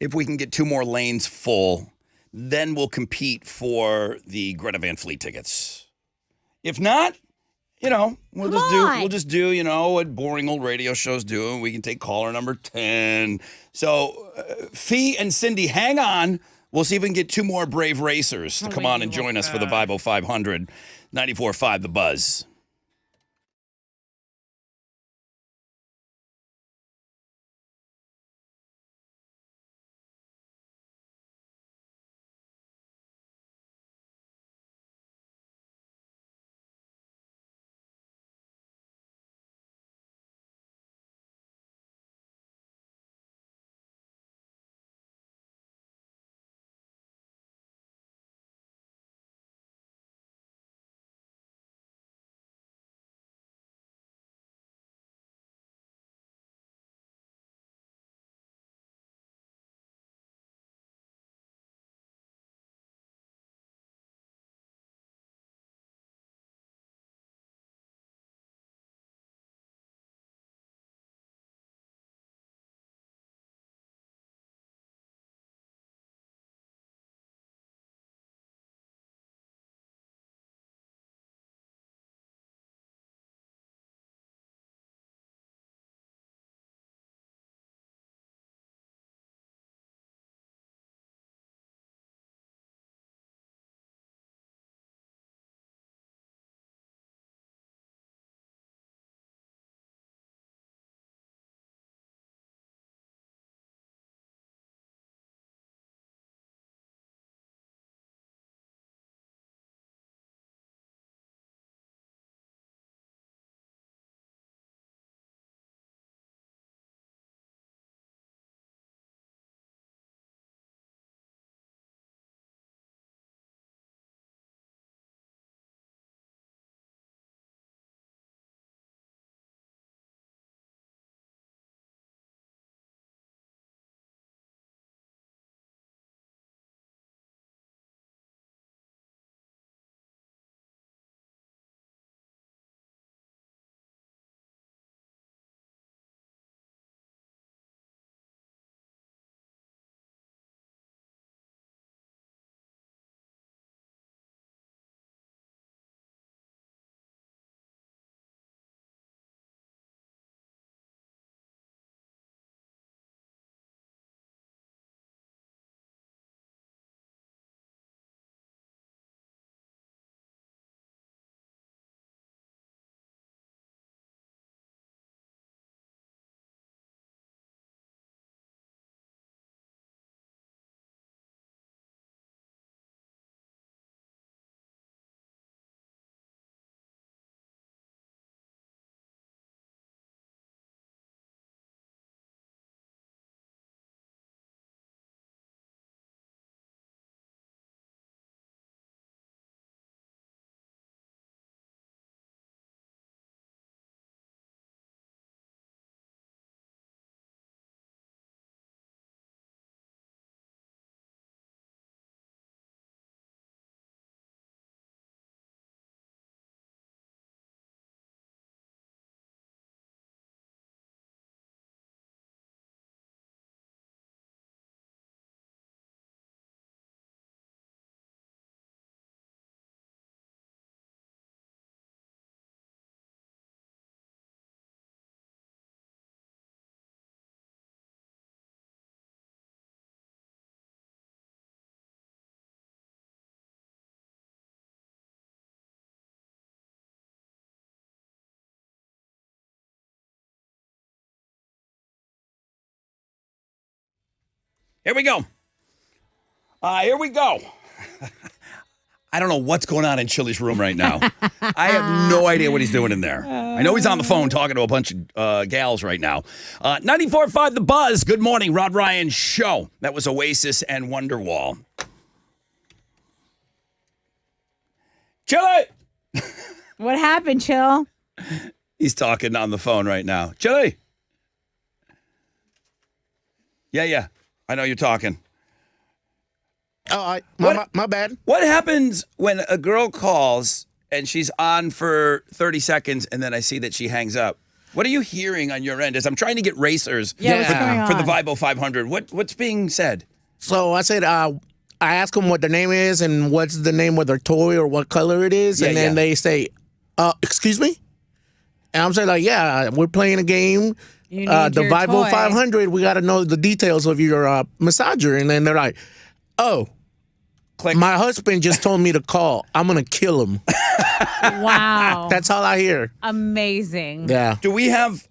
if we can get 2 more lanes full, then we'll compete for the Greta Van Fleet tickets. If not, we'll just do what boring old radio shows do. We can take caller number 10. So, Fee and Cindy, hang on. We'll see if we can get 2 more brave racers to come on and join us for the Vibo 500. 94.5 The Buzz. Here we go. Here we go. I don't know what's going on in Chili's room right now. I have no idea what he's doing in there. I know he's on the phone talking to a bunch of gals right now. 94.5 The Buzz. Good morning, Rod Ryan Show. That was Oasis and Wonderwall. Chili! What happened, Chill? He's talking on the phone right now. Chili! Yeah. I know you're talking. Oh, my bad. What happens when a girl calls and she's on for 30 seconds and then I see that she hangs up? What are you hearing on your end as I'm trying to get racers Yeah, what's going on? for the Vibo 500? What's being said? So I said, I asked them what their name is and what's the name of their toy or what color it is, and then they say, excuse me? And I'm saying, like, yeah, we're playing a game. You need The your Vibo toy. 500, we got to know the details of your massager. And then they're like, oh, Click. my husband just told me to call. I'm going to kill him. Wow. That's all I hear. Amazing. Yeah. Do we have,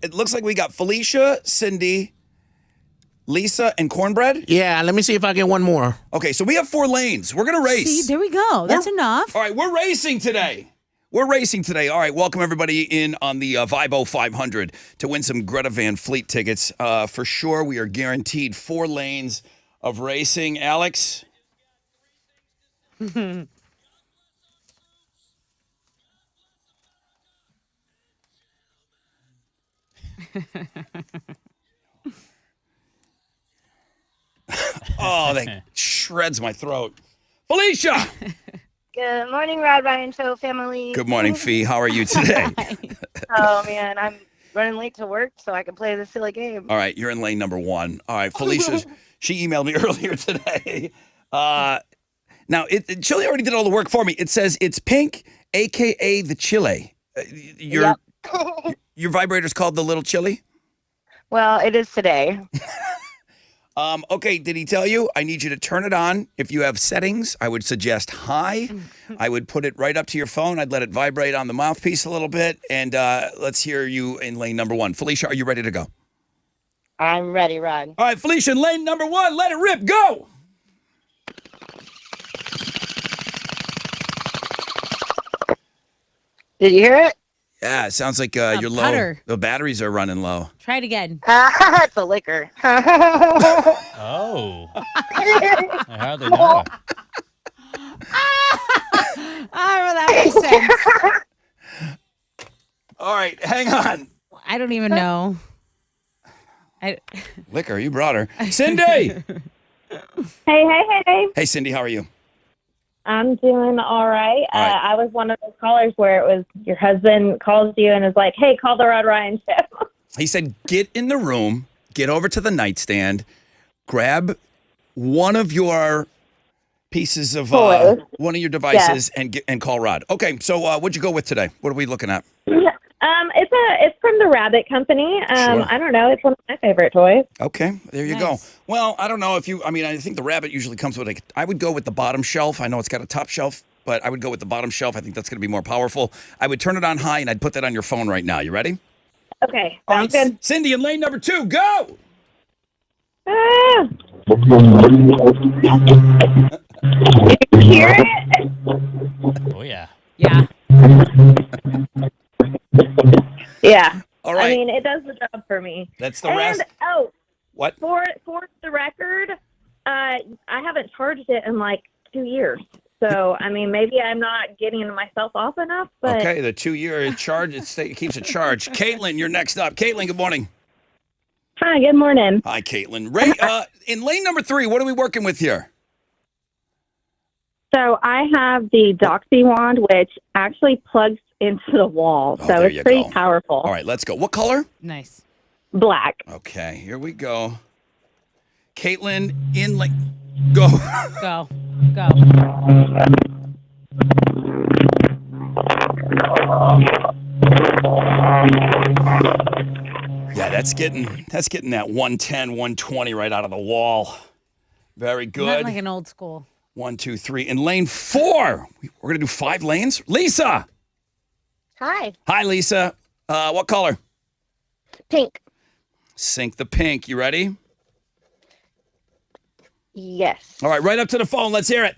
it looks like we got Felicia, Cindy, Lisa, and Cornbread? Yeah, let me see if I get one more. Okay, so we have 4 lanes. We're going to race. See, there we go. That's enough. All right, we're racing today. All right, welcome everybody in on the Vibo 500 to win some Greta Van Fleet tickets. For sure, we are guaranteed 4 lanes of racing. Alex? Oh, that shreds my throat. Felicia! Good morning, Rod Ryan Show family. Good morning, Fee. How are you today? Oh, man, I'm running late to work so I can play this silly game. All right, you're in lane number 1. All right, Felicia, she emailed me earlier today. Now, Chili already did all the work for me. It says it's pink, a.k.a. the Chile. Your vibrator's called the Little Chili? Well, it is today. Okay, did he tell you? I need you to turn it on. If you have settings, I would suggest high. I would put it right up to your phone. I'd let it vibrate on the mouthpiece a little bit. And let's hear you in lane number 1. Felicia, are you ready to go? I'm ready, Rod. All right, Felicia, in lane number 1, let it rip. Go! Did you hear it? Yeah, it sounds like you're low. putter. The batteries are running low. Try it again. It's a liquor. Oh. I hardly know. Well, that makes sense. All right, hang on. I don't even know. Liquor, you brought her. Cindy! Hey. Hey, Cindy, how are you? I'm doing all right. All right. I was one of those callers where it was your husband calls you and is like, hey, call the Rod Ryan Show. He said, get in the room, get over to the nightstand, grab one of your pieces of Toys. one of your devices and call Rod. Okay, so what'd you go with today? What are we looking at? It's from the Rabbit Company. Sure. I don't know. It's one of my favorite toys. Okay, there you go. Well, I don't know if you, I think the Rabbit usually comes with I would go with the bottom shelf. I know it's got a top shelf, but I would go with the bottom shelf. I think that's going to be more powerful. I would turn it on high and I'd put that on your phone right now. You ready? Okay, All sounds right, good. Cindy, in lane number 2, go! Ah. You hear it? Oh, yeah. Yeah. Yeah. All right. I mean, it does the job for me. That's the rest. And, What? for the record, I haven't charged it in like 2 years. So, I mean, maybe I'm not getting myself off enough, but Okay, the 2-year charge, it keeps it charged. Caitlin, you're next up. Caitlin, good morning. hi, good morning. Hi, Caitlin. Ray, in lane number 3, what are we working with here? So I have the Doxy wand, which actually plugs into the wall. Oh, so there it's you pretty go. powerful. All right, let's go. What color? Nice. Black. Okay, here we go. Caitlin, in lane. Go. Go. Yeah, that's getting that 110, 120 right out of the wall. Very Not good. like an old school. 1, 2, 3. In lane 4, we're going to do 5 lanes. Lisa. Hi. Hi, Lisa. What color? Pink. Sync the pink. You ready? Yes. All right, right up to the phone. Let's hear it.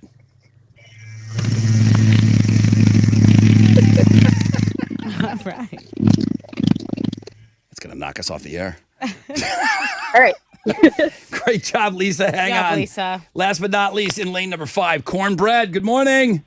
All right. It's going to knock us off the air. All right. Great job, Lisa. Hang Good job, on. Lisa. Last but not least, in lane number 5, Cornbread. Good morning.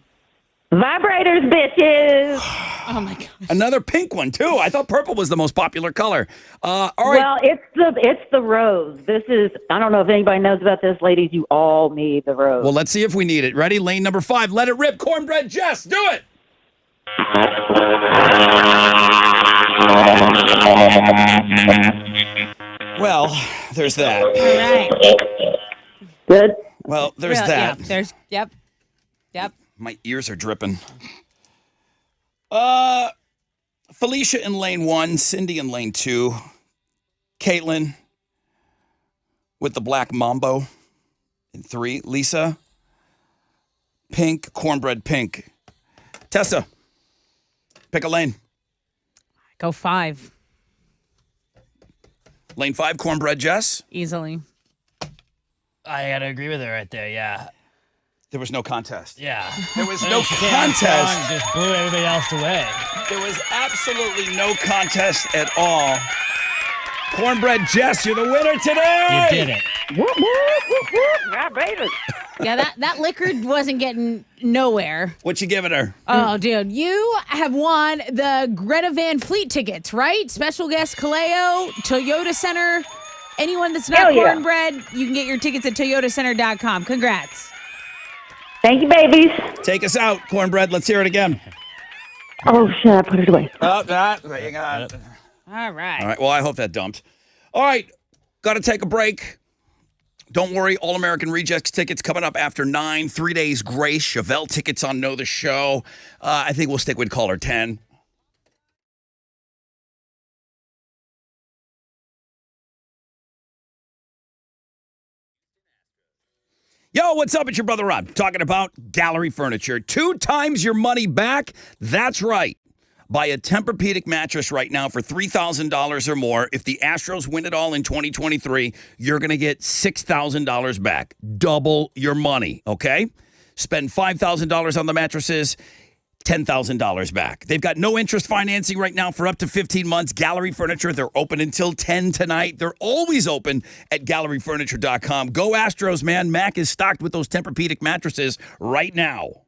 Vibrators, bitches. Oh my gosh. Another pink one, too. I thought purple was the most popular color. All right. Well, it's the rose. This is, I don't know if anybody knows about this, ladies. You all need the rose. Well, let's see if we need it. Ready? Lane number 5. Let it rip. Cornbread Jess. Do it. Well, there's that. All right. Good. Well, there's Real- that. Yeah, there's, yep. My ears are dripping. Felicia in lane 1, Cindy in lane 2, Caitlin with the black mambo in 3, Lisa, pink, cornbread pink. Tessa, pick a lane. Go 5 Lane 5, cornbread Jess. easily. I gotta agree with her right there. Yeah. There was no contest. Yeah. There was no She came out strong and contest. just blew everybody else away. There was absolutely no contest at all. Cornbread Jess, you're the winner today. You did it. Whoop, whoop, whoop, whoop. Vibrators. Yeah, that liquor wasn't getting nowhere. What you giving her? Oh, dude, you have won the Greta Van Fleet tickets, right? Special guest Kaleo, Toyota Center. Anyone that's not Hell yeah. cornbread, you can get your tickets at toyotacenter.com. Congrats. Thank you, babies. Take us out, cornbread. Let's hear it again. Oh, shit, I put it away. Oh, hang on. All right. All right. Well, I hope that dumped. All right. Got to take a break. Don't worry. All American Rejects tickets coming up after 9. 3 days grace. Chevelle tickets on Know the Show. I think we'll stick with caller 10. Yo, what's up? It's your brother Rob talking about Gallery Furniture. 2 times your money back. That's right. Buy a Tempur-Pedic mattress right now for $3,000 or more. If the Astros win it all in 2023, you're going to get $6,000 back. Double your money, okay? Spend $5,000 on the mattresses, $10,000 back. They've got no interest financing right now for up to 15 months. Gallery Furniture, they're open until 10 tonight. They're always open at galleryfurniture.com. Go Astros, man. Mac is stocked with those Tempur-Pedic mattresses right now.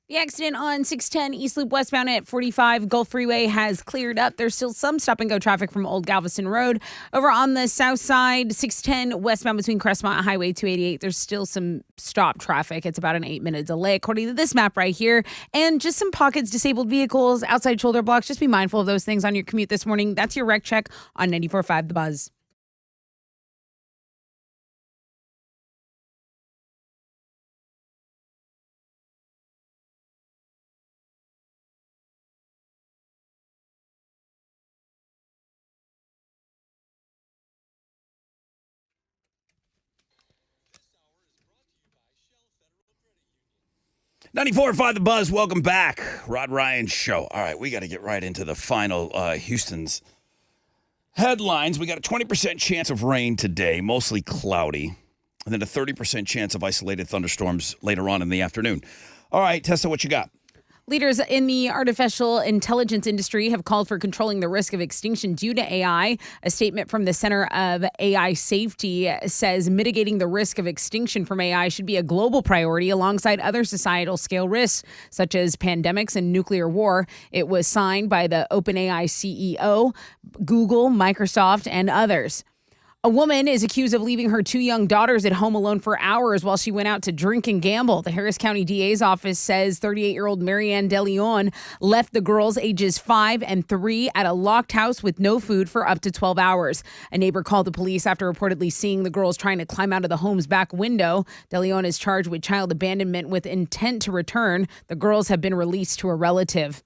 The accident on 610 East Loop westbound at 45 Gulf Freeway has cleared up. There's still some stop-and-go traffic from Old Galveston Road. Over on the south side, 610 westbound between Crestmont and Highway 288, there's still some stop traffic. It's about an 8-minute delay, according to this map right here. And just some pockets, disabled vehicles, outside shoulder blocks. Just be mindful of those things on your commute this morning. That's your wreck check on 94.5 The Buzz. .94.5 The Buzz, welcome back. Rod Ryan Show. All right, we got to get right into the final Houston's headlines. We got a 20% chance of rain today, mostly cloudy, and then a 30% chance of isolated thunderstorms later on in the afternoon. All right, Tessa, what you got? Leaders in the artificial intelligence industry have called for controlling the risk of extinction due to AI. A statement from the Center of AI Safety says mitigating the risk of extinction from AI should be a global priority alongside other societal scale risks, such as pandemics and nuclear war. It was signed by the OpenAI CEO, Google, Microsoft, and others. A woman is accused of leaving her 2 young daughters at home alone for hours while she went out to drink and gamble. The Harris County DA's office says 38-year-old Marianne DeLeon left the girls ages 5 and 3 at a locked house with no food for up to 12 hours. A neighbor called the police after reportedly seeing the girls trying to climb out of the home's back window. DeLeon is charged with child abandonment with intent to return. The girls have been released to a relative.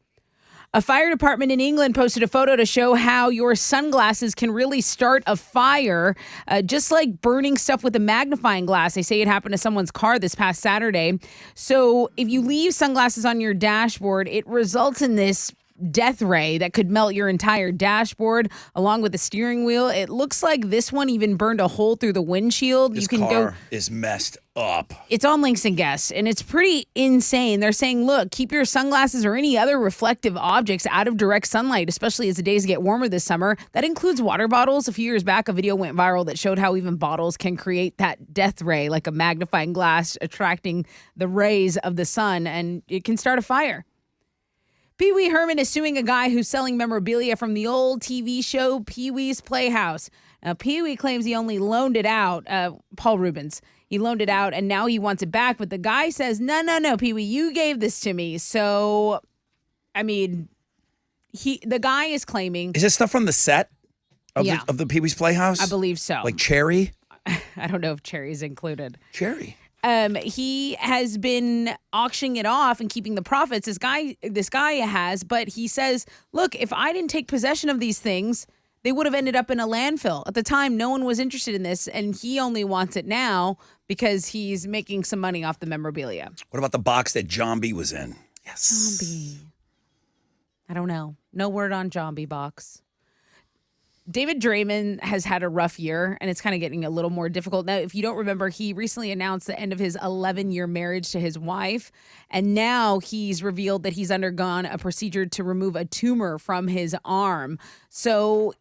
A fire department in England posted a photo to show how your sunglasses can really start a fire, just like burning stuff with a magnifying glass. They say it happened to someone's car this past Saturday. So if you leave sunglasses on your dashboard, it results in this death ray that could melt your entire dashboard along with the steering wheel. It looks like this one even burned a hole through the windshield. This car is messed up. It's on Links and Guests, and it's pretty insane. They're saying, look, keep your sunglasses or any other reflective objects out of direct sunlight, especially as the days get warmer this summer. That includes water bottles. A few years back, a video went viral that showed how even bottles can create that death ray, like a magnifying glass attracting the rays of the sun, and it can start a fire. Pee Wee Herman is suing a guy who's selling memorabilia from the old TV show Pee Wee's Playhouse. Now, Pee Wee claims he only loaned it out, Paul Rubens. He loaned it out, and now he wants it back. But the guy says, no, Pee Wee, you gave this to me. So, I mean, the guy is claiming. Is this stuff from the set of the Pee Wee's Playhouse? I believe so. Like Cherry? I don't know if Cherry's included. Cherry. He has been auctioning it off and keeping the profits. This guy has, but he says, look, if I didn't take possession of these things, they would have ended up in a landfill. At the time, no one was interested in this, and he only wants it now because he's making some money off the memorabilia. What about the box that John B was in? Yes. John B. I don't know. No word on John B box. David Draymond has had a rough year, and it's kind of getting a little more difficult. Now, if you don't remember, he recently announced the end of his 11-year marriage to his wife, and now he's revealed that he's undergone a procedure to remove a tumor from his arm. So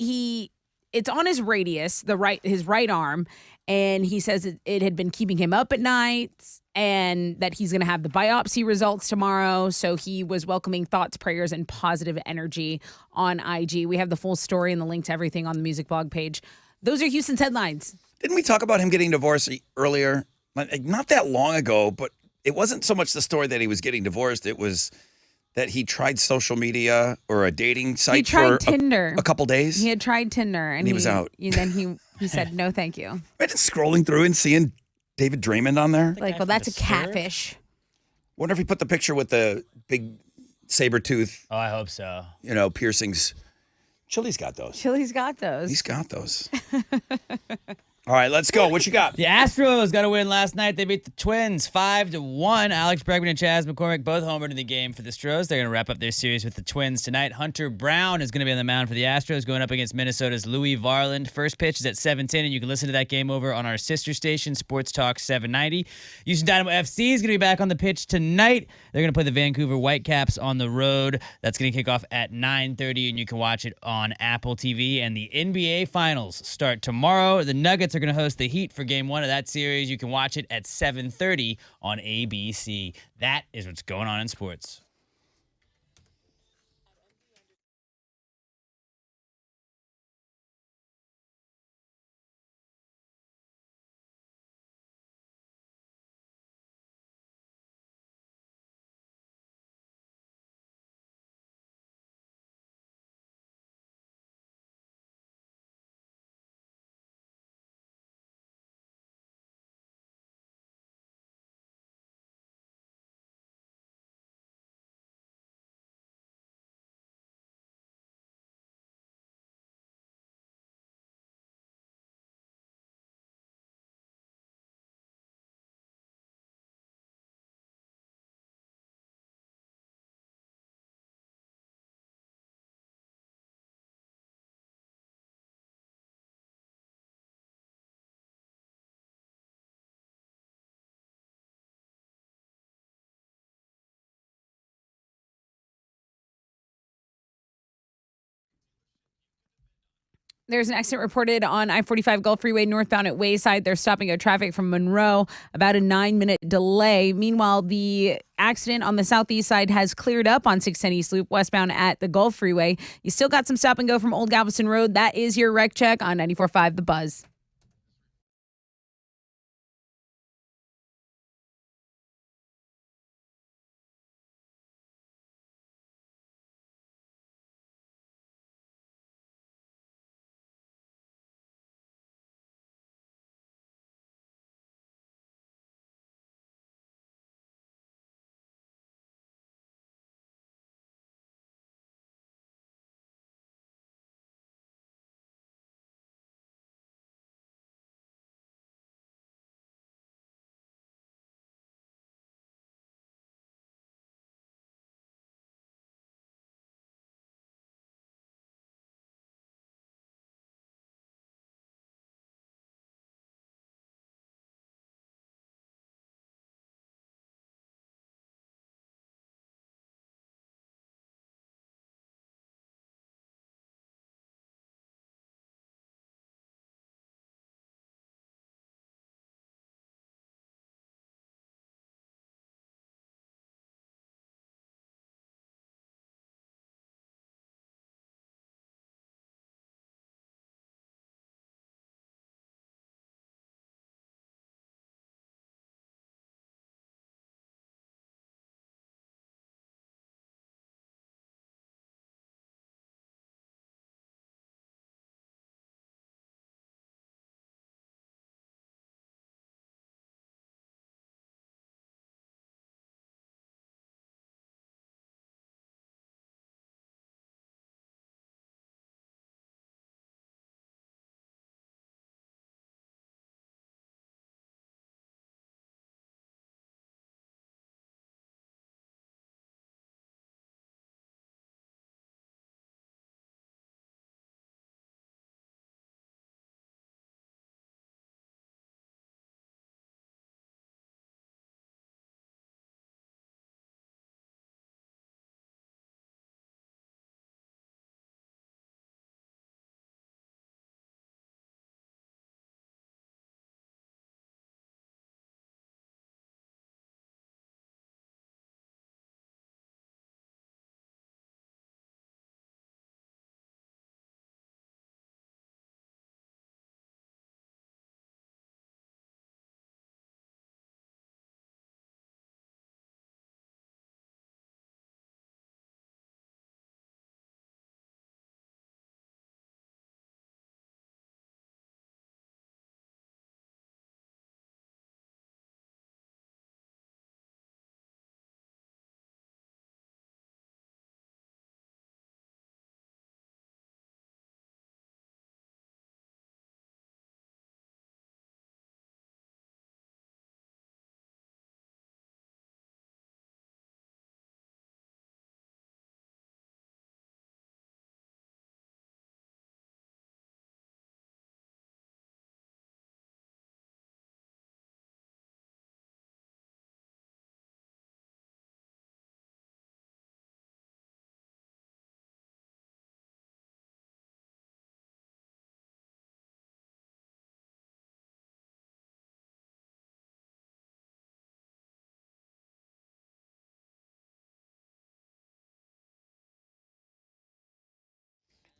it's on his radius, his right arm, and he says it had been keeping him up at night, and that he's going to have the biopsy results tomorrow. So he was welcoming thoughts, prayers, and positive energy on IG. We have the full story and the link to everything on the music blog page. Those are Houston's headlines. Didn't we talk about him getting divorced earlier? Like, not that long ago, but it wasn't so much the story that he was getting divorced. It was that he tried social media or a dating site for Tinder. A couple days. He had tried Tinder, and he was out. And then he said, no, thank you. Imagine scrolling through and seeing David Draymond on there. Like, well, that's a catfish. Wonder if he put the picture with the big saber tooth. Oh, I hope so. Piercings. Chili's got those. Chili's got those. He's got those. All right, let's go. What you got? The Astros got a win last night. They beat the Twins 5-1. Alex Bregman and Chas McCormick both homered in the game for the Stros. They're going to wrap up their series with the Twins tonight. Hunter Brown is going to be on the mound for the Astros, going up against Minnesota's Louis Varland. First pitch is at 7:10, and you can listen to that game over on our sister station, Sports Talk 790. Houston Dynamo FC is going to be back on the pitch tonight. They're going to play the Vancouver Whitecaps on the road. That's going to kick off at 9:30, and you can watch it on Apple TV. And the NBA Finals start tomorrow. The Nuggets are are going to host the Heat for Game 1 of that series. You can watch it at 7:30 on ABC. That is what's going on in sports. There's an accident reported on I-45 Gulf Freeway northbound at Wayside. They're stopping at traffic from Monroe, about a 9-minute delay. Meanwhile, the accident on the southeast side has cleared up on 610 East Loop westbound at the Gulf Freeway. You still got some stop and go from Old Galveston Road. That is your wreck check on 94.5 The Buzz.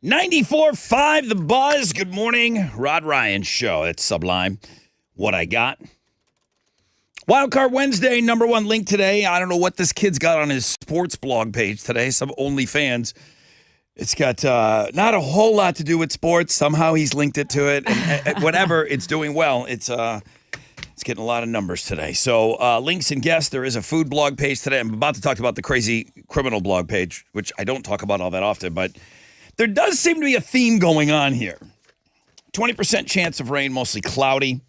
94.5 The Buzz. Good morning. Rod Ryan Show. It's Sublime. What I got. Wildcard Wednesday, number one link today. I don't know what this kid's got on his sports blog page today. Some OnlyFans. It's got not a whole lot to do with sports. Somehow he's linked it to it. And whatever, it's doing well. It's getting a lot of numbers today. So links and guests. There is a food blog page today. I'm about to talk about the crazy criminal blog page, which I don't talk about all that often, but there does seem to be a theme going on here. 20% chance of rain, mostly cloudy.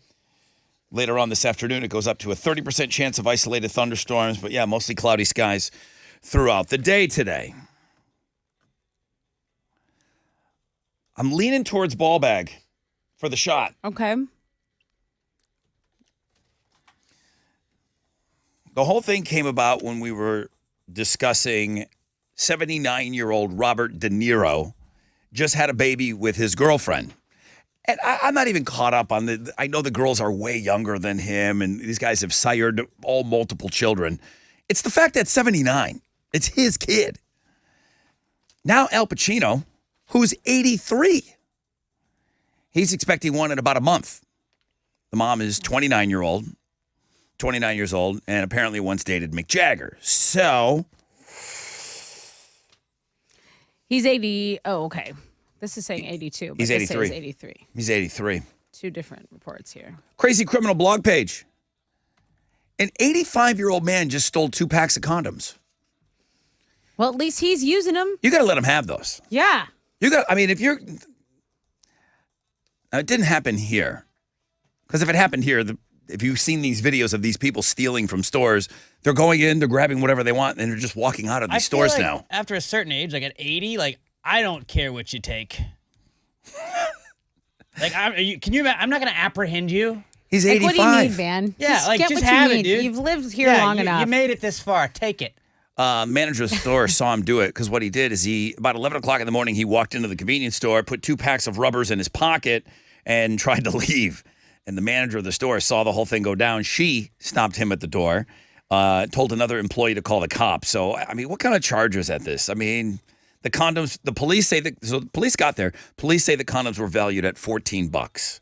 Later on this afternoon, it goes up to a 30% chance of isolated thunderstorms. But yeah, mostly cloudy skies throughout the day today. I'm leaning towards ball bag for the shot. Okay. The whole thing came about when we were discussing 79-year-old Robert De Niro just had a baby with his girlfriend. And I'm not even caught up on I know the girls are way younger than him, and these guys have sired all multiple children. It's the fact that 79, it's his kid. Now Al Pacino, who's 83, he's expecting one in about a month. The mom is 29 years old, and apparently once dated Mick Jagger. So he's 80. Oh, okay. This is saying 82. But He's 83. He's 83. He's 83. Two different reports here. Crazy criminal blog page. An 85-year-old man just stole 2 packs of condoms. Well, at least he's using them. You got to let him have those. Yeah. If you're... Now, it didn't happen here. Because if it happened here, if you've seen these videos of these people stealing from stores, they're going in, they're grabbing whatever they want, and they're just walking out of these stores like now. After a certain age, like at 80, I don't care what you take. I'm not going to apprehend you. He's 85. What do you need, man? Yeah, just get just what have you it, need. dude. You've lived here long enough. You made it this far. Take it. Manager of the store saw him do it because what he did is about 11 o'clock in the morning, he walked into the convenience store, put 2 packs of rubbers in his pocket, and tried to leave. And the manager of the store saw the whole thing go down. She stopped him at the door, told another employee to call the cops. So, what kind of charges at this? The condoms, the police say so the police got there. Police say the condoms were valued at $14.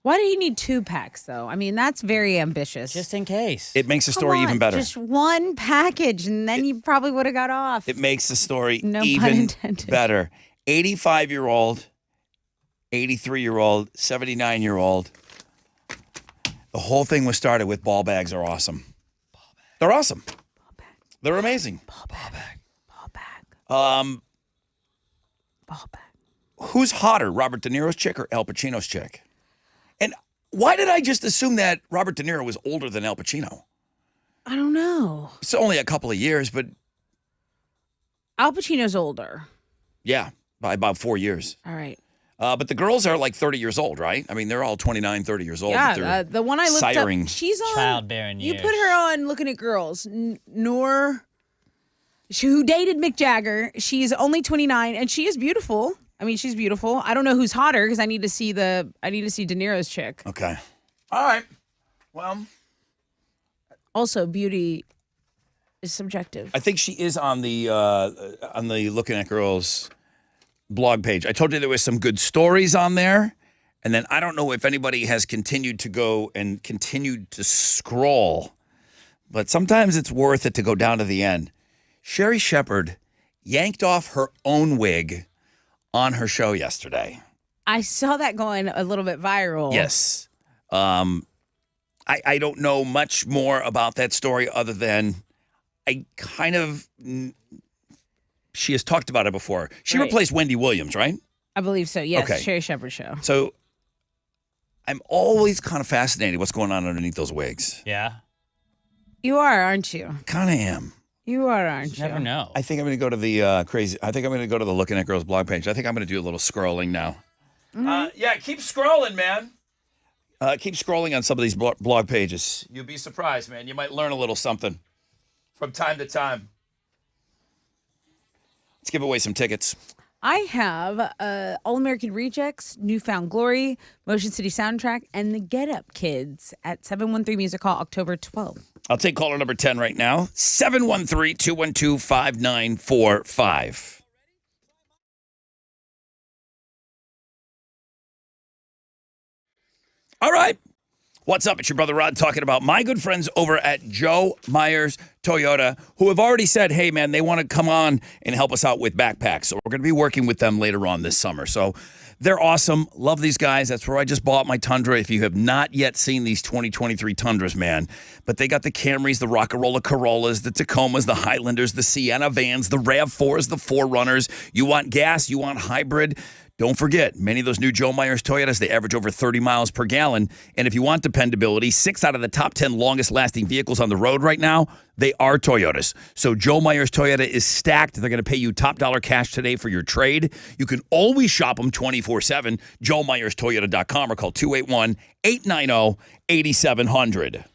Why do you need 2 packs, though? That's very ambitious. Just in case. It makes the story Come on, even better. Just one package, and then you probably would have got off. It makes the story No pun even intended. better. 85-year-old, 83-year-old, 79-year-old. The whole thing was started with ball bags are awesome. They're awesome. They're amazing. Ball bag. Ball bag. Who's hotter, Robert De Niro's chick or Al Pacino's chick? And why did I just assume that Robert De Niro was older than Al Pacino? I don't know. It's only a couple of years, but Al Pacino's older. yeah, by about 4 years. All right. But the girls are like 30 years old, right? They're all 29, 30 years old. Yeah, the one I looked siring. up, she's on Childbearing You years. put her on Looking at Girls. Noor, who dated Mick Jagger. She's only 29, and she is beautiful. She's beautiful. I don't know who's hotter because I need to see De Niro's chick. Okay. All right. Well, Also, beauty is subjective. I think she is on the Looking at Girls blog page. I told you there was some good stories on there, and then I don't know if anybody has continued to go and continued to scroll, but sometimes it's worth it to go down to the end. Sherry Shepherd yanked off her own wig on her show yesterday. I saw that going a little bit viral. Yes. I don't know much more about that story other than she has talked about it before. She Right. replaced Wendy Williams, right? I believe so. Yes, Okay. Sherry Shepherd show. So I'm always kind of fascinated what's going on underneath those wigs. Yeah. You are, aren't you? Kind of am. You are, aren't you? Never know. I think I'm going to go to the I think I'm going to go to the Looking at Girls blog page. I think I'm going to do a little scrolling now. Yeah, keep scrolling, man. Keep scrolling on some of these blog pages. You'll be surprised, man. You might learn a little something from time to time. Let's give away some tickets. I have All American Rejects, Newfound Glory, Motion City Soundtrack, and the Get Up Kids at 713 Music Hall, October 12th. I'll take caller number 10 right now. 713-212-5945. All right. What's up? It's your brother Rod talking about my good friends over at Joe Myers Toyota, who have already said, hey, man, they want to come on and help us out with backpacks. So we're going to be working with them later on this summer. So they're awesome. Love these guys. That's where I just bought my Tundra. If you have not yet seen these 2023 Tundras, man, but they got the Camrys, the Rockarola Corollas, the Tacomas, the Highlanders, the Sienna vans, the RAV4s, the 4Runners. You want gas, you want hybrid. Don't forget, many of those new Joe Myers Toyotas, they average over 30 miles per gallon. And if you want dependability, 6 out of the top 10 longest lasting vehicles on the road right now, they are Toyotas. So Joe Myers Toyota is stacked. They're going to pay you top dollar cash today for your trade. You can always shop them 24/7. JoeMyersToyota.com or call 281-890-8700.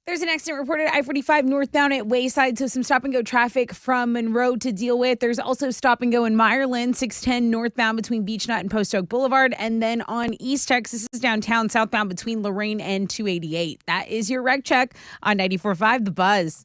There's an accident reported I-45 northbound at Wayside, so some stop-and-go traffic from Monroe to deal with. There's also stop-and-go in Meyerland, 610 northbound between Beechnut and Post Oak Boulevard. And then on East Texas downtown, southbound between Lorraine and 288. That is your wreck check on 94.5 The Buzz.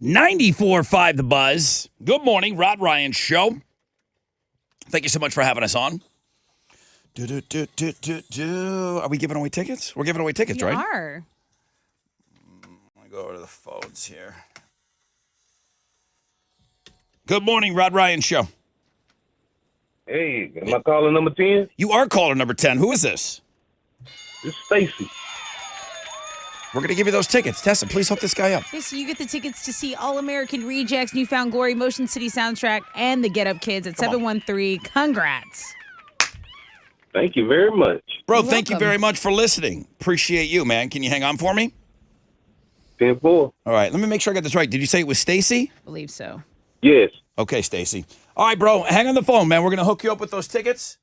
.94.5 The Buzz. Good morning, Rod Ryan Show. Thank you so much for having us on. Are we giving away tickets? We're giving away tickets, We right? are. Let me go over to the phones here. Good morning, Rod Ryan Show. Hey, am I calling number 10? You are caller number 10. Who is this? It's Stacy. We're going to give you those tickets. Tessa, please hook this guy up. Okay, so you get the tickets to see All American Rejects, Newfound Glory, Motion City Soundtrack, and the Get Up Kids at 713. Congrats. Thank you very much. Bro, You're thank you welcome. very much for listening. Appreciate you, man. Can you hang on for me? 10-4. All right, let me make sure I got this right. Did you say it was Stacy? I believe so. Yes. Okay, Stacy. All right, bro, hang on the phone, man. We're going to hook you up with those tickets.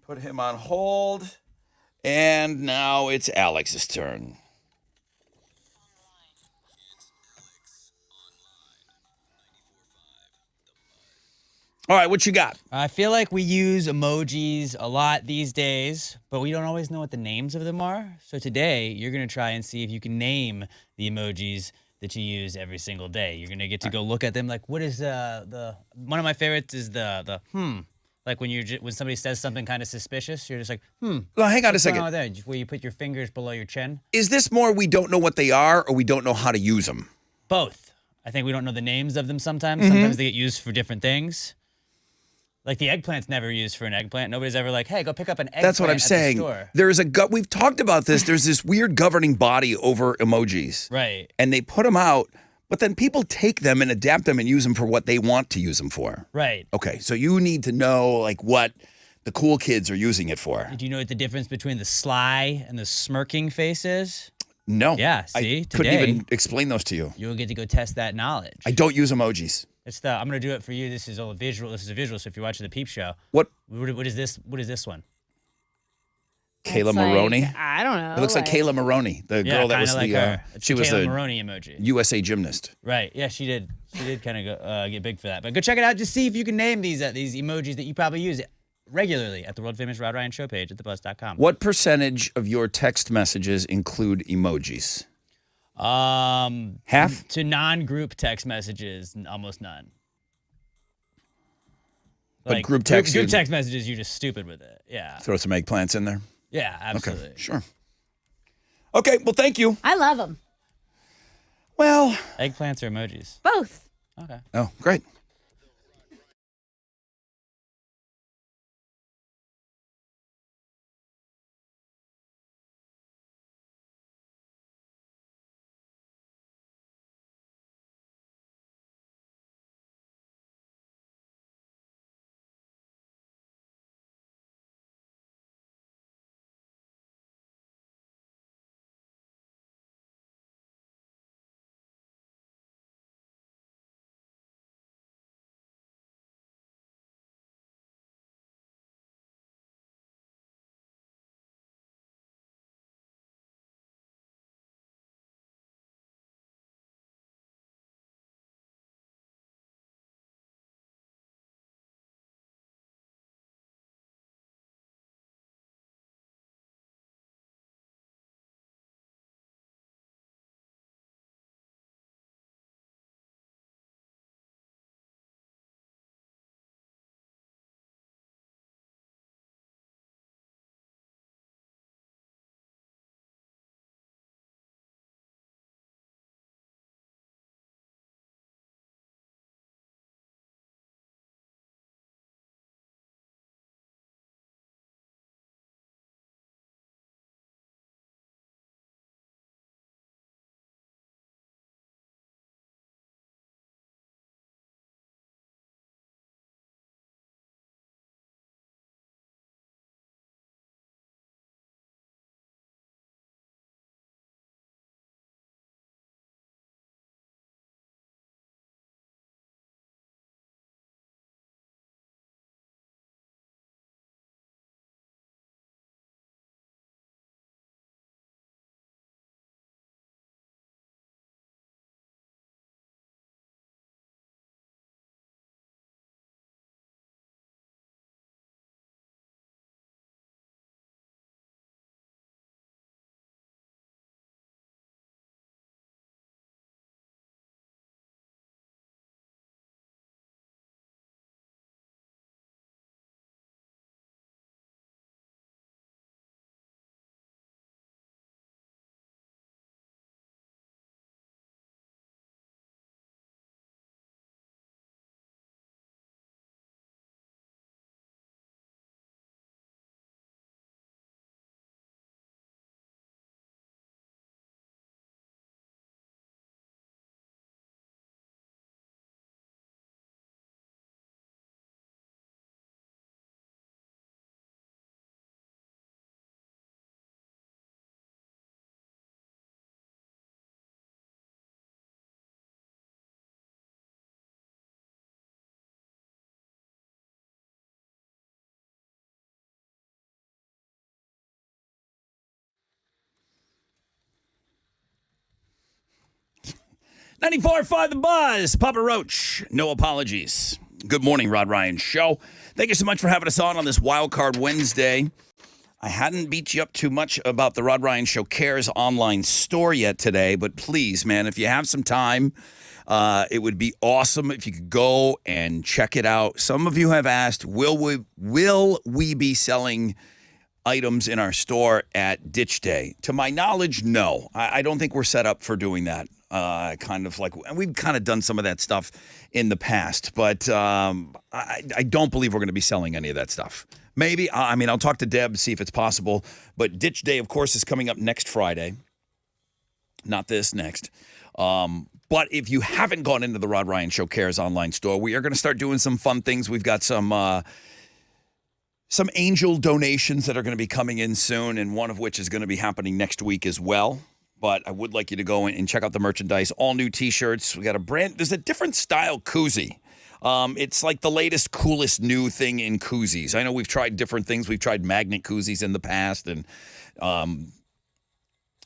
Put him on hold. And now it's Alex's turn. All right, what you got? I feel like we use emojis a lot these days, but we don't always know what the names of them are. So today, you're going to try and see if you can name the emojis that you use every single day. You're going to get to go look at them. Like, what is one of my favorites is the Like when somebody says something kind of suspicious, you're just like, Well, hang on a what's going second. on there? Where you put your fingers below your chin. Is this more we don't know what they are or we don't know how to use them? Both. I think we don't know the names of them sometimes. Mm-hmm. Sometimes they get used for different things. Like the eggplant's never used for an eggplant. Nobody's ever like, hey, go pick up an eggplant. That's what I'm at the saying. store. There's we've talked about this. There's this weird governing body over emojis. Right. And they put them out, but then people take them and adapt them and use them for what they want to use them for. Right. Okay, so you need to know like what the cool kids are using it for. Do you know what the difference between the sly and the smirking face is? No. Yeah, see, I couldn't today- even explain those to you. You'll get to go test that knowledge. I don't use emojis. I'm gonna do it for you. This is all visual. This is a visual. So if you're watching the Peep Show, What? what is this? What is this one? Kayla It's like, Maroney? I don't know. It looks like Kayla Maroney, the Yeah, girl that kinda was like the her. It's she the was Kayla the Maroney emoji. USA gymnast. Right. Yeah, she did. She did kind of get big for that. But go check it out. Just see if you can name these emojis that you probably use regularly at the world famous Rod Ryan Show page at thebuzz.com. What percentage of your text messages include emojis? Half? To non-group text messages, almost none. But group text, group you- text messages, you're just stupid with it. Yeah. Throw some eggplants in there. Yeah, absolutely. Okay, sure. Okay, well, thank you. I love them. Well, Eggplants or emojis? Both. Okay. oh, great. 94.5 The Buzz. Papa Roach, no apologies. Good morning, Rod Ryan Show. Thank you so much for having us on this Wild Card Wednesday. I hadn't beat you up too much about the Rod Ryan Show Cares online store yet today, but please, man, if you have some time, it would be awesome if you could go and check it out. Some of you have asked, will we be selling items in our store at Ditch Day? To my knowledge, no. I don't think we're set up for doing that. Kind of like, and we've kind of done some of that stuff in the past, but I don't believe we're going to be selling any of that stuff. Maybe, I'll talk to Deb, see if it's possible, but Ditch Day, of course, is coming up next Friday. Not this, next. But if you haven't gone into the Rod Ryan Show Cares online store, we are going to start doing some fun things. We've got some angel donations that are going to be coming in soon, and one of which is going to be happening next week as well. But I would like you to go in and check out the merchandise. All new T-shirts. We got there's a different style koozie. It's like the latest, coolest new thing in koozies. I know we've tried different things. We've tried magnet koozies in the past, and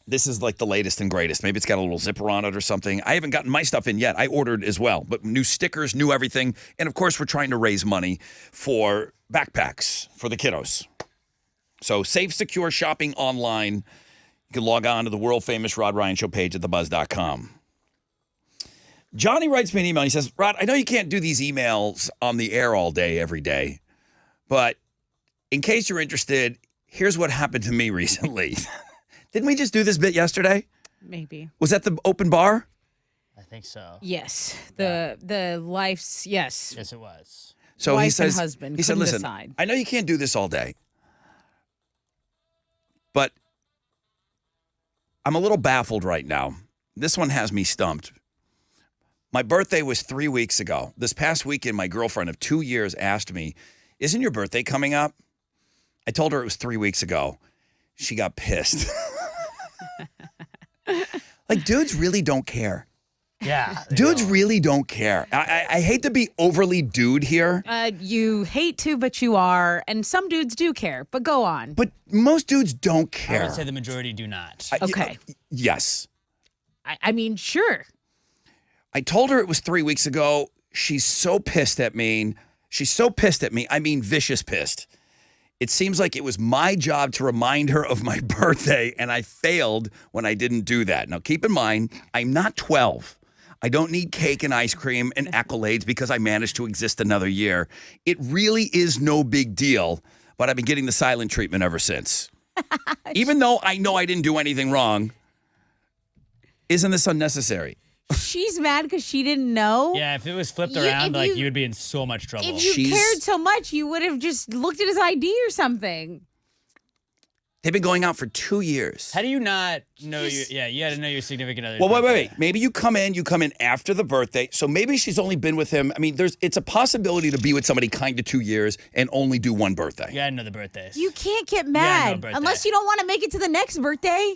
this is like the latest and greatest. Maybe it's got a little zipper on it or something. I haven't gotten my stuff in yet. I ordered as well, but new stickers, new everything. And, of course, we're trying to raise money for backpacks for the kiddos. So safe, secure shopping online. You can log on to the world-famous Rod Ryan Show page at thebuzz.com. Johnny writes me an email. He says, Rod, I know you can't do these emails on the air all day, every day, but in case you're interested, here's what happened to me recently. Didn't we just do this bit yesterday? Maybe. Was that the open bar? I think so. Yes. The life's, yes. Yes, it was. So Wife he says, and husband he said, couldn't listen, decide. I know you can't do this all day, but I'm a little baffled right now. This one has me stumped. My birthday was 3 weeks ago. This past weekend, my girlfriend of 2 years asked me, isn't your birthday coming up? I told her it was 3 weeks ago. She got pissed. Like, dudes really don't care. Yeah. Dudes really don't care. I hate to be overly dude here. You hate to, but you are. And some dudes do care, but go on. But most dudes don't I care. would say the majority do not. Okay. Yes. I mean, sure. I told her it was 3 weeks ago. She's so pissed at me. She's so pissed at me. I mean, vicious pissed. It seems like it was my job to remind her of my birthday, and I failed when I didn't do that. Now, keep in mind, I'm not 12. I don't need cake and ice cream and accolades because I managed to exist another year. It really is no big deal, but I've been getting the silent treatment ever since. Even though I know I didn't do anything wrong, isn't this unnecessary? She's mad because she didn't know. Yeah, if it was flipped around, you would be in so much trouble. If you cared so much, you would have just looked at his ID or something. They've been going out for 2 years. How do you not know you had to know your significant other. Well, wait. Maybe you come in after the birthday. So maybe she's only been with him. I mean, it's a possibility to be with somebody kind of 2 years and only do one birthday. You gotta know the birthdays. You can't get mad unless you don't want to make it to the next birthday.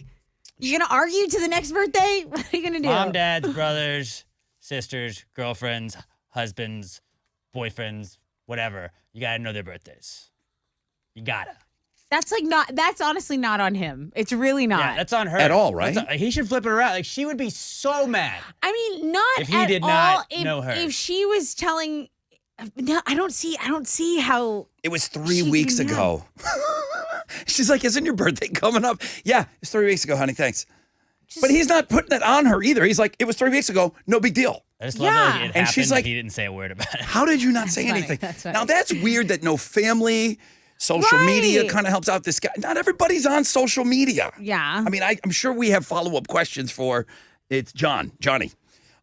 You're going to argue to the next birthday? What are you going to do? Mom, dads, brothers, sisters, girlfriends, husbands, boyfriends, whatever. You got to know their birthdays. You got to. That's honestly not on him. It's really not. Yeah, that's on her. At all, right? He should flip it around. Like, she would be so mad. I mean, not if he at did all. not know her. If she was telling... No, I don't see how... It was 3 weeks ago. She's like, isn't your birthday coming up? Yeah, it's 3 weeks ago, honey. Thanks. But he's not putting that on her either. He's like, it was 3 weeks ago. No big deal. I just love that it happened, and she's like, he didn't say a word about it. How did you not say anything? Now, that's weird that no family, social media kind of helps out this guy. Not everybody's on social media. Yeah. I mean, I'm sure we have follow-up questions for Johnny.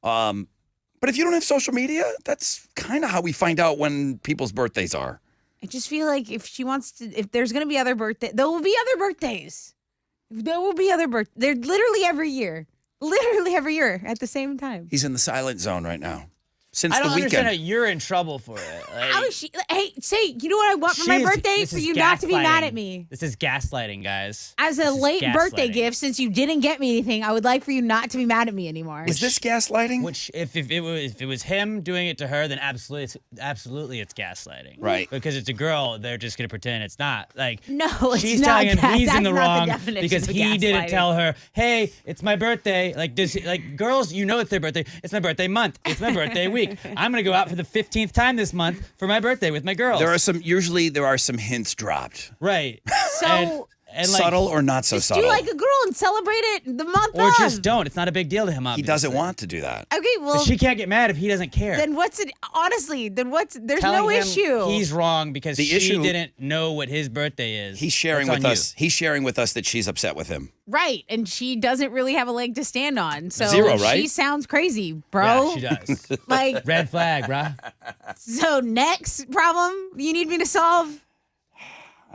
But if you don't have social media, that's kind of how we find out when people's birthdays are. I just feel like if there's going to be other birthdays, there will be other birthdays. There will be other birthdays. They're literally every year at the same time. He's in the silent zone right now. since I don't the understand how weekend. you're in trouble for it. Like, How is she? Hey, say, you know what I want for my birthday? This For is you not to be mad gaslighting. at me. This is gaslighting, guys. As a This is late birthday gaslighting. gift, since you didn't get me anything, I would like for you not to be mad at me anymore. Is this gaslighting? Which, if it was him doing it to her, then absolutely it's gaslighting. Right. Because it's a girl, they're just gonna pretend it's not. Like, No, it's she's not telling him gas- he's in that's the not the wrong definition because of he didn't gaslighting. tell her, hey, it's my birthday. Like, girls, you know it's their birthday. It's my birthday month. It's my birthday week. I'm gonna go out for the 15th time this month for my birthday with my girls. There are some hints dropped. Right. So and like, Subtle or not so just subtle. do like a girl and celebrate it the month or of. just don't. It's not a big deal to him, He obviously. doesn't want to do that. Okay, well, But she can't get mad if he doesn't care. then what's it? Honestly, then what's? There's Telling no him issue. He's wrong because The she issue- didn't know what his birthday is. He's sharing That's with on us. He's sharing with us that she's upset with him. Right, and she doesn't really have a leg to stand on. So Zero, right? She sounds crazy, You. bro. Yeah, she does. Like, Red flag, bruh. so next problem you need me to solve?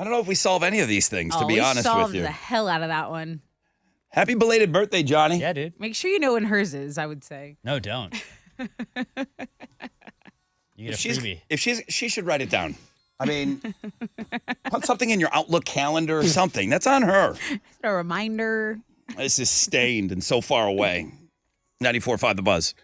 I don't know if we solve any of these things, to be we honest solved with you. the hell out of that one. Happy belated birthday, Johnny. Yeah, dude. Make sure you know when hers is. I would say. No, don't. You get a freebie. She should write it down. I mean, put something in your Outlook calendar or something. That's on her. A reminder. This is stained and so far away. 94.5 The Buzz.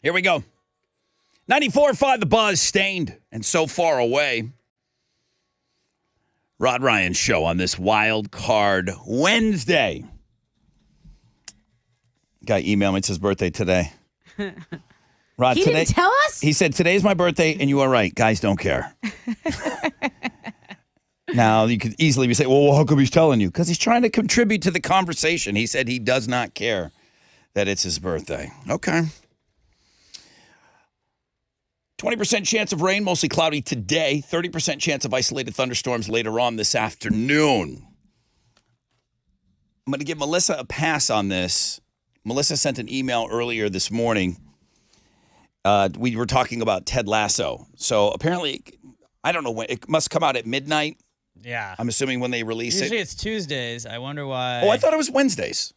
Here we go. 94.5 The Buzz, Stained and So Far Away. Rod Ryan Show on this Wild Card Wednesday. Guy emailed me. It's his birthday today. Rod, He today, didn't tell us? He said, today's my birthday, and you are right. Guys don't care. Now, you could easily be saying, well, how come he's telling you? Because he's trying to contribute to the conversation. He said he does not care that it's his birthday. Okay. 20% chance of rain, mostly cloudy today. 30% chance of isolated thunderstorms later on this afternoon. I'm going to give Melissa a pass on this. Melissa sent an email earlier this morning. We were talking about Ted Lasso. So apparently, I don't know when, it must come out at midnight. Yeah. I'm assuming when they release Usually it. it's Tuesdays. I wonder why. Oh, I thought it was Wednesdays.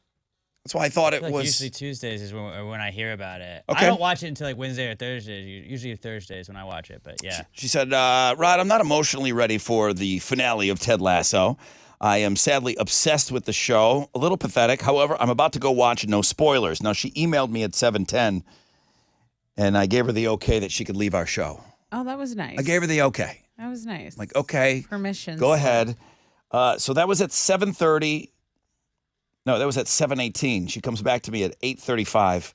That's why I thought it Like was. usually Tuesdays is when I hear about it. Okay. I don't watch it until like Wednesday or Thursday. Usually Thursdays when I watch it, but yeah. She said, Rod, I'm not emotionally ready for the finale of Ted Lasso. I am sadly obsessed with the show. A little pathetic. However, I'm about to go watch no spoilers. Now, she emailed me at 7:10, and I gave her the okay that she could leave our show. Oh, that was nice. I gave her the okay. That was nice. Like, okay. Permission. Go ahead. So that was at 7:30. No, that was at 7:18. She comes back to me at 8:35.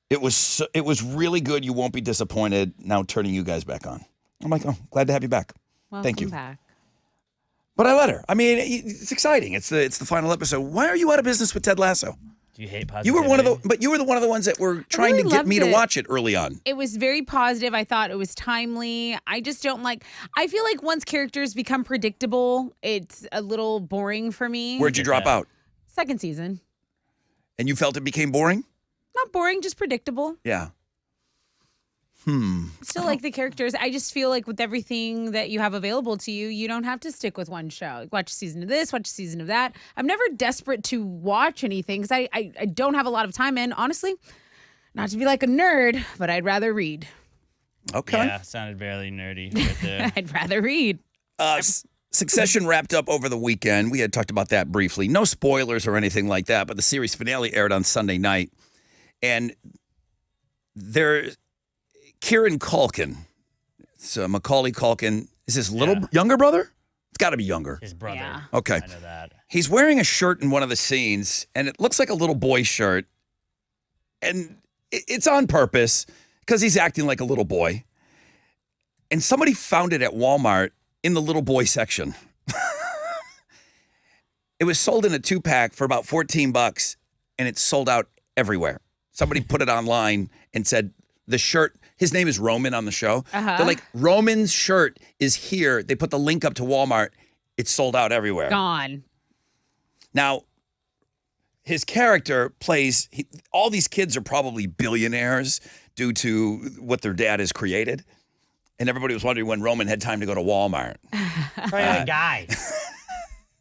It was really good. You won't be disappointed. Now turning you guys back on. I'm like, oh, glad to have you back. Welcome Thank you. back. But I let her. I mean, it's exciting. It's the final episode. Why are you out of business with Ted Lasso? Do you hate positivity? You were one of the ones that were trying really to get loved me to it. watch it early on. It was very positive. I thought it was timely. I just don't like. I feel like once characters become predictable, it's a little boring for me. Where'd you drop out? Second season. And you felt it became boring? Not boring, just predictable. Yeah. Still like the characters. I just feel like with everything that you have available to you, you don't have to stick with one show. Watch a season of this, watch a season of that. I'm never desperate to watch anything because I don't have a lot of time. And honestly, not to be like a nerd, but I'd rather read. Okay. Yeah, sounded barely nerdy right there. I'd rather read. Succession wrapped up over the weekend. We had talked about that briefly. No spoilers or anything like that, but the series finale aired on Sunday night. And Kieran Culkin, so Macaulay Culkin, is his younger brother? It's got to be younger. His brother. Yeah. Okay. I know that. He's wearing a shirt in one of the scenes, and it looks like a little boy shirt. And it's on purpose because he's acting like a little boy. And somebody found it at Walmart in the little boy section. It was sold in a 2-pack for about $14, and it's sold out everywhere. Somebody put it online and said the shirt, his name is Roman on the show. Uh-huh. They're like, Roman's shirt is here. They put the link up to Walmart. It's sold out everywhere. Gone. Now, his character plays, all these kids are probably billionaires due to what their dad has created. And everybody was wondering when Roman had time to go to Walmart. Probably a guy.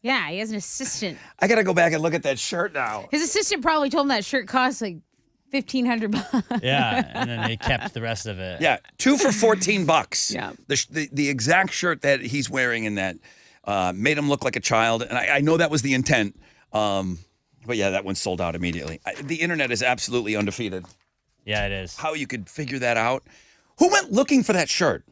Yeah, he has an assistant. I got to go back and look at that shirt now. His assistant probably told him that shirt costs like $1,500. Yeah, and then they kept the rest of it. Yeah, 2 for $14. Yeah. The exact shirt that he's wearing in that made him look like a child. And I know that was the intent. But yeah, that one sold out immediately. The internet is absolutely undefeated. Yeah, it is. How you could figure that out. Who went looking for that shirt?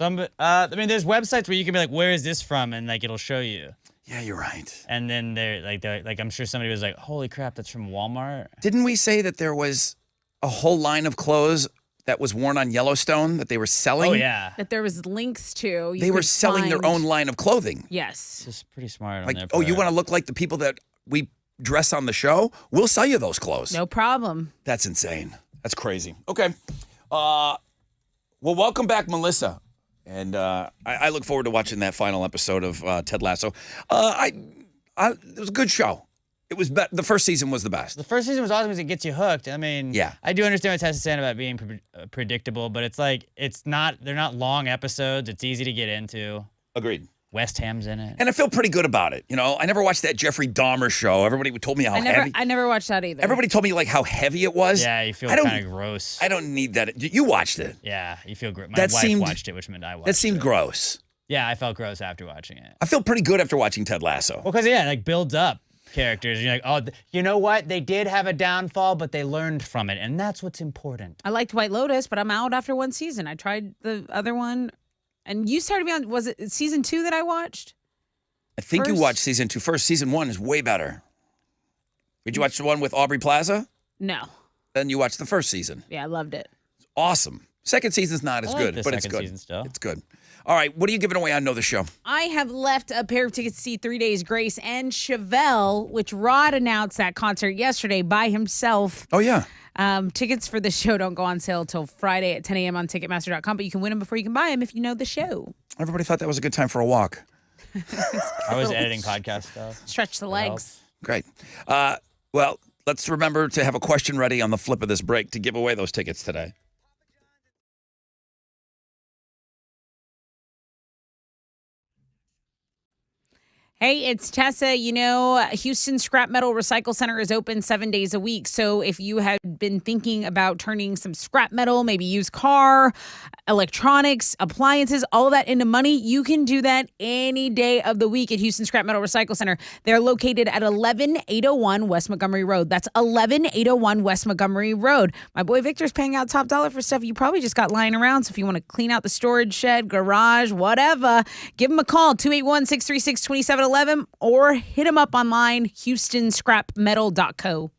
I mean, there's websites where you can be like, "Where is this from?" and like it'll show you. Yeah, you're right. And then they're like, I'm sure somebody was like, "Holy crap, that's from Walmart." Didn't we say that there was a whole line of clothes that was worn on Yellowstone that they were selling? Oh yeah, That there was links to. They were selling their own line of clothing. Yes. this is pretty smart. Like, on their oh, you part. want to look like the people that we dress on the show? We'll sell you those clothes. No problem. That's insane. That's crazy. Okay. Well, welcome back, Melissa. And I look forward to watching that final episode of Ted Lasso. It was a good show. It was the first season was the best. The first season was awesome because it gets you hooked. I mean, Yeah. I do understand what Tess is saying about being predictable, but it's like they're not long episodes. It's easy to get into. Agreed. West Ham's in it. And I feel pretty good about it. You know, I never watched that Jeffrey Dahmer show. Everybody told me how heavy. I never watched that either. Everybody told me like how heavy it was. Yeah, you feel I don't- kind of gross. I don't need that. You watched it. Yeah, you feel gross. My That wife seemed- watched it, which meant I watched That seemed it. gross. Yeah, I felt gross after watching it. I feel pretty good after watching Ted Lasso. Well, because, yeah, it like builds up. characters. And you're like, oh, you know what? They did have a downfall, but they learned from it, and that's what's important. I liked White Lotus, but I'm out after one season. I tried the other one, and you started me on. Was it season 2 that I watched? I think you First- watched season 2 first. Season 1 is way better. Did you watch the one with Aubrey Plaza? No. Then you watched the first season. Yeah, I loved it. Awesome. Second season's not as I like good, the but it's second good. season still. It's good. All right, what are you giving away on Know the Show? I have left a pair of tickets to see 3 Days Grace and Chevelle, which Rod announced that concert yesterday by himself. Oh, yeah. Tickets for the show don't go on sale till Friday at 10 a.m. on Ticketmaster.com, but you can win them before you can buy them if you know the show. Everybody thought that was a good time for a walk. I was editing podcast stuff. Stretch the legs. Great. Well, let's remember to have a question ready on the flip of this break to give away those tickets today. Hey, it's Tessa. You know, Houston Scrap Metal Recycle Center is open 7 days a week. So if you have been thinking about turning some scrap metal, maybe used car, electronics, appliances, all of that into money, you can do that any day of the week at Houston Scrap Metal Recycle Center. They're located at 11801 West Montgomery Road. That's 11801 West Montgomery Road. My boy Victor's paying out top dollar for stuff you probably just got lying around. So if you want to clean out the storage shed, garage, whatever, give him a call, 281-636-2711, or hit him up online, houstonscrapmetal.co.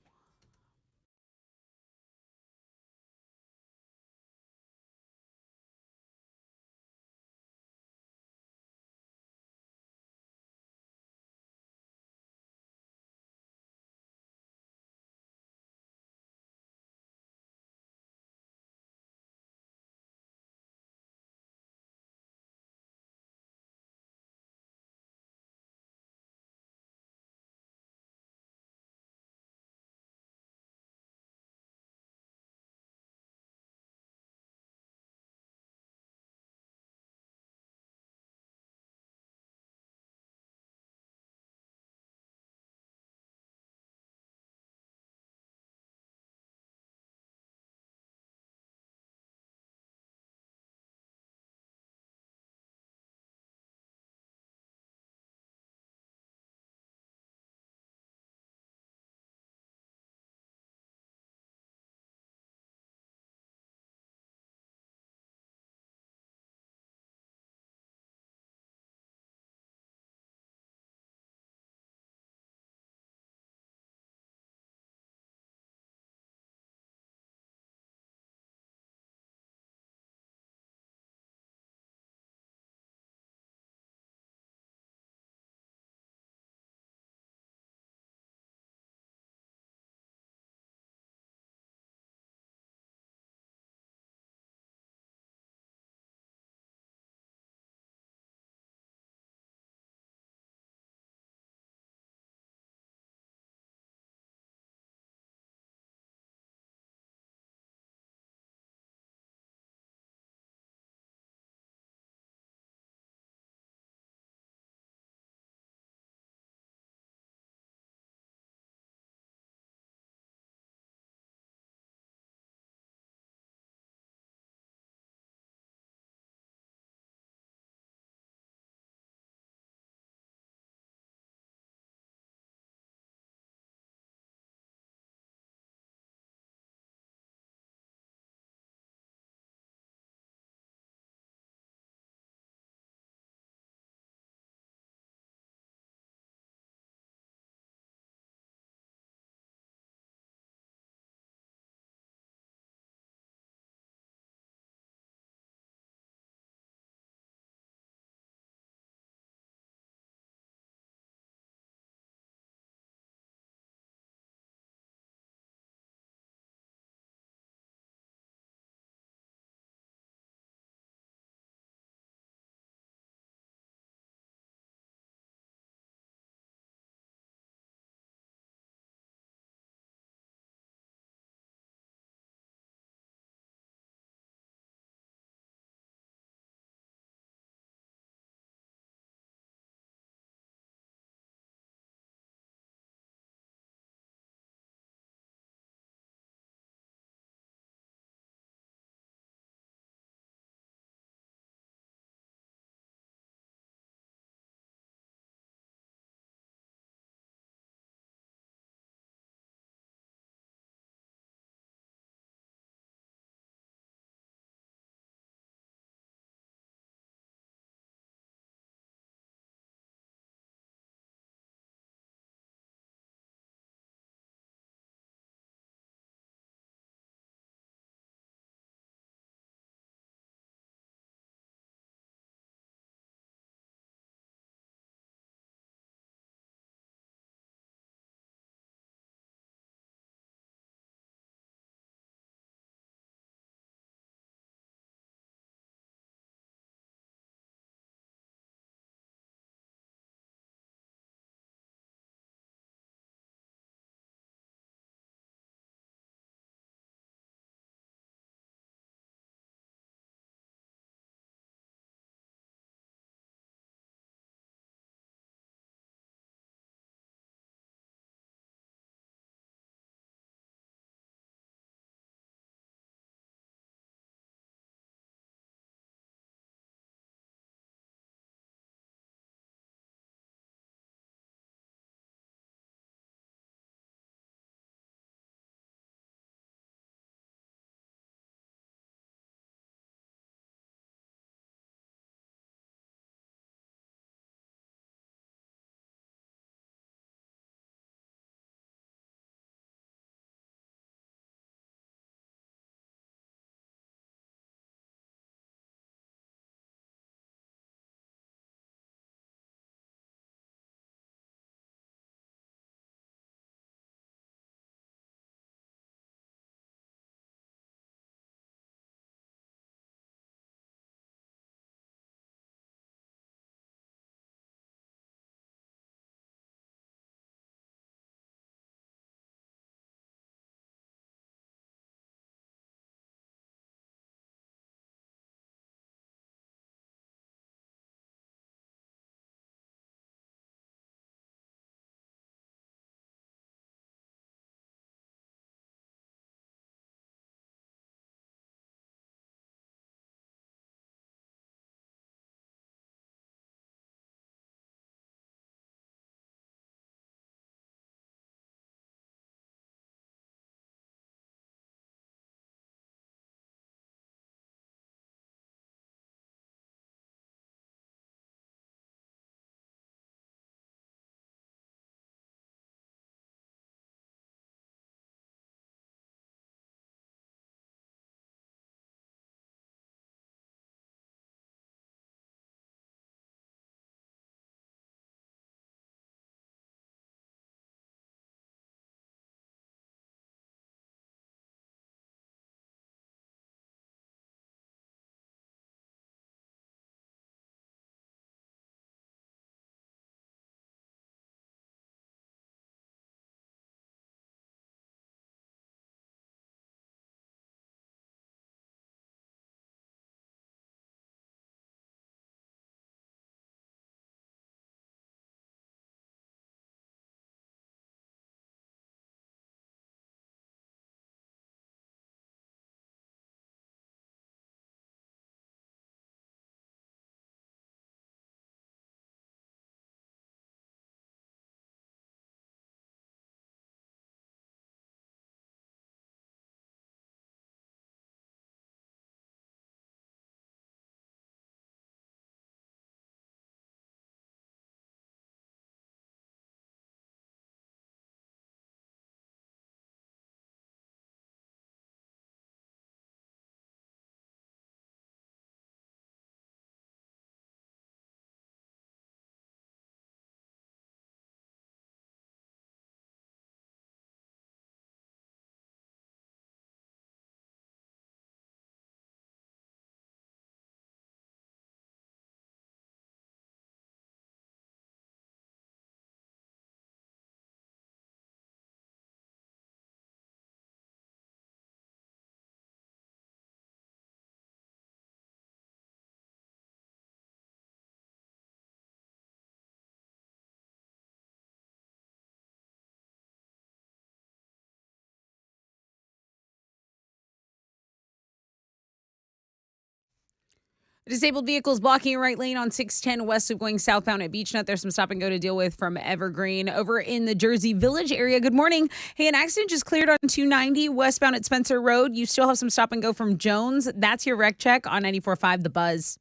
Disabled vehicles blocking your right lane on 610 West Loop going southbound at Beechnut. There's some stop and go to deal with from Evergreen. Over in the Jersey Village area, good morning. Hey, an accident just cleared on 290 westbound at Spencer Road. You still have some stop and go from Jones. That's your wreck check on 94.5 The Buzz.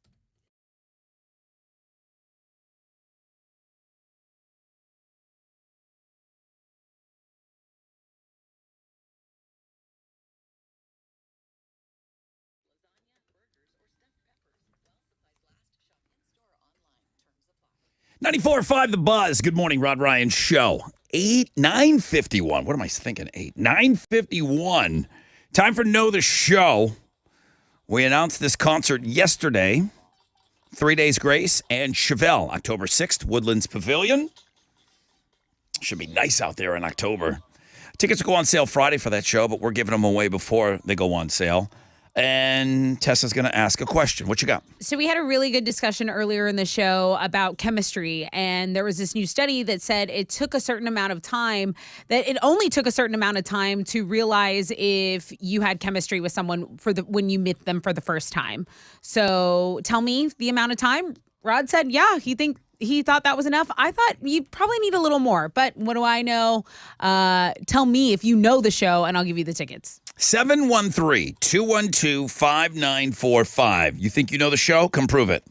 .94.5 The Buzz. Good morning, Rod Ryan Show. 9:51. What am I thinking? 9:51. Time for Know the Show. We announced this concert yesterday. 3 Days Grace and Chevelle, October 6th, Woodlands Pavilion. Should be nice out there in October. Tickets will go on sale Friday for that show, but we're giving them away before they go on sale. And Tessa's going to ask a question. What you got? So we had a really good discussion earlier in the show about chemistry, and there was this new study that said it took a certain amount of time, that it only took a certain amount of time to realize if you had chemistry with someone when you met them for the first time. So tell me the amount of time. Rod said, yeah, he thought that was enough. I thought you probably need a little more, but what do I know? Tell me if you know the show, and I'll give you the tickets. 713-212-5945. You think you know the show? Come prove it.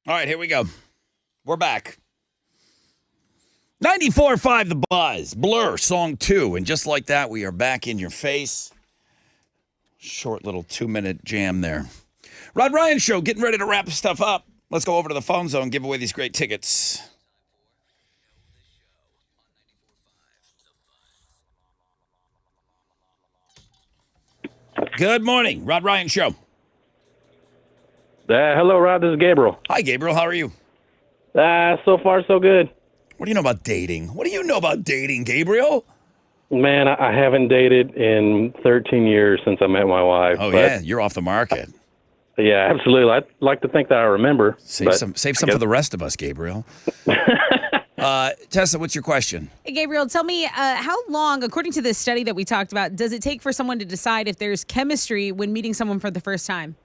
All right, here we go. We're back. 94.5 The Buzz. Blur, song 2. And just like that, we are back in your face. Short little 2-minute jam there. Rod Ryan Show, getting ready to wrap stuff up. Let's go over to the phone zone, give away these great tickets. Good morning, Rod Ryan Show. Hello, Rod. This is Gabriel. Hi, Gabriel. How are you? So far, so good. What do you know about dating? What do you know about dating, Gabriel? Man, I haven't dated in 13 years since I met my wife. Oh, yeah. You're off the market. Yeah, absolutely. I'd like to think that I remember. Save some for the rest of us, Gabriel. Tessa, what's your question? Hey, Gabriel, tell me how long, according to this study that we talked about, does it take for someone to decide if there's chemistry when meeting someone for the first time?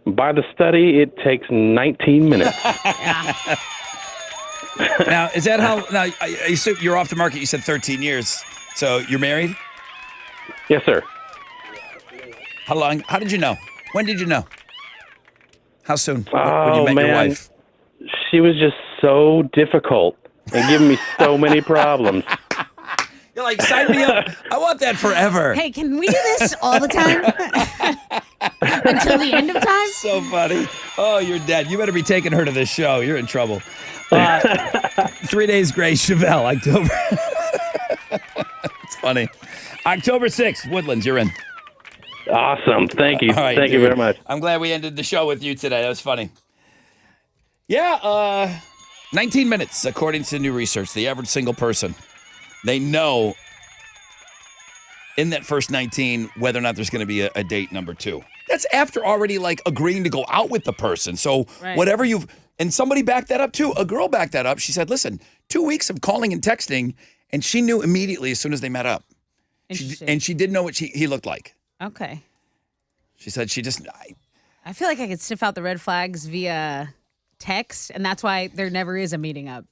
By the study, it takes 19 minutes. Now, is that how? Now, I assume you're off the market. You said 13 years. So you're married? Yes, sir. How long? How did you know? When did you know? How soon? Oh, when you met man. your wife? She was just so difficult and giving me so many problems. You're like, sign me up. I want that forever. Hey, can we do this all the time? Until the end of time? So funny. Oh, you're dead. You better be taking her to this show. You're in trouble. 3 days grace, Chevelle, October. It's funny. October 6th, Woodlands, you're in. Awesome. Thank you. All right, Thank you dude. very much. I'm glad we ended the show with you today. That was funny. Yeah, 19 minutes, according to new research. The average single person, they know in that first 19 whether or not there's going to be a date number 2. That's after already like agreeing to go out with the person. So whatever and somebody backed that up too. A girl backed that up. She said, listen, 2 weeks of calling and texting, and she knew immediately as soon as they met up. And she did know what he looked like. Okay. She said she just... I feel like I could sniff out the red flags via text, and that's why there never is a meeting up.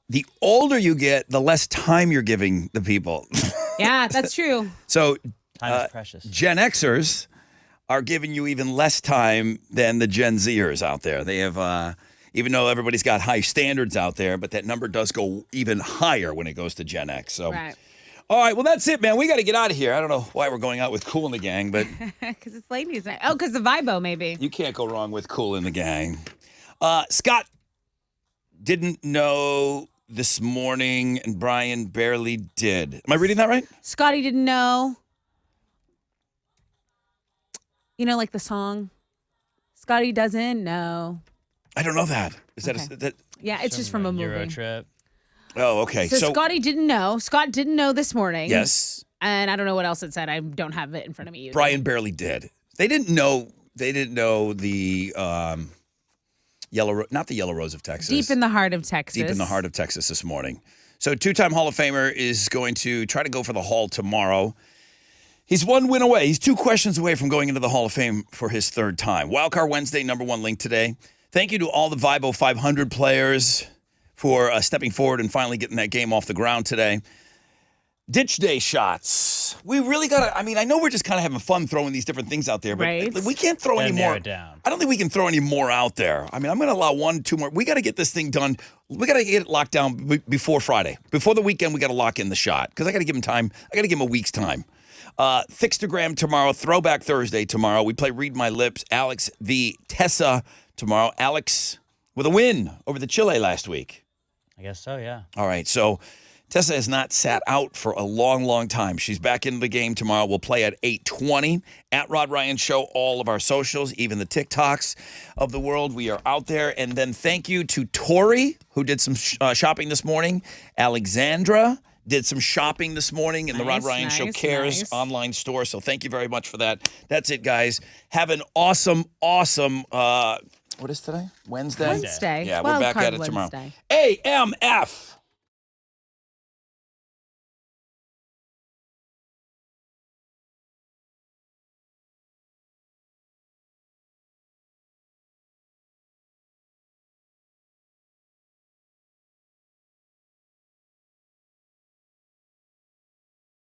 The older you get, the less time you're giving the people. Yeah, that's true. So Time is precious. Gen Xers are giving you even less time than the Gen Zers out there. They have, even though everybody's got high standards out there, but that number does go even higher when it goes to Gen X. So, all right, well, that's it, man. We got to get out of here. I don't know why we're going out with Kool and the Gang, but because it's ladies' night. Oh, because the Vibo, maybe. You can't go wrong with Kool and the Gang. Scott didn't know this morning, and Brian barely did. Am I reading that right? Scotty didn't know. You know, like the song, Scotty doesn't know. I don't know that. Is that? Yeah, it's just from a movie. Euro trip. Oh, okay. So Scotty didn't know. Scott didn't know this morning. Yes. And I don't know what else it said. I don't have it in front of me either. Brian barely did. They didn't know. They didn't know the not the Yellow Rose of Texas. Deep in the heart of Texas. Deep in the heart of Texas this morning. So two-time Hall of Famer is going to try to go for the Hall tomorrow. He's one win away. He's 2 questions away from going into the Hall of Fame for his 3rd time. Wildcard Wednesday, #1 link today. Thank you to all the Vibo 500 players for stepping forward and finally getting that game off the ground today. Ditch day shots. We really got to, I mean, I know we're just kind of having fun throwing these different things out there, but we can't throw any more. I don't think we can throw any more out there. I mean, I'm going to allow 1, 2 more. We got to get this thing done. We got to get it locked down before Friday. Before the weekend, we got to lock in the shot because I got to give him time. I got to give him a week's time. Thickstagram tomorrow, Throwback Thursday tomorrow. We play Read My Lips, Alex v. Tessa tomorrow. Alex with a win over the Chile last week. I guess so, yeah. All right, so Tessa has not sat out for a long, long time. She's back into the game tomorrow. We'll play at 8:20 at Rod Ryan Show, all of our socials, even the TikToks of the world. We are out there. And then thank you to Tori, who did some shopping this morning. Alexandra did some shopping this morning in the Rod Ryan Show Cares online store. So thank you very much for that. That's it, guys. Have an awesome, what is today? Wednesday? Wednesday. Yeah, we're back at it tomorrow. Wednesday. AMF.